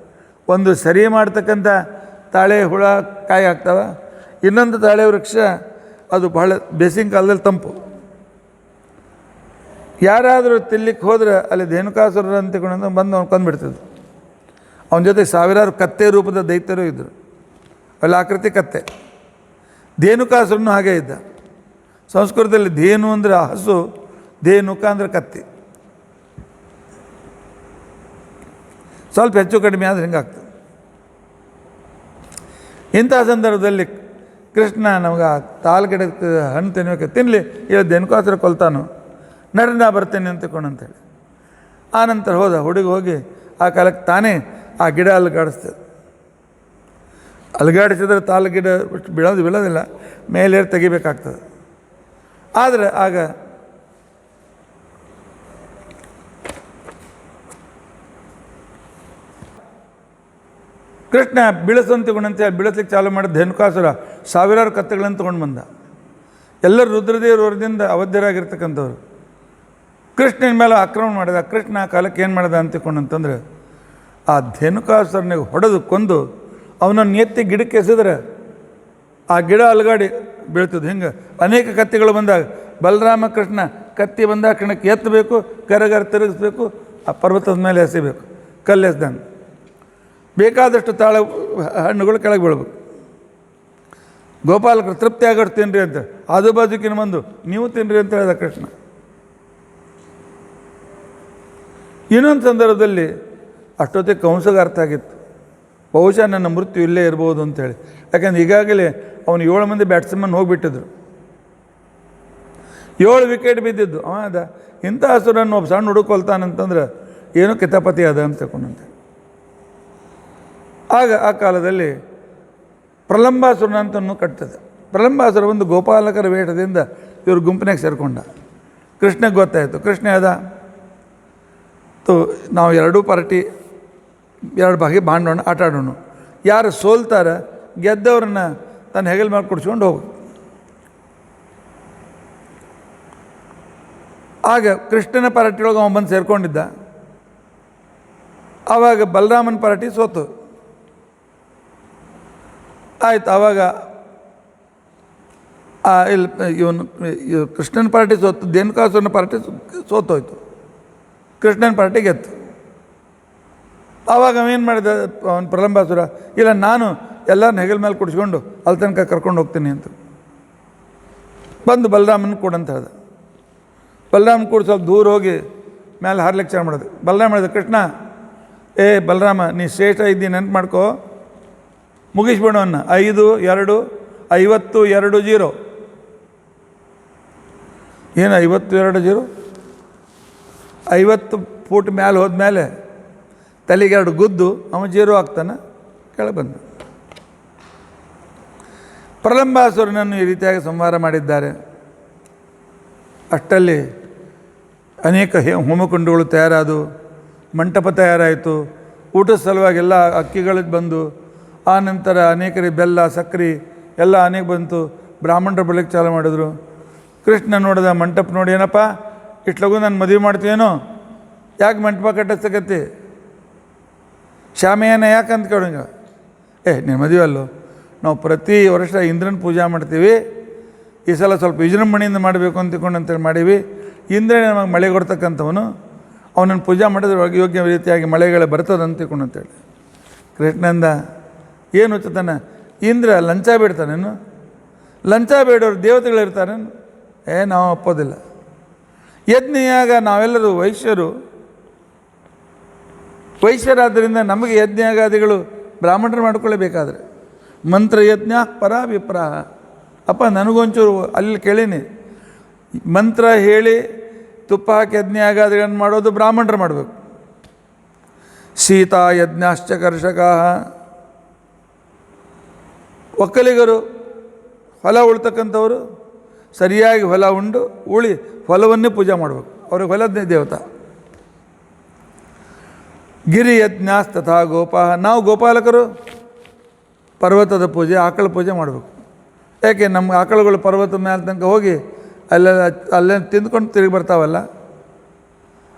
Speaker 1: ಒಂದು ಸರಿ ಮಾಡ್ತಕ್ಕಂಥ ತಾಳೆ ಹುಳ ಕಾಯಿ ಆಗ್ತವೆ, ಇನ್ನೊಂದು ತಾಳೆ ವೃಕ್ಷ ಅದು ಬಹಳ ಬೇಸಿಗೆ ಕಾಲದಲ್ಲಿ ತಂಪು. ಯಾರಾದರೂ ತಿನ್ಲಿಕ್ಕೆ ಹೋದ್ರೆ ಅಲ್ಲಿ ಧೇನುಕಾಸುರ ಅಂತಕೊಂಡು ಬಂದು ಅವ್ನು ಕೊಂದುಬಿಡ್ತಿದ್ದು. ಅವನ ಜೊತೆ ಸಾವಿರಾರು ಕತ್ತೆ ರೂಪದ ದೈತ್ಯರು ಇದ್ದರು, ಅಲ್ಲಿ ಆಕೃತಿ ಕತ್ತೆ. ಧೇನುಕಾಸುರನು ಹಾಗೇ ಇದ್ದ. ಸಂಸ್ಕೃತದಲ್ಲಿ ಧೇನು ಅಂದರೆ ಹಸು, ಧೇನುಕ ಅಂದರೆ ಕತ್ತಿ. ಸ್ವಲ್ಪ ಹೆಚ್ಚು ಕಡಿಮೆ ಆದರೆ ಹಿಂಗಾಗ್ತದೆ. ಇಂಥ ಸಂದರ್ಭದಲ್ಲಿ ಕೃಷ್ಣ ನಮಗೆ ಆ ತಾಲ್ಗಿಡಕ್ಕೆ ಹಣ್ಣು ತಿನ್ನಲಿ, ಇಲ್ಲ ಧೇನುಕಾಸುರ ಕೊಲ್ತಾನು, ನಡ್ರಿ ನಾ ಬರ್ತೇನೆ ಅಂತೇಳಿ ಆ ನಂತರ ಹುಡುಗಿ ಹೋಗಿ ಆ ಕಾಲಕ್ಕೆ ತಾನೇ ಆ ಗಿಡ ಅಲುಗಾಡಿಸಿದ್ರೆ ತಾಲು ಗಿಡ ಬೀಳೋದಿಲ್ಲ, ಮೇಲೆ ತೆಗಿಬೇಕಾಗ್ತದೆ. ಆದರೆ ಆಗ ಕೃಷ್ಣ ಬೀಳಿಸಂತಗೊಂಡಂತೆ ಬೀಳಿಸ್ಲಿಕ್ಕೆ ಚಾಲು ಮಾಡಿದ ಧೇನುಕಾಸುರ ಸಾವಿರಾರು ಕತ್ತೆಗಳನ್ನು ತೊಗೊಂಡು ಬಂದ. ಎಲ್ಲರೂ ರುದ್ರದೇವರು ವರದಿಂದ ಅವಧ್ಯರಾಗಿರ್ತಕ್ಕಂಥವ್ರು. ಕೃಷ್ಣನ ಮೇಲೆ ಆಕ್ರಮಣ ಮಾಡಿದ. ಕೃಷ್ಣ ಆ ಕಾಲಕ್ಕೆ ಏನು ಮಾಡಿದ ಅಂತಕೊಂಡಂತಂದ್ರೆ ಆ ಧೇನುಕಾಸುರನಿಗೆ ಹೊಡೆದು ಕೊಂದು ಅವನನ್ನು ಎತ್ತಿ ಗಿಡಕ್ಕೆ ಎಸೆದ್ರೆ ಆ ಗಿಡ ಅಲುಗಾಡಿ ಬೀಳ್ತದೆ. ಹಿಂಗೆ ಅನೇಕ ಕತ್ತಿಗಳು ಬಂದಾಗ ಬಲರಾಮ ಕೃಷ್ಣ ಕತ್ತಿ ಬಂದಾಗ ಕ್ಷಣಕ್ಕೆ ಎತ್ತಬೇಕು, ಕರಗರ ತಿರುಗಿಸ್ಬೇಕು, ಆ ಪರ್ವತದ ಮೇಲೆ ಎಸಿಬೇಕು, ಕಲ್ಲೆಸ್ದಂಗೆ ಬೇಕಾದಷ್ಟು ಹಣ್ಣುಗಳು ಕೆಳಗೆ ಬೀಳ್ಬೇಕು. ಗೋಪಾಲಕರು ತೃಪ್ತಿ ಆಗೋಷ್ಟು ತಿನ್ನಿರಿ ಅಂತ, ಆಜು ಬಾಜುಕಿನ ಬಂದು ನೀವು ತಿನ್ನಿರಿ ಅಂತ ಹೇಳಿದ ಕೃಷ್ಣ. ಇನ್ನೊಂದು ಸಂದರ್ಭದಲ್ಲಿ ಅಷ್ಟೊತ್ತಿಗೆ ಕಂಸಗೆ ಅರ್ಥ ಆಗಿತ್ತು, ಬಹುಶಃ ನನ್ನ ಮೃತ್ಯು ಇಲ್ಲೇ ಇರ್ಬೋದು ಅಂತೇಳಿ. ಯಾಕಂದ್ರೆ ಈಗಾಗಲೇ ಅವನು 7 ಮಂದಿ ಬ್ಯಾಟ್ಸ್ಮನ್ ಹೋಗಿಬಿಟ್ಟಿದ್ರು, 7 ವಿಕೆಟ್ ಬಿದ್ದಿದ್ದು. ಅದ ಇಂಥ ಹಸುರನ್ನು ಒಬ್ಬ ಸಣ್ಣ ಹುಡುಕೊಲ್ತಾನಂತಂದ್ರೆ ಏನೋ ಕಿತಾಪತಿ ಅದ ಅಂತ ತಿಳ್ಕೊಂಡಂತೆ. ಆಗ ಆ ಕಾಲದಲ್ಲಿ ಪ್ರಲಂಬಾಸುರನ ಅಂತನೂ ಕಟ್ತದೆ. ಪ್ರಲಂಬಾಸುರ ಒಂದು ಗೋಪಾಲಕರ ವೇಷದಿಂದ ಇವರು ಗುಂಪಿನಾಗ ಸೇರಿಕೊಂಡ. ಕೃಷ್ಣಗೆ ಗೊತ್ತಾಯಿತು. ಕೃಷ್ಣ ಅದ ನಾವು 2 ಪಾರ್ಟಿ 2 ಭಾಗಿ ಬಾಂಡೋಣ, ಆಟ ಆಡೋಣ. ಯಾರು ಸೋಲ್ತಾರೆ ಗೆದ್ದವ್ರನ್ನ ತನ್ನ ಹೆಗಲ್ ಮೇಲೆ ಕುಡಿಸ್ಕೊಂಡು ಹೋಗು. ಆಗ ಕೃಷ್ಣನ ಪಾರ್ಟಿಯೊಳಗೆ ಅವನು ಬಂದು ಸೇರ್ಕೊಂಡಿದ್ದ. ಆವಾಗ ಬಲರಾಮನ ಪಾರ್ಟಿ ಸೋತು ಆಯ್ತು. ಆವಾಗ ಇವನು ಕೃಷ್ಣನ ಪಾರ್ಟಿ ಸೋತು, ಧೇನುಕಾಸುರನ ಪಾರ್ಟಿ ಸೋತೋಯ್ತು, ಕೃಷ್ಣನ ಪಾರ್ಟಿ ಗೆತ್ತು. ಆವಾಗ ಅವೇನು ಮಾಡಿದ ಅವನು ಪ್ರಲಂಬಾಸುರ, ಇಲ್ಲ ನಾನು ಎಲ್ಲರನ್ನ ಹೆಗಲ ಮೇಲೆ ಕುಡಿಸ್ಕೊಂಡು ಅಲ್ಲಿ ತನಕ ಕರ್ಕೊಂಡು ಹೋಗ್ತೀನಿ ಅಂತ ಬಂದು ಬಲರಾಮನ ಕೊಡಂತ ಹೇಳ್ದ. ಬಲರಾಮನ ಕೂಡ ಸ್ವಲ್ಪ ದೂರ ಹೋಗಿ ಮೇಲೆ ಹಾರ್ಲಿಕ್ಕೆ ಚಾಲು ಮಾಡೋದು. ಬಲರಾಮ ಹೇಳಿದ, ಕೃಷ್ಣ ಬಲರಾಮ ನೀ ಶ್ರೇಷ್ಠ ಇದ್ದೀನಿ ನೆನ್ಪು ಮಾಡ್ಕೋ, ಮುಗಿಸ್ಬಿಡೋನ್ನ 5 2 50 2 0. ಏನು 50 2 0? 50 ಫೂಟ್ ಮ್ಯಾಲೆ ಹೋದ್ಮೇಲೆ ತಲೆಗೆ 2 ಗುದ್ದು ಅವ 0 ಆಗ್ತಾನೆ, ಕೆಳಗೆ ಬಂದ. ಪ್ರಲಂಬಾಸುರನನ್ನು ಈ ರೀತಿಯಾಗಿ ಸಂಹಾರ ಮಾಡಿದ್ದಾರೆ. ಅಷ್ಟಲ್ಲಿ ಅನೇಕ ಹೋಮಕುಂಡಗಳು ತಯಾರಾದವು, ಮಂಟಪ ತಯಾರಾಯಿತು, ಊಟದ ಸಲುವಾಗೆಲ್ಲ ಅಕ್ಕಿಗಳಿಗೆ ಬಂದು, ಆ ನಂತರ ಅನೇಕರಿಗೆ ಬೆಲ್ಲ ಸಕ್ಕರೆ ಎಲ್ಲ ಅನೇಕ ಬಂತು. ಬ್ರಾಹ್ಮಣರು ಬರಲಿಕ್ಕೆ ಚಾಲು ಮಾಡಿದ್ರು. ಕೃಷ್ಣ ನೋಡಿದ ಮಂಟಪ ನೋಡಿ, ಏನಪ್ಪ ಇಷ್ಟು ಲಗು ನಾನು ಮದುವೆ ಮಾಡ್ತೀವೇನೋ, ಯಾಕೆ ಮಂಟಪ ಕಟ್ಟಿಸ್ತಕತ್ತಿ, ಶಾಮಿಯಾನ ಯಾಕೆ ಅಂತ ಕೇಳೋಂಗ. ನೀನು ಮದುವೆ ಅಲ್ಲೋ, ನಾವು ಪ್ರತಿ ವರ್ಷ ಇಂದ್ರನ ಪೂಜೆ ಮಾಡ್ತೀವಿ, ಈ ಸಲ ಸ್ವಲ್ಪ ವಿಜೃಂಭಣೆಯಿಂದ ಮಾಡಬೇಕು ಅಂತೇಳಿ ಮಾಡೀವಿ. ಇಂದ್ರನೇ ನಮಗೆ ಮಳೆ ಕೊಡ್ತಕ್ಕಂಥವನು, ಅವನನ್ನು ಪೂಜೆ ಮಾಡಿದ್ರೆ ಯೋಗ್ಯ ರೀತಿಯಾಗಿ ಮಳೆಗಳೇ ಬರ್ತದೆ ಅಂತೇಳಿ. ಕೃಷ್ಣಂದ ಏನು ಹುಚ್ಚತಾನೆ, ಇಂದ್ರ ಲಂಚ ಬೇಡ್ತಾನೇನು, ಲಂಚ ಬೇಡೋರು ದೇವತೆಗಳಿರ್ತಾರೇನು, ನಾವು ಒಪ್ಪೋದಿಲ್ಲ. ಯಜ್ಞೆಯಾಗ ನಾವೆಲ್ಲರೂ ವೈಶ್ಯರು ವೈಶ್ಯರಾದ್ದರಿಂದ ನಮಗೆ ಯಜ್ಞಾಗಾದಿಗಳು ಬ್ರಾಹ್ಮಣರು ಮಾಡಿಕೊಳ್ಳಬೇಕಾದ್ರೆ ಮಂತ್ರಯಜ್ಞ ಪರಾಭಿಪ್ರಾಯ. ಅಪ್ಪ ನನಗೊಂಚೂರು ಅಲ್ಲಿ ಕೇಳೀನಿ, ಮಂತ್ರ ಹೇಳಿ ತುಪ್ಪ ಹಾಕಿ ಯಜ್ಞಾಗಾದಿಗಳನ್ನು ಮಾಡೋದು ಬ್ರಾಹ್ಮಣರು ಮಾಡಬೇಕು. ಸೀತಾ ಯಜ್ಞಾಶ್ಚ ಕರ್ಷಕ, ಒಕ್ಕಲಿಗರು ಹೊಲ ಉಳ್ತಕ್ಕಂಥವರು ಸರಿಯಾಗಿ ಹೊಲ ಉಂಡು ಹೊಲವನ್ನೇ ಪೂಜೆ ಮಾಡಬೇಕು, ಅವ್ರಿಗೆ ಹೊಲದ ದೇವತಾ. ಗಿರಿಯಜ್ಞಾಸ್ ತಥಾ ಗೋಪಾಹ, ನಾವು ಗೋಪಾಲಕರು ಪರ್ವತದ ಪೂಜೆ, ಆಕಳ ಪೂಜೆ ಮಾಡಬೇಕು. ಯಾಕೆ ನಮ್ಮ ಆಕಳುಗಳು ಪರ್ವತದ ಮೇಲೆ ತನಕ ಹೋಗಿ ಅಲ್ಲೇ ತಿಂದ್ಕೊಂಡು ತಿರುಗಿ ಬರ್ತಾವಲ್ಲ,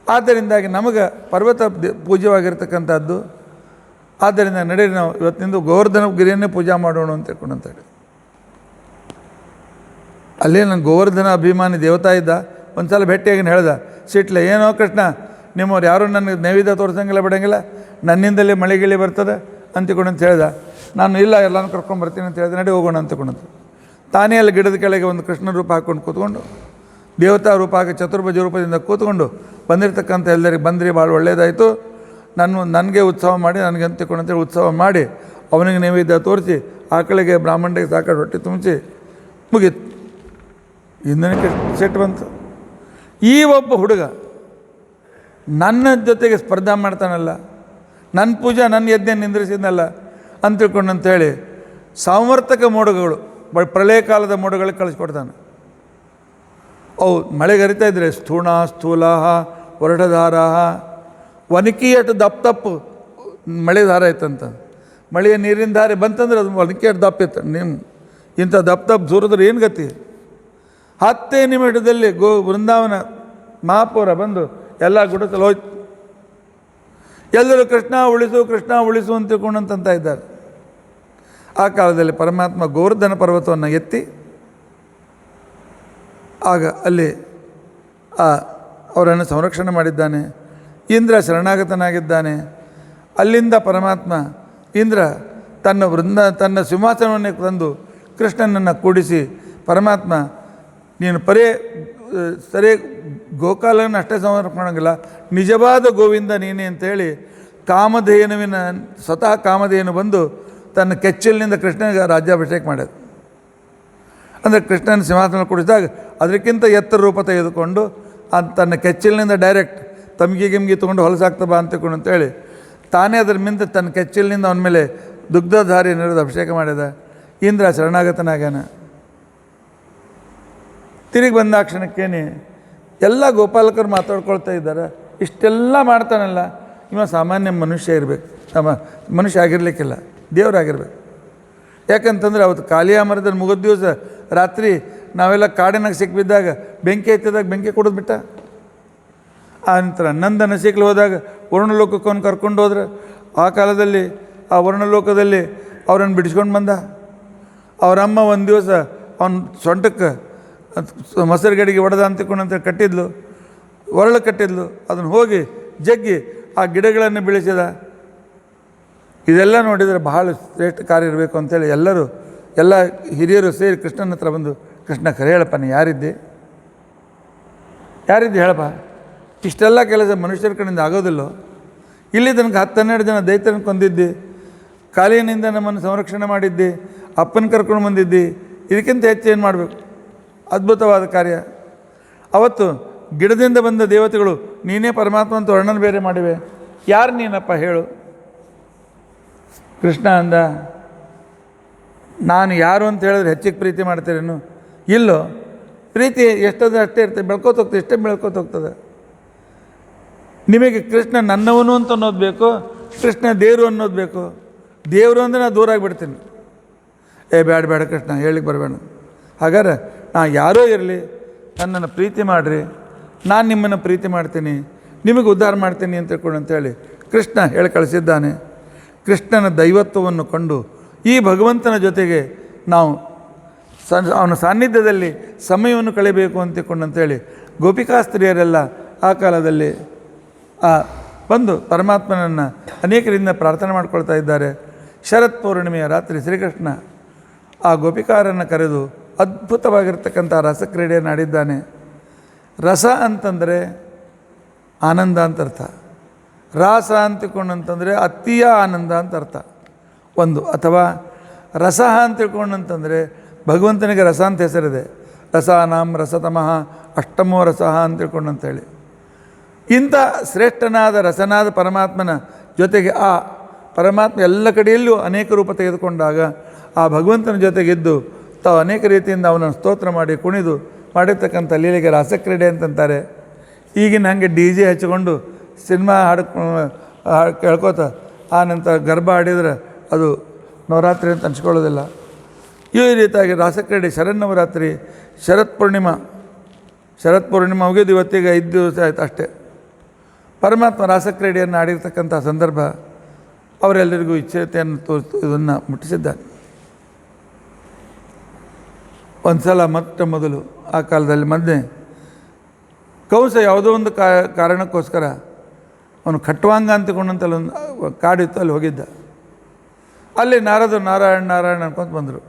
Speaker 1: ಆದ್ದರಿಂದಾಗಿ ನಮಗೆ ಪರ್ವತ ಪೂಜ್ಯವಾಗಿರ್ತಕ್ಕಂಥದ್ದು. ಆದ್ದರಿಂದ ನಡೀರಿ ನಾವು ಇವತ್ತಿನಿಂದ ಗೋವರ್ಧನ ಗಿರಿಯನ್ನೇ ಪೂಜೆ ಮಾಡೋಣ ಅಂತ ತಿಳ್ಕೊಂಡಂತೇಳಿ. ಅಲ್ಲೇ ನನ್ನ ಗೋವರ್ಧನ ಅಭಿಮಾನಿ ದೇವತಾ ಇದ್ದ. ಒಂದು ಸಲ ಭೇಟಿಯಾಗಿ ಹೇಳ್ದ, ಸಿಟ್ಲೆ, ಏನೋ ಕೃಷ್ಣ ನಿಮ್ಮವ್ರು ಯಾರೂ ನನಗೆ ನೈವೇದ್ಯ ತೋರಿಸಂಗಿಲ್ಲ ಬಿಡೋಂಗಿಲ್ಲ, ನನ್ನಿಂದಲೇ ಮಳೆಗಿಳಿ ಬರ್ತದೆ ಅಂತಿಕೊಂಡಂತ ಹೇಳ್ದ. ನಾನು ಇಲ್ಲ, ಎಲ್ಲನೂ ಕರ್ಕೊಂಡ್ಬರ್ತೀನಿ ಅಂತ ಹೇಳಿದೆ, ನಡಿ ಹೋಗೋಣ ಅಂತಿಕೊಂಡಂತ. ತಾನೇ ಅಲ್ಲಿ ಗಿಡದ ಕೆಳಗೆ ಒಂದು ಕೃಷ್ಣ ರೂಪ ಹಾಕ್ಕೊಂಡು ಕೂತ್ಕೊಂಡು, ದೇವತಾ ರೂಪ ಹಾಕಿ ಚತುರ್ಭುಜ ರೂಪದಿಂದ ಕೂತ್ಕೊಂಡು ಬಂದಿರತಕ್ಕಂಥ ಎಲ್ಲರಿಗೆ ಬಂದ್ರಿ ಭಾಳ ಒಳ್ಳೆಯದಾಯಿತು, ನನಗೆ ಉತ್ಸವ ಮಾಡಿ ನನಗೆ ಅಂತಿಕೊಂಡಂತೇಳಿ ಉತ್ಸವ ಮಾಡಿ ಅವನಿಗೆ ನೈವೇದ್ಯ ತೋರಿಸಿ ಆಕಳಿಗೆ ಬ್ರಾಹ್ಮಣರಿಗೆ ಸಾಕಾಡು ಹೊಟ್ಟೆ ತುಂಬಿಸಿ ಮುಗೀತು. ಇಂದನಕ್ಕೆ ಸೆಟ್ ಬಂತು. ಈ ಒಬ್ಬ ಹುಡುಗ ನನ್ನ ಜೊತೆಗೆ ಸ್ಪರ್ಧಾ ಮಾಡ್ತಾನಲ್ಲ, ನನ್ನ ಪೂಜಾ ನನ್ನ ಯಜ್ಞ ನಿಂದ್ರಿಸಿದ್ನಲ್ಲ ಅಂತ ತಿಳ್ಕೊಂಡಂತೇಳಿ ಸಾಮರ್ಥಕ ಮೋಡಗಳು, ಪ್ರಳಯ ಕಾಲದ ಮೋಡಗಳಿಗೆ ಕಳಿಸ್ಕೊಡ್ತಾನೆ. ಅವು ಮಳೆಗರಿತಾ ಇದ್ರೆ ಸ್ಥೂಣ ಸ್ಥೂಲಾಹ ವರಡಧಾರಾಹ, ಒನಕಿಯಟ್ಟು ದಪ್ಪು ಮಳೆ ಧಾರ ಇತ್ತಂತ. ಮಳೆಯ ನೀರಿನ ಧಾರೆ ಬಂತಂದ್ರೆ ಅದು ಒನಕಿಯಟ್ಟು ದಪ್ಪ ಇತ್ತು. ನಿಮ್ಮ ಇಂಥ ದಪ್ಪ ಸುರಿದ್ರೆ ಏನು ಗತಿ? 10 ನಿಮಿಷದಲ್ಲಿ ವೃಂದಾವನ ಮಹಾಪೌರ ಬಂದು ಎಲ್ಲ ಗುಡಿಸಲು ಹೋಯ್ತು. ಎಲ್ಲರೂ ಕೃಷ್ಣ ಉಳಿಸು ಅಂತ ತಿಳ್ಕೊಂಡಂತ ಇದ್ದಾರೆ. ಆ ಕಾಲದಲ್ಲಿ ಪರಮಾತ್ಮ ಗೋವರ್ಧನ ಪರ್ವತವನ್ನು ಎತ್ತಿ ಆಗ ಅಲ್ಲಿ ಅವರನ್ನು ಸಂರಕ್ಷಣೆ ಮಾಡಿದ್ದಾನೆ. ಇಂದ್ರ ಶರಣಾಗತನಾಗಿದ್ದಾನೆ. ಅಲ್ಲಿಂದ ಪರಮಾತ್ಮ ಇಂದ್ರ ತನ್ನ ಸಿಂಹಾಸನವನ್ನೇ ತಂದು ಕೃಷ್ಣನನ್ನು ಕೂಡಿಸಿ, ಪರಮಾತ್ಮ ನೀನು ಸರಿ ಗೋಕಾಲನ್ನು ಅಷ್ಟೇ ಸಂರಕ್ಷಣೆ ಮಾಡೋಂಗಿಲ್ಲ, ನಿಜವಾದ ಗೋವಿಂದ ನೀನೇ ಅಂತೇಳಿ ಸ್ವತಃ ಕಾಮಧೇನು ಬಂದು ತನ್ನ ಕೆಚ್ಚಲಿನಿಂದ ಕೃಷ್ಣನಿಗೆ ರಾಜ್ಯಾಭಿಷೇಕ ಮಾಡ್ಯದು. ಅಂದರೆ ಕೃಷ್ಣನ ಸಿಂಹಾಸನ ಕೂಡಿಸಿದಾಗ ಅದಕ್ಕಿಂತ ಎತ್ತರ ರೂಪ ತೆಗೆದುಕೊಂಡು ತನ್ನ ಕೆಚ್ಚಲಿನಿಂದ ಡೈರೆಕ್ಟ್ ಗಿಮ್ಗಿ ತೊಗೊಂಡು ಹೊಲಸಾಗ್ತಾ ಬಾ ಅಂತಕೊಂಡು ಅಂತೇಳಿ ತಾನೇ ಅದರ ಮಿಂದ ತನ್ನ ಕೆಚ್ಚಲಿನಿಂದ ಅವನ ಮೇಲೆ ದುಗ್ಧಧಾರಿ ನೀರಿದ ಅಭಿಷೇಕ ಮಾಡಿದ. ಇಂದ್ರ ಶರಣಾಗತನಾಗ್ಯಾನ. ತಿರುಗಿ ಬಂದ ಕ್ಷಣಕ್ಕೇನೆ ಎಲ್ಲ ಗೋಪಾಲಕರು ಮಾತಾಡ್ಕೊಳ್ತಾ ಇದ್ದಾರೆ. ಇಷ್ಟೆಲ್ಲ ಮಾಡ್ತಾನಲ್ಲ, ಇವ ಸಾಮಾನ್ಯ ಮನುಷ್ಯ ಇರಬೇಕು, ಮನುಷ್ಯ ಆಗಿರಲಿಕ್ಕಿಲ್ಲ, ದೇವರಾಗಿರ್ಬೇಕು. ಯಾಕಂತಂದ್ರೆ ಅವತ್ತು ಕಾಲಿಯ ಮರದಲ್ಲಿ ಮುಗಿದ ದಿವಸ ರಾತ್ರಿ ನಾವೆಲ್ಲ ಕಾಡಿನಾಗ ಸಿಕ್ಕಿಬಿದ್ದಾಗ ಬೆಂಕಿ ಎತ್ತಿದಾಗ ಬೆಂಕಿ ಕೊಡೋದು ಬಿಟ್ಟ. ಆ ನಂತರ ನಂದನ ಸಿಕ್ಲು ಹೋದಾಗ ವರ್ಣಲೋಕಕ್ಕೆ ಅವನು ಕರ್ಕೊಂಡು ಹೋದ್ರೆ ಆ ಕಾಲದಲ್ಲಿ ಆ ವರ್ಣಲೋಕದಲ್ಲಿ ಅವ್ರನ್ನ ಬಿಡಿಸ್ಕೊಂಡು ಬಂದ. ಅವರಮ್ಮ ಒಂದು ದಿವಸ ಅವನ ಸೊಂಟಕ್ಕೆ ಮೊಸರು ಗಡಿಗೆ ಹೊಡೆದ ಅಂತಕೊಂಡಂತ ಕಟ್ಟಿದ್ಲು, ಒರಳು ಕಟ್ಟಿದ್ಲು. ಅದನ್ನು ಹೋಗಿ ಜಗ್ಗಿ ಆ ಗಿಡಗಳನ್ನು ಬೆಳೆಸಿದ. ಇದೆಲ್ಲ ನೋಡಿದರೆ ಬಹಳ ಶ್ರೇಷ್ಠ ಕಾರ್ಯ ಇರಬೇಕು ಅಂತೇಳಿ ಎಲ್ಲ ಹಿರಿಯರು ಸೇರಿ ಕೃಷ್ಣನ ಹತ್ರ ಬಂದು, ಕೃಷ್ಣ ಖರೆ ಹೇಳಪ್ಪ, ನೀ ಯಾರಿದ್ದೆ ಹೇಳಪ್ಪ, ಇಷ್ಟೆಲ್ಲ ಕೆಲಸ ಮನುಷ್ಯರ ಕಡೆಯಿಂದ ಆಗೋದಿಲ್ಲೋ, ಇಲ್ಲಿ ತನಕ 10-12 ಜನ ದೈತ್ಯರನ್ನು ಕೊಂದಿದ್ದಿ, ಕಾಲಿನಿಂದ ನಮ್ಮನ್ನು ಸಂರಕ್ಷಣೆ ಮಾಡಿದ್ದಿ, ಅಪ್ಪನ ಕರ್ಕೊಂಡು ಬಂದಿದ್ದಿ, ಇದಕ್ಕಿಂತ ಹೆಚ್ಚು ಏನು ಮಾಡಬೇಕು? ಅದ್ಭುತವಾದ ಕಾರ್ಯ. ಅವತ್ತು ಗಿಡದಿಂದ ಬಂದ ದೇವತೆಗಳು ನೀನೇ ಪರಮಾತ್ಮ ಅಂತ ವರ್ಣನ ಬೇರೆ ಮಾಡಿವೆ, ಯಾರು ನೀನಪ್ಪ ಹೇಳು? ಕೃಷ್ಣ ಅಂದ, ನಾನು ಯಾರು ಅಂತ ಹೇಳಿದ್ರೆ ಹೆಚ್ಚಿಗೆ ಪ್ರೀತಿ ಮಾಡ್ತೀರೇನು? ಇಲ್ಲೋ, ಪ್ರೀತಿ ಎಷ್ಟದ ಅಷ್ಟೇ ಇರ್ತದೆ, ಬೆಳ್ಕೋತ ಹೋಗ್ತದೆ, ಇಷ್ಟೇ ಬೆಳ್ಕೋತ ಹೋಗ್ತದೆ. ನಿಮಗೆ ಕೃಷ್ಣ ನನ್ನವನು ಅಂತ ಅನ್ನೋದು ಬೇಕು, ಕೃಷ್ಣ ದೇವರು ಅನ್ನೋದು ಬೇಕು. ದೇವರು ಅಂದರೆ ನಾನು ದೂರ ಆಗಿಬಿಡ್ತೀನಿ. ಬೇಡ ಕೃಷ್ಣ ಹೇಳಿಕ್ಕೆ ಬರಬೇಡ. ಹಾಗಾದ್ರೆ ನಾ ಯಾರೋ ಇರಲಿ, ನನ್ನನ್ನು ಪ್ರೀತಿ ಮಾಡಿರಿ, ನಾನು ನಿಮ್ಮನ್ನು ಪ್ರೀತಿ ಮಾಡ್ತೀನಿ, ನಿಮಗೆ ಉದ್ಧಾರ ಮಾಡ್ತೀನಿ ಅಂತ ತಿಳ್ಕೊಂಡು ಕೃಷ್ಣ ಹೇಳಿ ಕಳಿಸಿದ್ದಾನೆ. ಕೃಷ್ಣನ ದೈವತ್ವವನ್ನು ಕಂಡು ಈ ಭಗವಂತನ ಜೊತೆಗೆ ನಾವು ಅವನ ಸಾನ್ನಿಧ್ಯದಲ್ಲಿ ಸಮಯವನ್ನು ಕಳೆಯಬೇಕು ಅಂತಿಕೊಂಡಂತೇಳಿ ಗೋಪಿಕಾಸ್ತ್ರೀಯರೆಲ್ಲ ಆ ಕಾಲದಲ್ಲಿ ಬಂದು ಪರಮಾತ್ಮನನ್ನು ಅನೇಕರಿಂದ ಪ್ರಾರ್ಥನೆ ಮಾಡ್ಕೊಳ್ತಾ ಇದ್ದಾರೆ. ಶರತ್ ಪೌರ್ಣಿಮೆಯ ರಾತ್ರಿ ಶ್ರೀಕೃಷ್ಣ ಆ ಗೋಪಿಕಾರನ್ನು ಕರೆದು ಅದ್ಭುತವಾಗಿರ್ತಕ್ಕಂಥ ರಸಕ್ರೀಡೆಯನ್ನು ಆಡಿದ್ದಾನೆ. ರಸ ಅಂತಂದರೆ ಆನಂದ ಅಂತ ಅರ್ಥ. ರಾಸ ಅಂತಕೊಂಡಂತಂದರೆ ಅತಿಯ ಆನಂದ ಅಂತ ಅರ್ಥ ಒಂದು, ಅಥವಾ ರಸಃ ಅಂತ ತಿಳ್ಕೊಂಡಂತಂದರೆ ಭಗವಂತನಿಗೆ ರಸ ಅಂತ ಹೆಸರಿದೆ. ರಸಾನಾಂ ರಸತಮಃ ಅಷ್ಟಮೋ ರಸಃ ಅಂತ ತಿಳ್ಕೊಂಡಂತೇಳಿ ಇಂಥ ಶ್ರೇಷ್ಠನಾದ ರಸನಾದ ಪರಮಾತ್ಮನ ಜೊತೆಗೆ ಆ ಪರಮಾತ್ಮ ಎಲ್ಲ ಕಡೆಯಲ್ಲೂ ಅನೇಕ ರೂಪ ತೆಗೆದುಕೊಂಡಾಗ ಆ ಭಗವಂತನ ಜೊತೆಗಿದ್ದು ತಾವು ಅನೇಕ ರೀತಿಯಿಂದ ಅವನನ್ನು ಸ್ತೋತ್ರ ಮಾಡಿ ಕುಣಿದು ಮಾಡಿರ್ತಕ್ಕಂಥ ಲೀಲೆಗೆ ರಾಸಕ್ರೀಡೆ ಅಂತಂತಾರೆ. ಈಗಿನ ಹಾಗೆ ಡಿ ಜೆ ಹಚ್ಚಿಕೊಂಡು ಸಿನಿಮಾ ಕೇಳ್ಕೋತ ಆ ನಂತರ ಗರ್ಭ ಆಡಿದ್ರೆ ಅದು ನವರಾತ್ರಿ ಅಂತ ಅನ್ಸ್ಕೊಳ್ಳೋದಿಲ್ಲ. ಈ ರೀತಿಯಾಗಿ ರಾಸಕ್ರೀಡೆ ಶರನ್ನವರಾತ್ರಿ, ಶರತ್ ಪೂರ್ಣಿಮಾ ಮುಗಿದು ಇವತ್ತಿಗೆ 5 ದಿವಸ ಆಯ್ತು ಅಷ್ಟೇ. ಪರಮಾತ್ಮ ರಾಸಕ್ರೀಡೆಯನ್ನು ಆಡಿರ್ತಕ್ಕಂಥ ಸಂದರ್ಭ ಅವರೆಲ್ಲರಿಗೂ ಇಚ್ಛತೆಯನ್ನು ತೋರಿಸಿ ಇದನ್ನು ಮುಟ್ಟಿಸಿದ್ದಾನೆ. ಒಂದು ಸಲ ಮೊದಲು ಆ ಕಾಲದಲ್ಲಿ ಮೊದಲೇ ಕಂಸ ಯಾವುದೋ ಒಂದು ಕಾರಣಕ್ಕೋಸ್ಕರ ಅವನು ಖಟ್ವಾಂಗ ಅಂತಕೊಂಡಂತಲ್ಲಿ ಒಂದು ಕಾಡಿತ್ತು, ಅಲ್ಲಿ ಹೋಗಿದ್ದ. ಅಲ್ಲಿ ನಾರದರು ನಾರಾಯಣ ಅನ್ಕೊಂತ ಬಂದರು.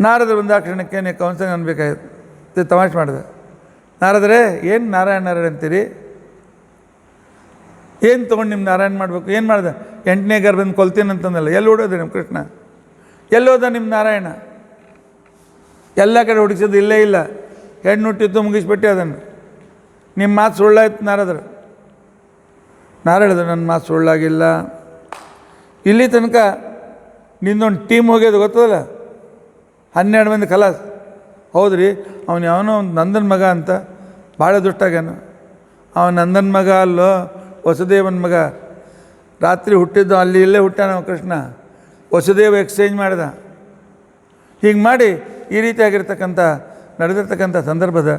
Speaker 1: ನಾರದರು ಬಂದಾಕ್ಷಣಕ್ಕೆ ನೀವು ಕಂಸಂಗೆ ಅನ್ಬೇಕಾಯ್ತು, ತಮಾಷೆ ಮಾಡಿದೆ. ನಾರದರೆ ಏನು ನಾರಾಯಣ ಅಂತೀರಿ, ಏನು ತೊಗೊಂಡು ನಿಮ್ಮ ನಾರಾಯಣ ಮಾಡಬೇಕು, ಏನು ಮಾಡಿದೆ, 8ನೇ ಗರ್ಭದಿಂದ ಕೊಲ್ತೀನಿ ಅಂತಂದಲ್ಲ, ಎಲ್ಲಿ ಓಡೋದು ನಿಮ್ಮ ಕೃಷ್ಣ, ಎಲ್ಲೋದ ನಿಮ್ಮ ನಾರಾಯಣ, ಎಲ್ಲ ಕಡೆ ಹುಡುಕಿಸೋದು ಇಲ್ಲೇ ಇಲ್ಲ, ಹೆಣ್ಣು ಹುಟ್ಟಿದ್ದು ಮುಗಿಸ್ಬಿಟ್ಟೆ ಅದನ್ನು, ನಿಮ್ಮ ಮಾತು ಸುಳ್ಳಾಯ್ತು ನಾರದರು. ಹೇಳಿದ್ರು ನನ್ನ ಮಾತು ಸುಳ್ಳಾಗಿಲ್ಲ, ಇಲ್ಲಿ ತನಕ ನಿಂದೊಂದು ಟೀಮ್ ಹೋಗ್ಯೋದು ಗೊತ್ತದಲ್ಲ, 12 ಮಂದಿ ಖಲಾಸ್. ಹೌದ್ರಿ, ಅವನು ಯಾವನೋ ಒಂದು ನಂದನ ಮಗ ಅಂತ ಭಾಳ ದುಷ್ಟಾಗ್ಯಾನ. ಅವನು ನಂದನ ಮಗ ಅಲ್ಲೋ, ವಸುದೇವನ ಮಗ. ರಾತ್ರಿ ಹುಟ್ಟಿದ್ದು ಅಲ್ಲಿ ಇಲ್ಲೇ ಹುಟ್ಟಾನ ಕೃಷ್ಣ, ವಸುದೇವ ಎಕ್ಸ್ಚೇಂಜ್ ಮಾಡಿದ. ಹೀಗೆ ಮಾಡಿ ಈ ರೀತಿಯಾಗಿರ್ತಕ್ಕಂಥ ನಡೆದಿರ್ತಕ್ಕಂಥ ಸಂದರ್ಭದ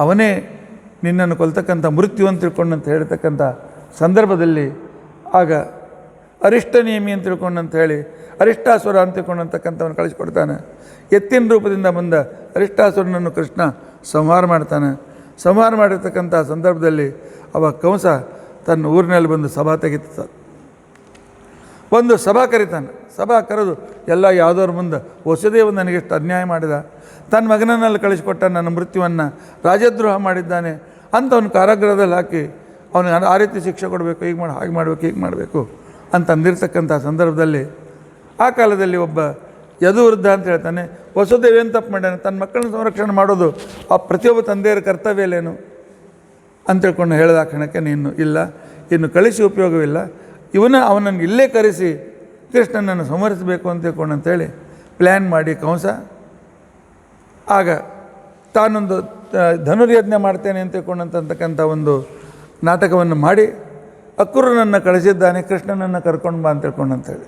Speaker 1: ಅವನೇ ನಿನ್ನನ್ನು ಕೊಲ್ತಕ್ಕಂಥ ಮೃತ್ಯು ಅಂತ ತಿಳ್ಕೊಂಡಂತ ಹೇಳ್ತಕ್ಕಂಥ ಸಂದರ್ಭದಲ್ಲಿ ಆಗ ಅರಿಷ್ಟ ನೇಮಿ ಅಂತ ತಿಳ್ಕೊಂಡಂತ ಹೇಳಿ ಅರಿಷ್ಟಾಸುರ ಅಂತ ತಿಳ್ಕೊಂಡಂತಕ್ಕಂಥವನು ಕಳಿಸ್ಕೊಡ್ತಾನೆ. ಎತ್ತಿನ ರೂಪದಿಂದ ಬಂದ ಅರಿಷ್ಟಾಸುರನನ್ನು ಕೃಷ್ಣ ಸಂಹಾರ ಮಾಡ್ತಾನೆ. ಸಂಹಾರ ಮಾಡಿರ್ತಕ್ಕಂಥ ಸಂದರ್ಭದಲ್ಲಿ ಅವ ಕಂಸ ತನ್ನ ಊರಿನಲ್ಲಿ ಬಂದು ಸಭಾ ತೆಗಿತ, ಒಂದು ಸಭಾ ಕರೀತಾನೆ. ಸಭಾ ಕರೆದು ಎಲ್ಲ ಯಾವುದವ್ರ ಮುಂದೆ ವಸುದೇವ ನನಗೆಷ್ಟು ಅನ್ಯಾಯ ಮಾಡಿದ, ತನ್ನ ಮಗನನ್ನಲ್ಲಿ ಕಳಿಸಿಕೊಟ್ಟ, ನನ್ನ ಮೃತ್ಯುವನ್ನು ರಾಜದ್ರೋಹ ಮಾಡಿದ್ದಾನೆ ಅಂತ ಅವನು ಕಾರಾಗೃಹದಲ್ಲಿ ಹಾಕಿ ಅವನಿಗೆ ಆ ರೀತಿ ಶಿಕ್ಷೆ ಕೊಡಬೇಕು, ಹಾಗೆ ಮಾಡಬೇಕು ಅಂತ ಅಂದಿರ್ತಕ್ಕಂಥ ಸಂದರ್ಭದಲ್ಲಿ ಆ ಕಾಲದಲ್ಲಿ ಒಬ್ಬ ಯದುವೃದ್ಧ ಅಂತ ಹೇಳ್ತಾನೆ, ವಸುದೇವ ಏನು ತಪ್ಪು ಮಾಡ್ಯಾನೆ, ತನ್ನ ಮಕ್ಕಳನ್ನ ಸಂರಕ್ಷಣೆ ಮಾಡೋದು ಆ ಪ್ರತಿಯೊಬ್ಬ ತಂದೆಯರ ಕರ್ತವ್ಯಲೇನು ಅಂತ ತಿಳ್ಕೊಂಡು ಹೇಳಿದ ಕ್ಷಣಕ್ಕೆ ನೀನು ಇಲ್ಲ, ಇನ್ನು ಕಳಿಸಿ ಉಪಯೋಗವಿಲ್ಲ, ಅವನನ್ನು ಇಲ್ಲೇ ಕರೆಸಿ ಕೃಷ್ಣನನ್ನು ಸಂಹರಿಸಬೇಕು ಅಂತ ತಿಳ್ಕೊಂಡು ಅಂತೇಳಿ ಪ್ಲ್ಯಾನ್ ಮಾಡಿ ಕಂಸ ಆಗ ತಾನೊಂದು ಧನುರ್ಯಜ್ಞ ಮಾಡ್ತೇನೆ ಅಂತ ತಿಳ್ಕೊಂಡಂತಕ್ಕಂಥ ಒಂದು ನಾಟಕವನ್ನು ಮಾಡಿ ಅಕ್ರೂರನನ್ನು ಕಳಿಸಿದ್ದಾನೆ, ಕೃಷ್ಣನನ್ನು ಕರ್ಕೊಂಡು ಬಾ ಅಂತ ತಿಳ್ಕೊಂಡಂತೇಳಿ.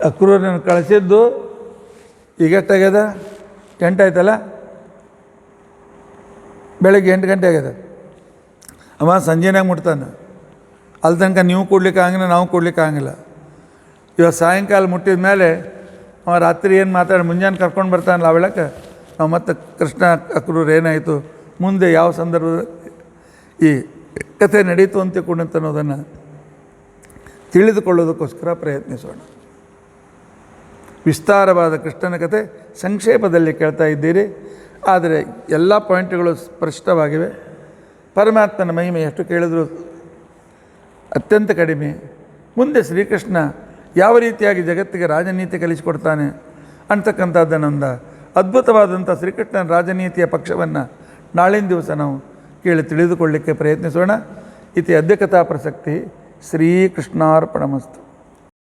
Speaker 1: ಅಕ್ರೂರನನ್ನು ಕಳಿಸಿದ್ದು ಈಗ ಎಷ್ಟಾಗ್ಯದ, 8 ಆಯ್ತಲ್ಲ, ಬೆಳಗ್ಗೆ 8 ಗಂಟೆ ಆಗ್ಯದ. ಅವ ಸಂಜೆನಾಗ ಮುಟ್ತಾನೆ. ಅಲ್ಲಿ ತನಕ ನೀವು ಕೊಡ್ಲಿಕ್ಕೆ ಆಗಂಗಿಲ್ಲ, ನಾವು ಕೊಡ್ಲಿಕ್ಕೆ ಆಗಂಗಿಲ್ಲ. ಇವಾಗ ಸಾಯಂಕಾಲ ಮುಟ್ಟಿದ ಮೇಲೆ ಅವ ರಾತ್ರಿ ಏನು ಮುಂಜಾನೆ ಕರ್ಕೊಂಡು ಬರ್ತಾನಲ್ಲ, ಆ ವೇಳಕ್ಕೆ ನಾವು ಮತ್ತೆ ಕೃಷ್ಣ ಅಕ್ರೂರು ಏನಾಯಿತು, ಮುಂದೆ ಯಾವ ಸಂದರ್ಭದಲ್ಲಿ ಈ ಕಥೆ ನಡೀತು ಅಂತ ಅನ್ನೋದನ್ನು ತಿಳಿದುಕೊಳ್ಳೋದಕ್ಕೋಸ್ಕರ ಪ್ರಯತ್ನಿಸೋಣ. ವಿಸ್ತಾರವಾದ ಕೃಷ್ಣನ ಕಥೆ ಸಂಕ್ಷೇಪದಲ್ಲಿ ಕೇಳ್ತಾ ಇದ್ದೀರಿ, ಆದರೆ ಎಲ್ಲ ಪಾಯಿಂಟ್ಗಳು ಸ್ಪಷ್ಟವಾಗಿವೆ. ಪರಮಾತ್ಮನ ಮಹಿಮೆ ಎಷ್ಟು ಕೇಳಿದರೂ ಅತ್ಯಂತ ಕಡಿಮೆ. ಮುಂದೆ ಶ್ರೀಕೃಷ್ಣ ಯಾವ ರೀತಿಯಾಗಿ ಜಗತ್ತಿಗೆ ರಾಜನೀತಿ ಕಲಿಸಿಕೊಡ್ತಾನೆ ಅಂತಕ್ಕಂಥದ್ದನ್ನೊಂದು ಅದ್ಭುತವಾದಂಥ ಶ್ರೀಕೃಷ್ಣನ ರಾಜನೀತಿಯ ಪಕ್ಷವನ್ನು ನಾಳಿನ ದಿವಸ ನಾವು ಕೇಳಿ ತಿಳಿದುಕೊಳ್ಳಲಿಕ್ಕೆ ಪ್ರಯತ್ನಿಸೋಣ. ಇತಿ ಅದ್ಯ ಕಥಾ ಪ್ರಸಕ್ತಿ. ಶ್ರೀಕೃಷ್ಣಾರ್ಪಣಮಸ್ತು.